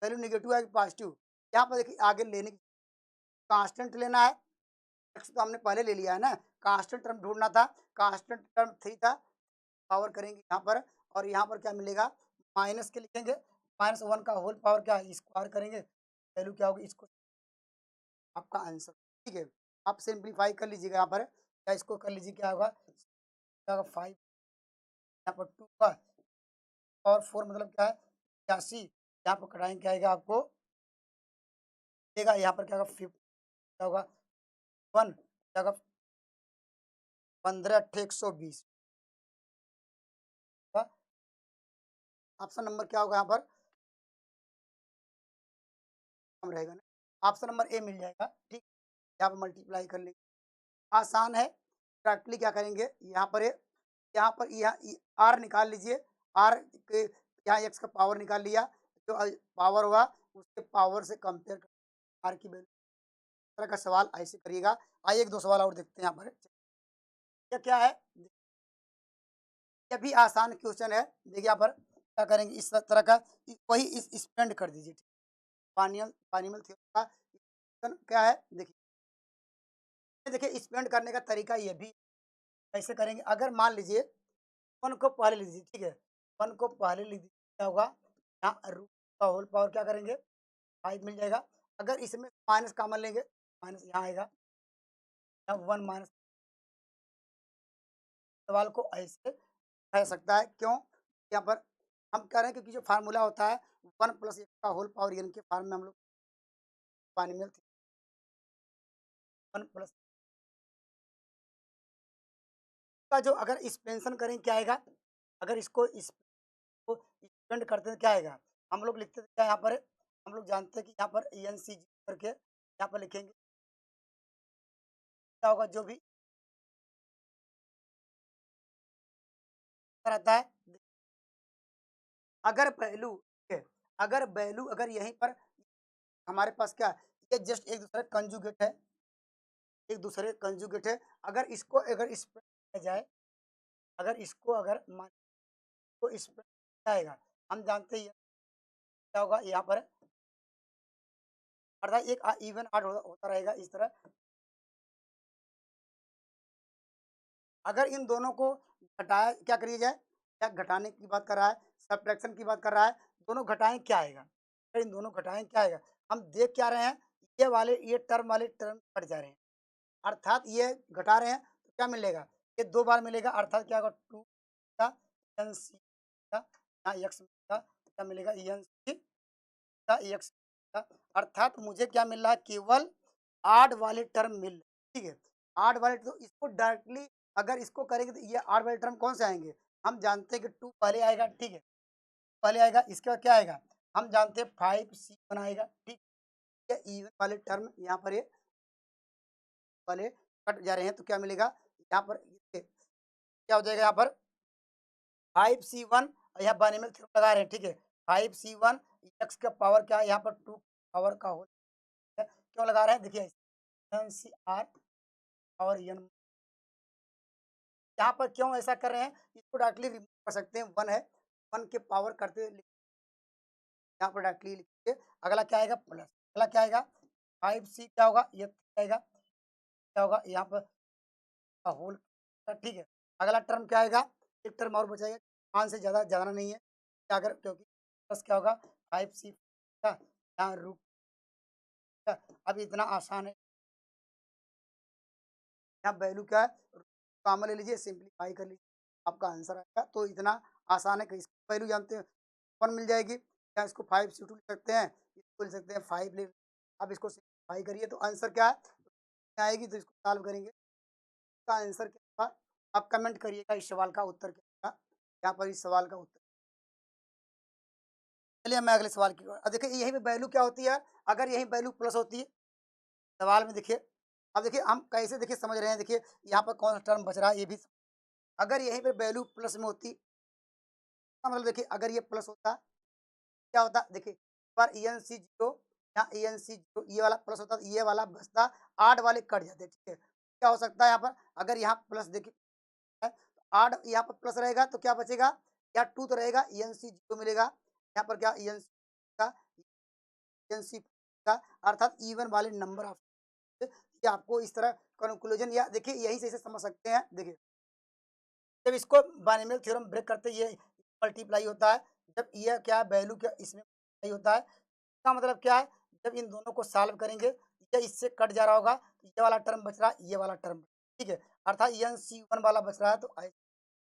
वैल्यू नेगेटिव आएगी पॉजिटिव। यहाँ पर देखिए आगे लेने की कांस्टेंट लेना है, एक्स तो हमने पहले ले लिया है ना, कांस्टेंट टर्म ढूंढना था, कांस्टेंट टर्म थ्री था, पावर करेंगे यहाँ पर, और यहाँ पर क्या मिलेगा, माइनस के लिखेंगे, माइनस वन का होल पावर क्या है, स्क्वायर करेंगे, वैल्यू क्या होगी, इसको आपका आंसर, ठीक है। आप सिंप्लीफाई कर लीजिएगा यहाँ पर, या इसको कर लीजिए, क्या होगा, क्या होगा, फाइव, यहाँ पर टू का, और फोर मतलब क्या है, 86, यहाँ पर कटाएंगे क्या आएगा आपको देगा, यहाँ पर क्या होगा, फिफ्थ क्या होगा, वन क्या होगा, 15 अट्ठे 120, ऑप्शन नंबर क्या होगा यहाँ पर, कम रहेगा ना, ऑप्शन नंबर ए मिल जाएगा, ठीक। यहाँ पर मल्टीप्लाई कर लेंगे, आसान है। डायरेक्टली क्या करेंगे, यहाँ पर यहाँ आर निकाल लीजिए, आर के यहाँ एक्स का पावर निकाल लिया, जो पावर हुआ उसके पावर से कंपेयर कर आर की वैल्यू, तरह का सवाल ऐसे करिएगा। आइए एक दो सवाल और देखते हैं यहाँ पर, क्या क्या है, ये भी आसान क्वेश्चन है। देखिए यहाँ पर क्या करेंगे, इस तरह का वही इस स्पेंड कर दीजिए, पानिमल थ्योरम का question क्या है, देखिए स्पेंड करने का तरीका ये भी कैसे करेंगे, अगर मान लीजिए वन को पहले लीजिए, ठीक है, वन को पहले लिख दीजिए, क्या होगा, यहाँ रूट का होल पावर क्या करेंगे, फाइव मिल जाएगा। अगर इसमें माइनस कॉमन लेंगे, माइनस यहाँ आएगा, यहाँ वन माइनस, सवाल को ऐसे कह सकता है, क्यों, यहाँ पर हम कह रहे हैं क्योंकि जो फार्मूला होता है वन प्लस एक्स का होल पावर एन के फॉर्म में हम लोग पानी में वन प्लस का जो अगर एक्सपेंशन करें क्या आएगा, अगर इसको एक्सपेंड करते हैं क्या आएगा, हम लोग लिखते थे क्या यहाँ पर, हम लोग जानते हैं कि यहाँ पर एन सी जी करके यहाँ पर लिखेंगे, क्या होगा, जो भी रहता है, अगर वैल्यू, ठीक है, अगर वैल्यू अगर यहीं पर हमारे पास क्या, ये जस्ट एक दूसरे कंजुगेट है, एक दूसरे कंजुगेट है, अगर इसको अगर इस पर किया जाए, अगर इसको अगर मान तो इस पर क्या आएगा, हम जानते ही हैं क्या होगा, यहाँ पर अर्थात एक इवन आर्ट होता रहेगा इस तरह। अगर इन दोनों को घटाया क्या करिए जाए, क्या घटाने की बात कर रहा है, सब्ट्रैक्शन की बात कर रहा है, दोनों घटाएं क्या आएगा, अगर इन दोनों घटाएं क्या आएगा, हम देख क्या रहे हैं, ये टर्म वाले टर्म कट जा रहे हैं, अर्थात ये घटा रहे हैं तो क्या मिलेगा, ये दो बार मिलेगा, अर्थात क्या होगा, टू का एन सी का यहाँ एक्स मिलेगा, क्या मिलेगा, एन सी का एक्स का, अर्थात मुझे क्या मिल रहा है, केवल आड वाले टर्म मिल रहे हैं, ठीक है। आड वाले तो इसको डायरेक्टली अगर इसको करेंगे तो ये आड वाले टर्म कौन से आएंगे, हम जानते हैं कि टू पहले आएगा, ठीक है, पहले आएगा, इसके बाद क्या आएगा, हम जानते हैं फाइव सी वन आएगा, ठीक है, इवन वाले टर्म यहाँ पर ये वाले कट जा रहे हैं तो क्या मिलेगा, यहाँ पर ये क्या हो जाएगा, यहाँ पर फाइव सी वन, यहाँ बाइनोमियल थ्योरम लगा रहे हैं, ठीक है, फाइव सी वन एक्स का पावर क्या है, यहाँ पर टू पावर का होल है, क्यों लगा रहे हैं, देखिए एन सी आर और एन, यहाँ पर क्यों ऐसा कर रहे हैं, इसको डायरेक्टली रिमूव कर सकते हैं, वन है, वन के पावर करते यहाँ पर डायरेक्टली लिखिए, अगला क्या आएगा प्लस, अगला क्या आएगा, फाइव सी क्या होगा, ये आएगा, क्या होगा यहाँ पर होल, ठीक है, अगला टर्म क्या आएगा, एक टर्म और बचाएगा, पाँच से ज़्यादा ज़्यादा नहीं है, क्या अगर क्योंकि प्लस क्या होगा, फाइव सी का यहाँ रूट का, अब इतना आसान है, यहाँ वैल्यू क्या है, कॉमन ले लीजिए, सिंप्लीफाई कर लीजिए, आपका आंसर आएगा, तो इतना आसान है कि इसकी वैल्यू जानते हैं, वन मिल जाएगी, या इसको फाइव सी टू लिख सकते हैं, इसको लिख सकते हैं फाइव ले, अब इसको सिंप्लीफाई करिए तो आंसर क्या है, आएगी तो इसको सॉल्व करेंगे, इसका आंसर क्या होगा, आप कमेंट करिएगा इस सवाल का उत्तर क्या होगा, यहाँ पर इस सवाल का उत्तर, चलिए मैं अगले सवाल की ओर, अब देखिए यही पे वैल्यू क्या होती है, अगर यही वैल्यू प्लस होती है सवाल में देखिए, अब देखिए हम कैसे देखिए समझ रहे हैं, देखिए यहाँ पर कौन सा टर्म बच रहा है ये भी। अगर यहीं पे वैल्यू प्लस में होती, इसका मतलब देखिए अगर ये प्लस होता, क्या होता देखिए, पर ENC 0, यहाँ ENC 0, ये वाला प्लस होता तो ये वाला बचता, 8 वाले कट जाते, ठीक है। क्या हो सकता है यहाँ पर, अगर यहाँ प्लस देखिए है, तो 8 यहाँ पर प्लस रहेगा तो क्या बचेगा, यहाँ 2 तो रहेगा, ENC 0 मिलेगा, यहाँ पर क्या ENC का, ENC का, अर्थात इवन वाले नंबर ऑफ, ये आपको इस तरह कंक्लूजन, या देखिए यहीं से इसे समझ सकते हैं। देखिए जब इसको बाइनोमियल थ्योरम ब्रेक करते ये मल्टीप्लाई होता है, जब ये क्या वैल्यू क्या इसमें मल्टीप्लाई होता है, इसका मतलब क्या है, जब इन दोनों को सॉल्व करेंगे, ये इससे कट जा रहा होगा, तो ये वाला टर्म बच रहा है, ये वाला टर्म, ठीक है, अर्थात ENC1 वाला बच रहा है, तो ऐसे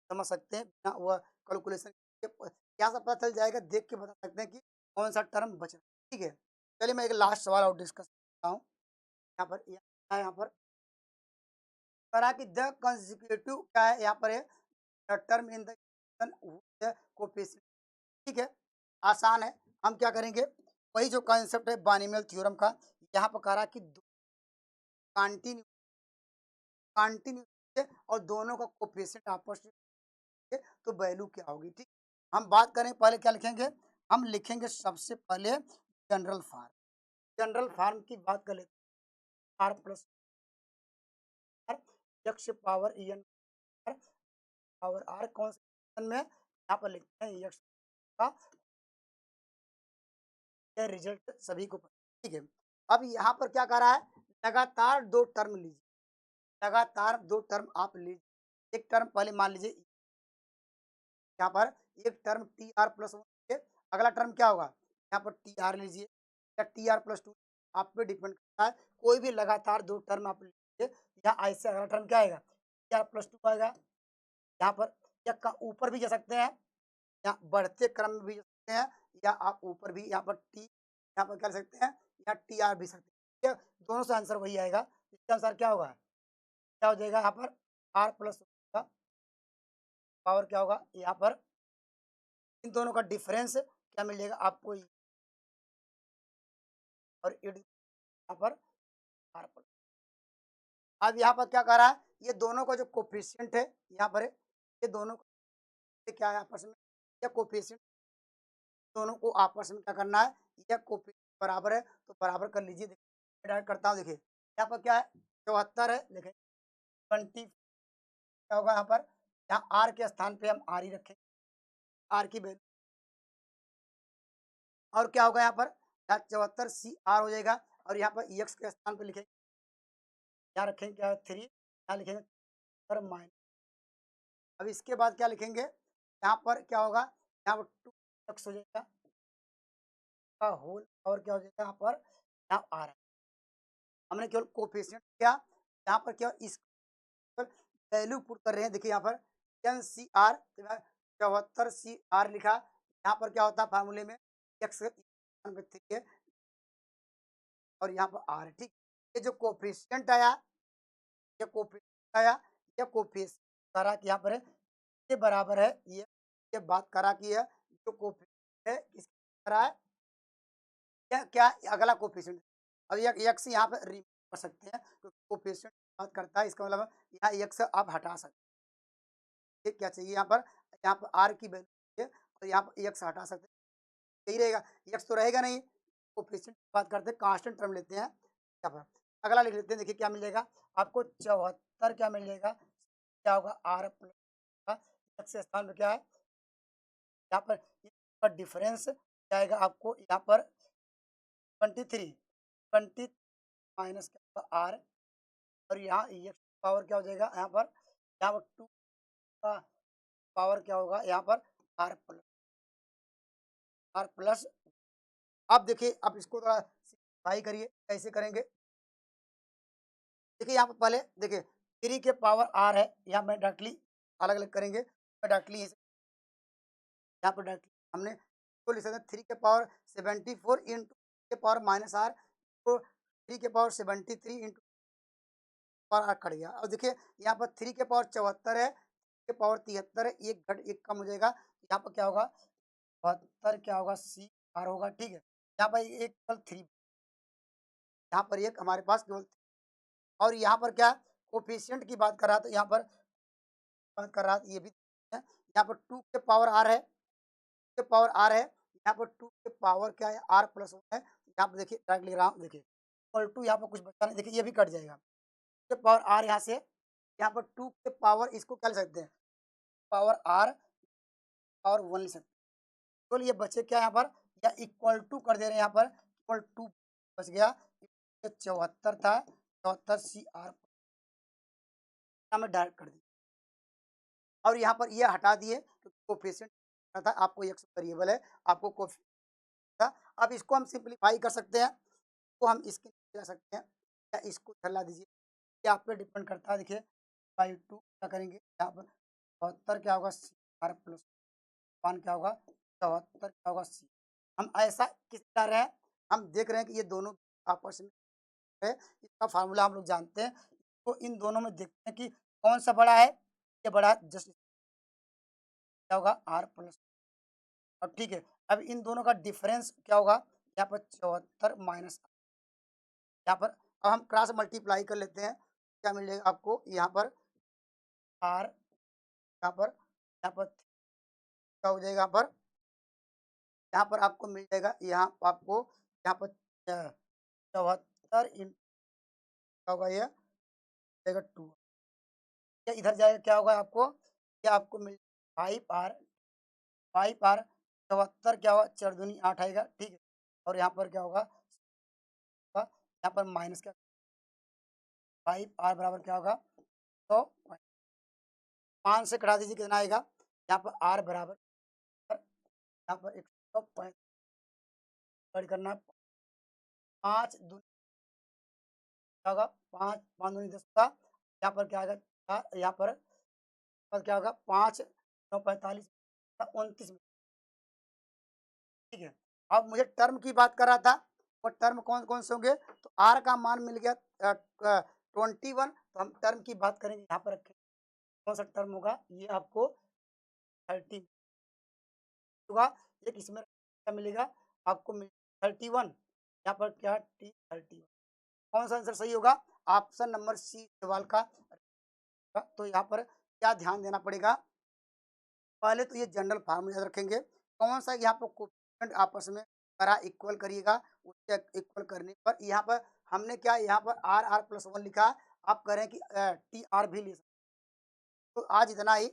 समझ सकते हैं बिना वह कैलकुलेशन के, यहाँ से पता चल जाएगा, देख के बता सकते हैं कि कौन सा टर्म बच रहा है, ठीक है। चलिए मैं एक लास्ट सवाल और डिस्कस करता हूँ, यहाँ पर यहाँ पर करा कि द कंसेक्यूटिव क्या है, यहाँ पर है टर्म इन द कोफिशिएंट, ठीक है, आसान है। हम क्या करेंगे, वही जो कॉन्सेप्ट है बाइनोमियल थ्योरम का, यहाँ पर करा कि कंटिन्यू कंटिन्यू और दोनों का कोफिशिएंट आपस में है, तो वैल्यू क्या होगी, ठीक। हम बात करें पहले क्या लिखेंगे, हम लिखेंगे सबसे पहले जनरल फार्म, जनरल फार्म की बात कर लेते हैं, R plus R X power N power R, कौन से में यहाँ पर लिखते हैं यक्स का, यह रिजल्ट सभी को पता, ठीक है। अब यहाँ पर क्या कर रहा है, लगातार दो टर्म लीजिए, लगातार दो टर्म आप लीजिए, एक टर्म पहले मान लीजिए, यहाँ पर एक term T R plus one, अगला टर्म क्या होगा, यहाँ पर टी आर लीजिए या टी आर प्लस टू, आप पे डिपेंड करता है, कोई भी लगातार दो टर्म आप लीजिए, यहाँ ऐसे अगला टर्म क्या आएगा, टी आर प्लस टू आएगा, यहाँ पर या का ऊपर भी जा सकते हैं, या बढ़ते क्रम में भी जा सकते हैं, या आप ऊपर भी यहाँ पर टी, यहाँ पर कर सकते हैं, या टी आर भी सकते हैं, ठीक है, दोनों से आंसर वही आएगा, इसका आंसर क्या होगा, क्या हो जाएगा, यहाँ पर आर प्लस का पावर क्या होगा, यहाँ पर इन दोनों का डिफरेंस क्या मिल जाएगा आपको, और यहाँ पर आर प्लस। अब यहाँ पर क्या कर रहा है, ये दोनों का जो कोफिशिएंट है यहाँ पर है, ये दोनों का क्या है आपस में, ये कोफिशिएंट दोनों को आपस में क्या करना है, यह कोफिशिएंट बराबर है, तो बराबर कर लीजिए, देखिए ऐड करता हूँ, देखिए यहाँ पर क्या है 74 है, देखिए 20 क्या होगा यहाँ पर, यहाँ आर के स्थान पे हम आर ही रखें, आर की वैल्यू, और क्या होगा यहाँ पर, यहाँ 74 सी आर हो जाएगा, और यहाँ पर एक्स के स्थान पर लिखेंगे, यहाँ रखेंगे क्या है 3, यहाँ लिखेंगे पर माइनस, अब इसके बाद क्या लिखेंगे, यहाँ पर क्या होगा, यहाँ पर 2x हो जाएगा का होल, और क्या हो जाएगा यहाँ पर, यहाँ आ रहा है, हमने केवल कोफिशिएंट किया, यहाँ पर क्या इस वैल्यू पुट कर रहे हैं, देखिए यहाँ पर एन सी आर 74 CR लिखा, यहाँ पर क्या होता है फार्मूले में एक्स है और यहाँ पर आर है, ठीक। ये जो कोफिशिएंट आया, ये कोफिशिएंट आया, ये कोफिशिएंट करा कि यहाँ पर है, ये बराबर है, ये बात करा कि है जो कोफिशिएंट है इसका करा है, क्या क्या अगला कोफिशिएंट, अब ये एक्स यहाँ पर रिमूव कर सकते हैं, क्योंकि कोफिशिएंट बात करता है, इसका मतलब यहाँ एक्स आप हटा सकते हैं, क्या चाहिए यहाँ पर आर की वैल्यू है, और यहाँ पर एक्स हटा सकते हैं, यही रहेगा, एक्स तो रहेगा नहीं, कोफिशिएंट बात करते हैं, कांस्टेंट टर्म लेते हैं यहाँ पर, अगला लिख लेते हैं, देखिए क्या मिल जाएगा आपको 74 क्या मिल जाएगा, क्या होगा आर प्लस एक्स के स्थान पर क्या है, यहाँ पर डिफरेंस जाएगा आपको यहाँ पर 23 20 माइनस क्या होगा आर, और यहाँ एक्स पावर क्या हो जाएगा यहाँ पर 2 का पावर क्या होगा यहाँ पर आर प्लस। अब देखिए अब इसको थोड़ा सिंप्लीफाई करिए, कैसे करेंगे, देखिए यहाँ पर पहले देखिए 3 के पावर आर है, यहाँ मैं डायरेक्टली अलग अलग करेंगे, मैं डायरेक्टली यहाँ पर डायरेक्टली हमने तो लिख सकते हैं 3 के पावर 74 इंटू के पावर माइनस आर, तो 3 के power 73 into power R cut गया, और देखिए यहाँ पर 3 के पावर 74 है, के पावर 73 है, एक घट एक कम हो जाएगा, यहाँ पर क्या होगा 72 क्या होगा सी आर होगा, ठीक है, यहाँ पर एक कल 3 यहाँ पर एक हमारे पास केवल और यहाँ पर क्या कोफिशिएंट की बात कर रहा था, यहाँ पर बात कर रहा था ये भी है, यहाँ पर 2 के पावर r है, के पावर r है, यहाँ पर 2 के पावर क्या है r प्लस 1 है। यहाँ पर देखिए डायरेक्ट लिख रहा हूँ, देखिए इक्वल टू यहाँ पर कुछ बचा नहीं, देखिए ये भी कट जाएगा। के पावर r यहाँ से, यहाँ पर 2 के पावर इसको क्या लिख सकते हैं, पावर r पावर 1 लिख सकते हैं। तो ये बचे क्या यहाँ पर, या इक्वल टू कर दे रहे हैं यहाँ पर, इक्वल टू बच गया 74 था, 74 CR में डायरेक्ट कर दिया। और यहाँ पर ये हटा दिए क्योंकि कोफिशिएंट था, आपको एक्स वेरिएबल है, आपको कोफिशिएंट था। अब इसको हम सिंप्लीफाई कर सकते हैं, तो हम इसके नीचे ला सकते हैं, या इसको इधर ला दीजिए, ये आप पे डिपेंड करता है। देखिए बाई 2 क्या करेंगे, यहाँ पर 74 क्या होगा CR प्लस 1 क्या होगा, 74 क्या होगा C। हम ऐसा किस कर रहे हैं, हम देख रहे हैं कि ये दोनों आपस में है, इसका फार्मूला हम लोग जानते हैं। तो इन दोनों में देखते हैं कि कौन सा बड़ा है, ये बड़ा है, जस्ट क्या होगा R प्लस। अब ठीक है, अब इन दोनों का डिफरेंस क्या होगा, यहाँ पर 74 माइनस, यहाँ पर अब हम क्रॉस मल्टीप्लाई कर लेते हैं, क्या मिल जाएगा आपको, यहाँ पर R, यहाँ पर क्या हो जाएगा, यहाँ पर आपको मिल जाएगा, यहाँ आपको यहाँ पर 74 इन क्या होगा, ये जाएगा 2, या इधर जाएगा क्या होगा आपको, ये आपको मिल 5R, 5R 74 क्या होगा, 4 दूनी 8 आएगा, ठीक है। और यहाँ पर क्या होगा, यहाँ पर माइनस क्या, 5R बराबर क्या होगा, तो 5 से कटा दीजिए कितना आएगा, यहाँ पर R बराबर, यहाँ पर 135 करना, 5 दूनी क्या होगा, 5 5 दूनी 10 का, यहाँ पर क्या आएगा, यहाँ पर क्या होगा, 5 9 45 29 में, ठीक है। अब मुझे टर्म की बात कर रहा था, वो टर्म कौन कौन से होंगे, तो R का मान मिल गया 21, तो हम टर्म की बात करेंगे, यहाँ पर रखें कौन सा टर्म होगा, ये आपको 30 होगा, एक इसमें क्या मिलेगा आपको, 31, यहाँ पर क्या T31, कौन सा आंसर सही होगा, ऑप्शन नंबर सी सवाल का। तो यहाँ पर क्या ध्यान देना पड़ेगा, पहले तो ये जनरल फार्मूला याद रखेंगे, कौन सा यहाँ पर कोफिशिएंट आपस में करा इक्वल करिएगा, उसके इक्वल करने पर यहाँ पर हमने क्या यहाँ पर R+1 लिखा, आप करें कि TR भी ले सकते। तो आज इतना ही,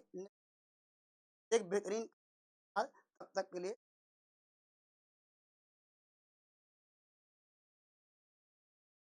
एक बेहतरीन, तब तक के लिए